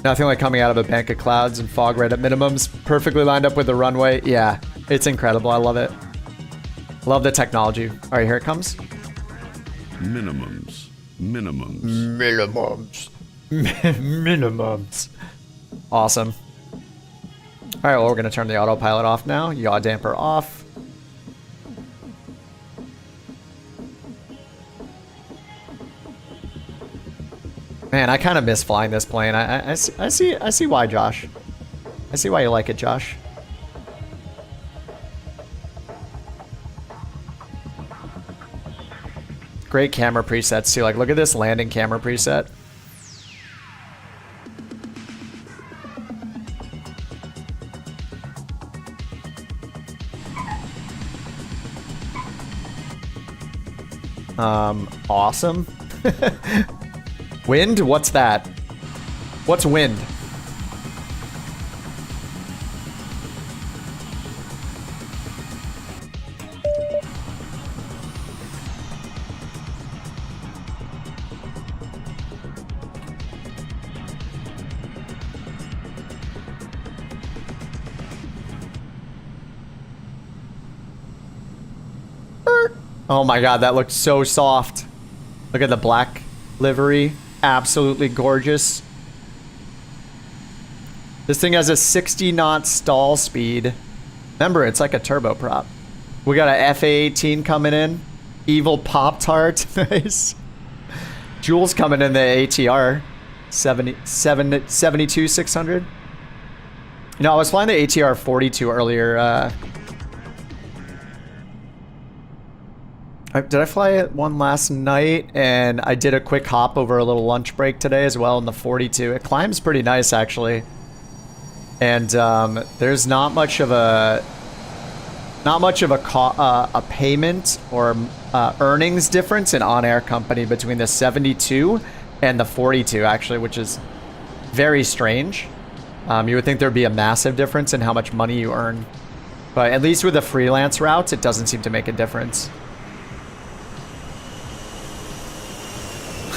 Nothing like coming out of a bank of clouds and fog right at minimums. Perfectly lined up with the runway. Yeah, it's incredible. I love it. Love the technology. All right, here it comes. Minimums. Minimums. Awesome. All right, well, we're going to turn the autopilot off now. Yaw damper off. Man, I kind of miss flying this plane. I see why, Josh. I see why you like it, Josh. Great camera presets too. Like, look at this landing camera preset. Awesome. Wind? What's that? What's wind? Oh my god, that looked so soft. Look at the black livery. Absolutely gorgeous. This thing has a 60 knot stall speed. Remember, it's like a turboprop. We got a FA-18 coming in. Evil Pop-Tart. Nice. Jules coming in the ATR. 72-600. You know, I was flying the ATR 42 earlier. Did I fly it one last night? And I did a quick hop over a little lunch break today as well in the 42. It climbs pretty nice, actually. And there's not much of a payment or earnings difference in on-air company between the 72 and the 42, actually, which is very strange. You would think there'd be a massive difference in how much money you earn, but at least with the freelance routes, it doesn't seem to make a difference.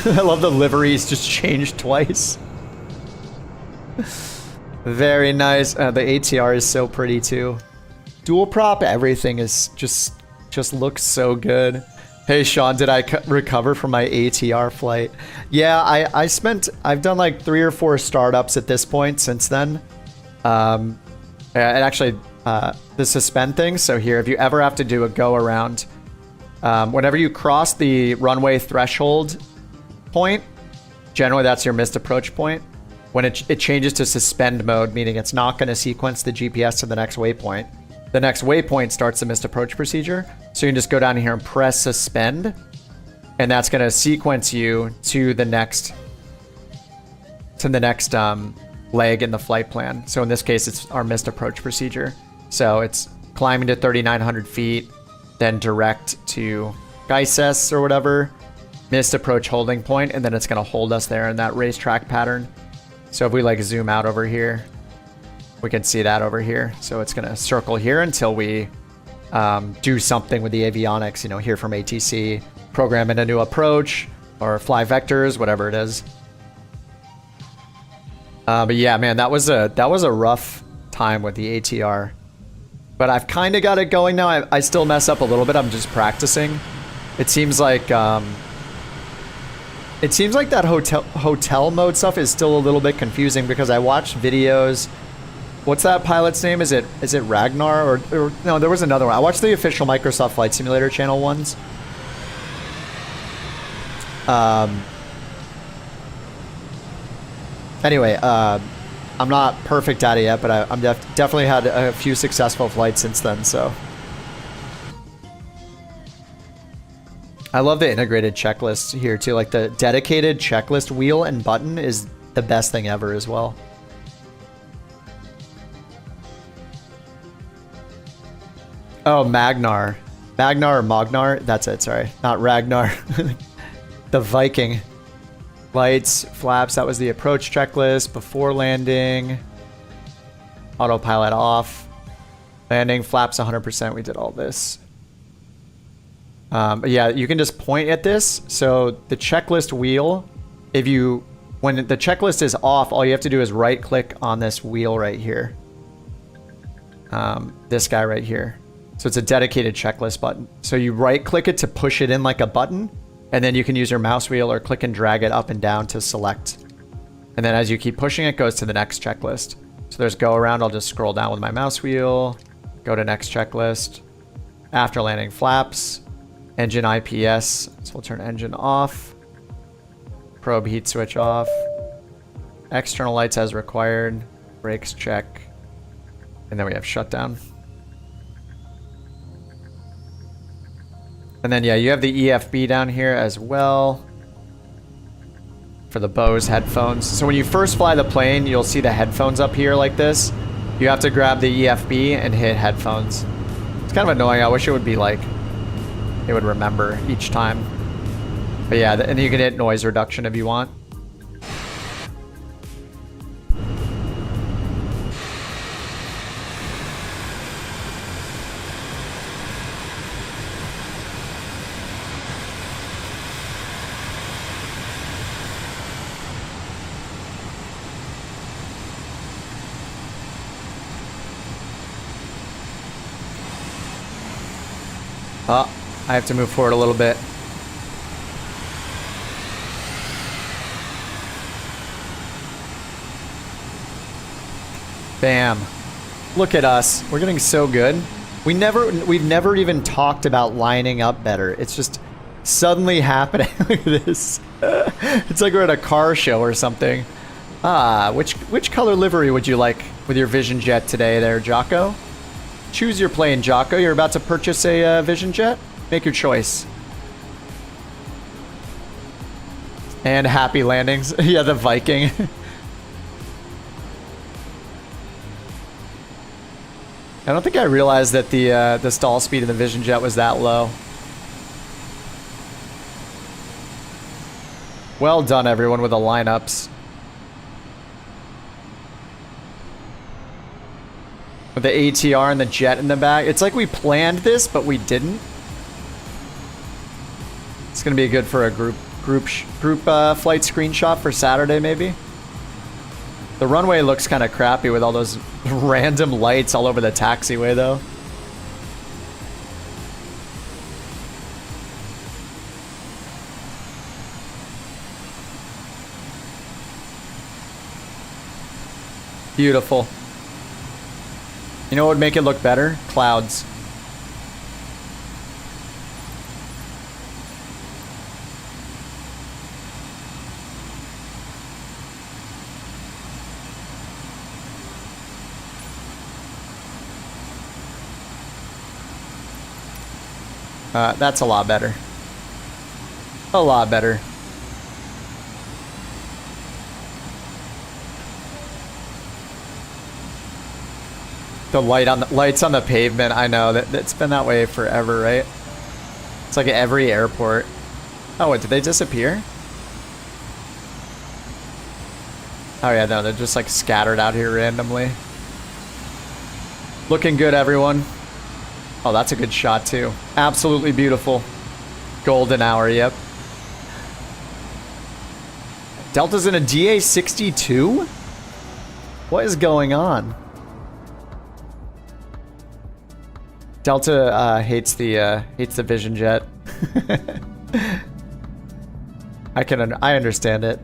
I love the liveries just changed twice. Very nice. The ATR is so pretty too. Dual prop, everything is just looks so good. Hey Sean, did I recover from my ATR flight? Yeah, I've done like 3 or 4 startups at this point since then. And actually, the suspend thing. So here, if you ever have to do a go around, whenever you cross the runway threshold point, generally that's your missed approach point. When it changes to suspend mode, meaning it's not going to sequence the GPS to the next waypoint. The next waypoint starts the missed approach procedure. So you can just go down here and press suspend, and that's going to sequence you to the next leg in the flight plan. So in this case, it's our missed approach procedure. So it's climbing to 3,900 feet, then direct to Geises or whatever. missed approach holding point, and then it's going to hold us there in that racetrack pattern. So if we like zoom out over here, we can see that over here. So it's going to circle here until we do something with the avionics, you know, hear from ATC, program in a new approach, or fly vectors, whatever it is. But yeah, man, that was a rough time with the ATR. But I've kind of got it going now. I still mess up a little bit. I'm just practicing. It seems like that hotel mode stuff is still a little bit confusing because I watched videos. What's that pilot's name? Is it Ragnar or no? There was another one. I watched the official Microsoft Flight Simulator channel ones. Anyway, I'm not perfect at it yet, but I'm definitely had a few successful flights since then. So I love the integrated checklist here too. Like the dedicated checklist wheel and button is the best thing ever as well. Oh, Magnar or Magnar. That's it. Sorry, not Ragnar. The Viking. Lights, flaps, that was the approach checklist. Before landing. Autopilot off. Landing, flaps 100%. We did all this. But yeah, you can just point at this. So the checklist wheel, when the checklist is off, all you have to do is right click on this wheel right here. This guy right here. So it's a dedicated checklist button. So you right click it to push it in like a button. And then you can use your mouse wheel or click and drag it up and down to select. And then as you keep pushing, it goes to the next checklist. So there's go around. I'll just scroll down with my mouse wheel, go to next checklist. After landing flaps, engine IPS. So we'll turn engine off. Probe heat switch off. External lights as required. Brakes check. And then we have shutdown. And then, yeah, you have the EFB down here as well for the Bose headphones. So when you first fly the plane, you'll see the headphones up here like this. You have to grab the EFB and hit headphones. It's kind of annoying. I wish it would be like, it would remember each time. But yeah, and you can hit noise reduction if you want. Oh, I have to move forward a little bit. Bam. Look at us. We're getting so good. We've never even talked about lining up better. It's just suddenly happening. Look at this. It's like we're at a car show or something. Ah, which color livery would you like with your Vision Jet today there, Jocko? Choose your plane, Jocko. You're about to purchase a Vision Jet? Make your choice. And happy landings. Yeah, the Viking. I don't think I realized that the stall speed of the Vision Jet was that low. Well done, everyone, with the lineups. With the ATR and the jet in the back. It's like we planned this, but we didn't. It's gonna be good for a group flight screenshot for Saturday, maybe. The runway looks kind of crappy with all those random lights all over the taxiway, though. Beautiful. You know what would make it look better? Clouds. That's a lot better. A lot better. The lights on the pavement. I know that's been that way forever, right? It's like at every airport. Oh, wait, did they disappear? Oh yeah, no, they're just like scattered out here randomly. Looking good, everyone. Oh, that's a good shot too. Absolutely beautiful. Golden hour, yep. Delta's in a DA62? What is going on? Delta hates the Vision Jet. I understand it.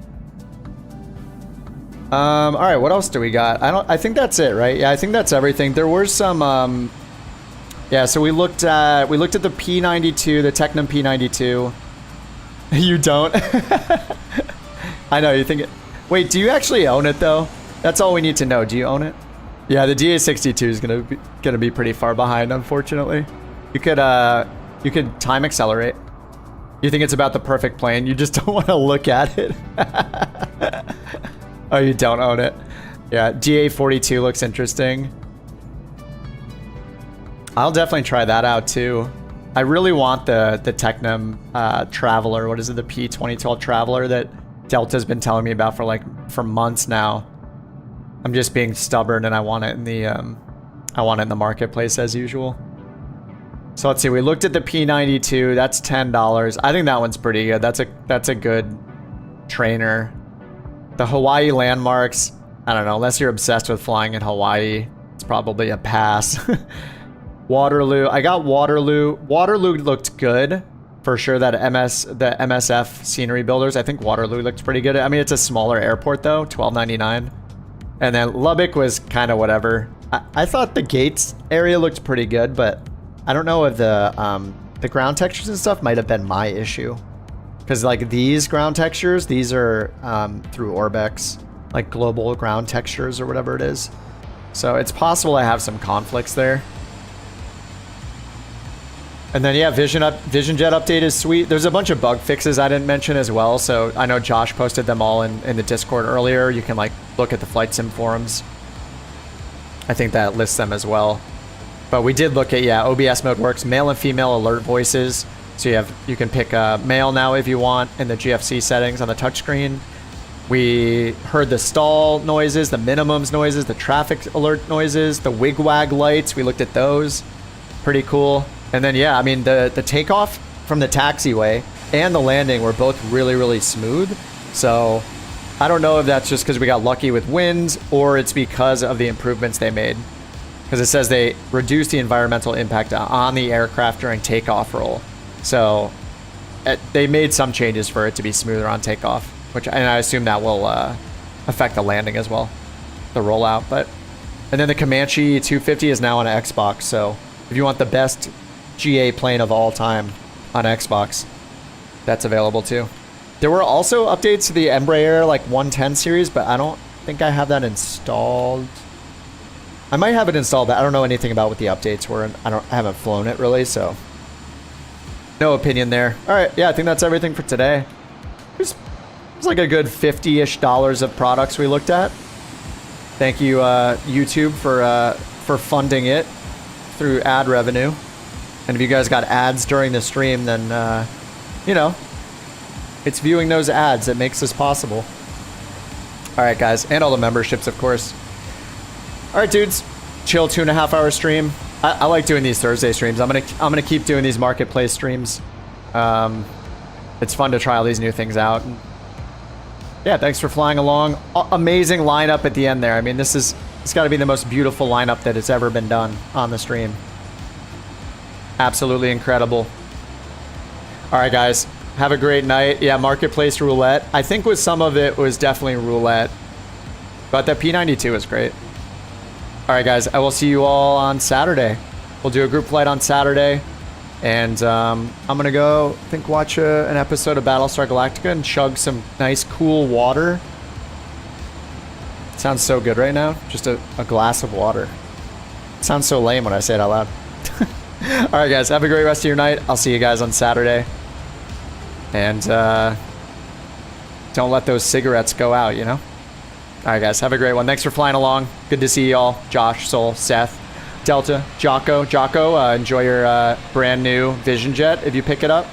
All right, what else do we got? I think that's it, right? Yeah, I think that's everything. There were some yeah, so we looked at the P92, the Tecnam P92. You don't? I know, you think it. Wait, do you actually own it though? That's all we need to know. Do you own it? Yeah, the DA62 is gonna be pretty far behind, unfortunately. You could time accelerate. You think it's about the perfect plane, you just don't want to look at it. Oh, you don't own it. Yeah, DA42 looks interesting. I'll definitely try that out too. I really want the Tecnam Traveler. What is it? The P2012 Traveler that Delta's been telling me about for months now. I'm just being stubborn and I want it in the marketplace as usual. So let's see. We looked at the P92. That's $10. I think that one's pretty good. That's a good trainer. The Hawaii landmarks. I don't know. Unless you're obsessed with flying in Hawaii, it's probably a pass. Waterloo. I got Waterloo. Waterloo looked good for sure. The MSF scenery builders. I think Waterloo looked pretty good. I mean, it's a smaller airport though. $12.99. And then Lubbock was kind of whatever. I thought the gates area looked pretty good, but I don't know if the ground textures and stuff might have been my issue. Because like these ground textures, these are through Orbex, like global ground textures or whatever it is. So it's possible I have some conflicts there. And then yeah, Vision Jet update is sweet. There's a bunch of bug fixes I didn't mention as well. So I know Josh posted them all in the Discord earlier. You can like look at the flight sim forums. I think that lists them as well. But we did look at, yeah, OBS mode works. Male and female alert voices. So you can pick male now if you want in the GFC settings on the touchscreen. We heard the stall noises, the minimums noises, the traffic alert noises, the wigwag lights. We looked at those. Pretty cool. And then, yeah, I mean, the takeoff from the taxiway and the landing were both really, really smooth. So I don't know if that's just because we got lucky with winds or it's because of the improvements they made. Because it says they reduced the environmental impact on the aircraft during takeoff roll. So they made some changes for it to be smoother on takeoff, and I assume that will affect the landing as well, the rollout. And then the Comanche 250 is now on Xbox. So if you want the best GA plane of all time on Xbox, that's available too. There were also updates to the Embraer like 110 series, but I don't think I have that installed. I might have it installed, but I don't know anything about what the updates were, and I haven't flown it really, so no opinion there. All right, yeah, I think that's everything for today. It's like a good $50-ish of products we looked at. Thank you, YouTube, for funding it through ad revenue. And if you guys got ads during the stream, then you know, it's viewing those ads that makes this possible. All right, guys, and all the memberships, of course. All right, dudes, chill 2.5 hour stream. I like doing these Thursday streams. I'm gonna keep doing these marketplace streams. It's fun to try all these new things out. And yeah, thanks for flying along. Amazing lineup at the end there. I mean, it's got to be the most beautiful lineup that has ever been done on the stream. Absolutely incredible. All right, guys, have a great night. Yeah, marketplace roulette. I think with some of it was definitely roulette, but the P92 was great. All right, guys, I will see you all on Saturday. We'll do a group flight on Saturday. And I'm going to go, I think, watch an episode of Battlestar Galactica and chug some nice, cool water. It sounds so good right now. Just a glass of water. It sounds so lame when I say it out loud. All right, guys, have a great rest of your night. I'll see you guys on Saturday. And don't let those cigarettes go out, you know? All right, guys, have a great one. Thanks for flying along. Good to see you all. Josh, Soul, Seth, Delta, Jocko, enjoy your brand new Vision Jet if you pick it up.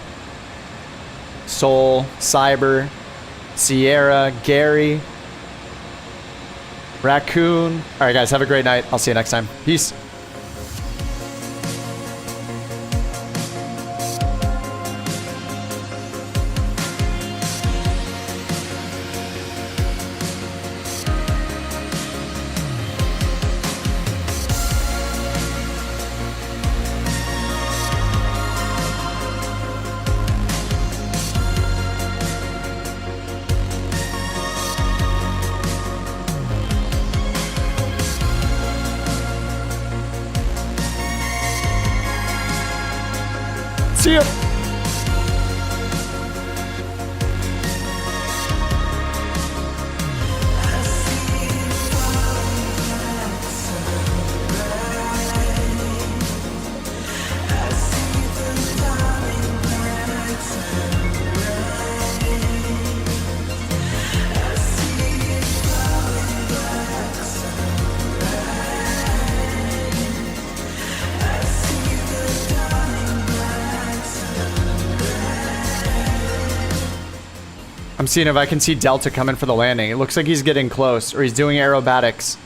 Soul, Cyber, Sierra, Gary, Raccoon. All right, guys, have a great night. I'll see you next time. Peace. See ya. I'm seeing if I can see Delta coming for the landing. It looks like he's getting close, or he's doing aerobatics.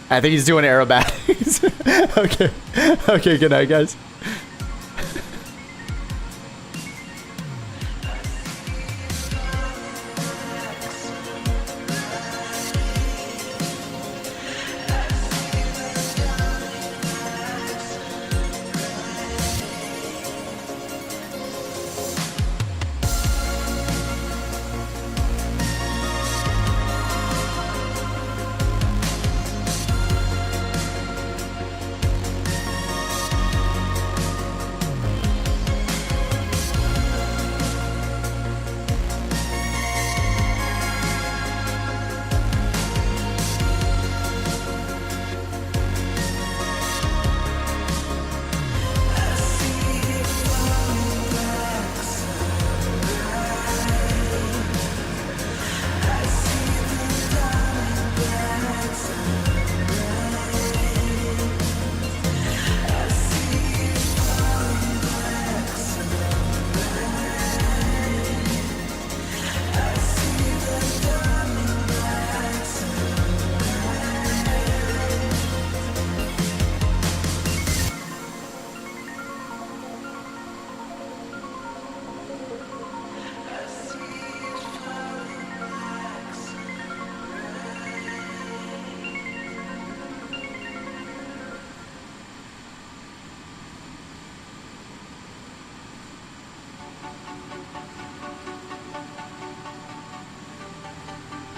I think he's doing aerobatics. Okay. Okay, good night, guys.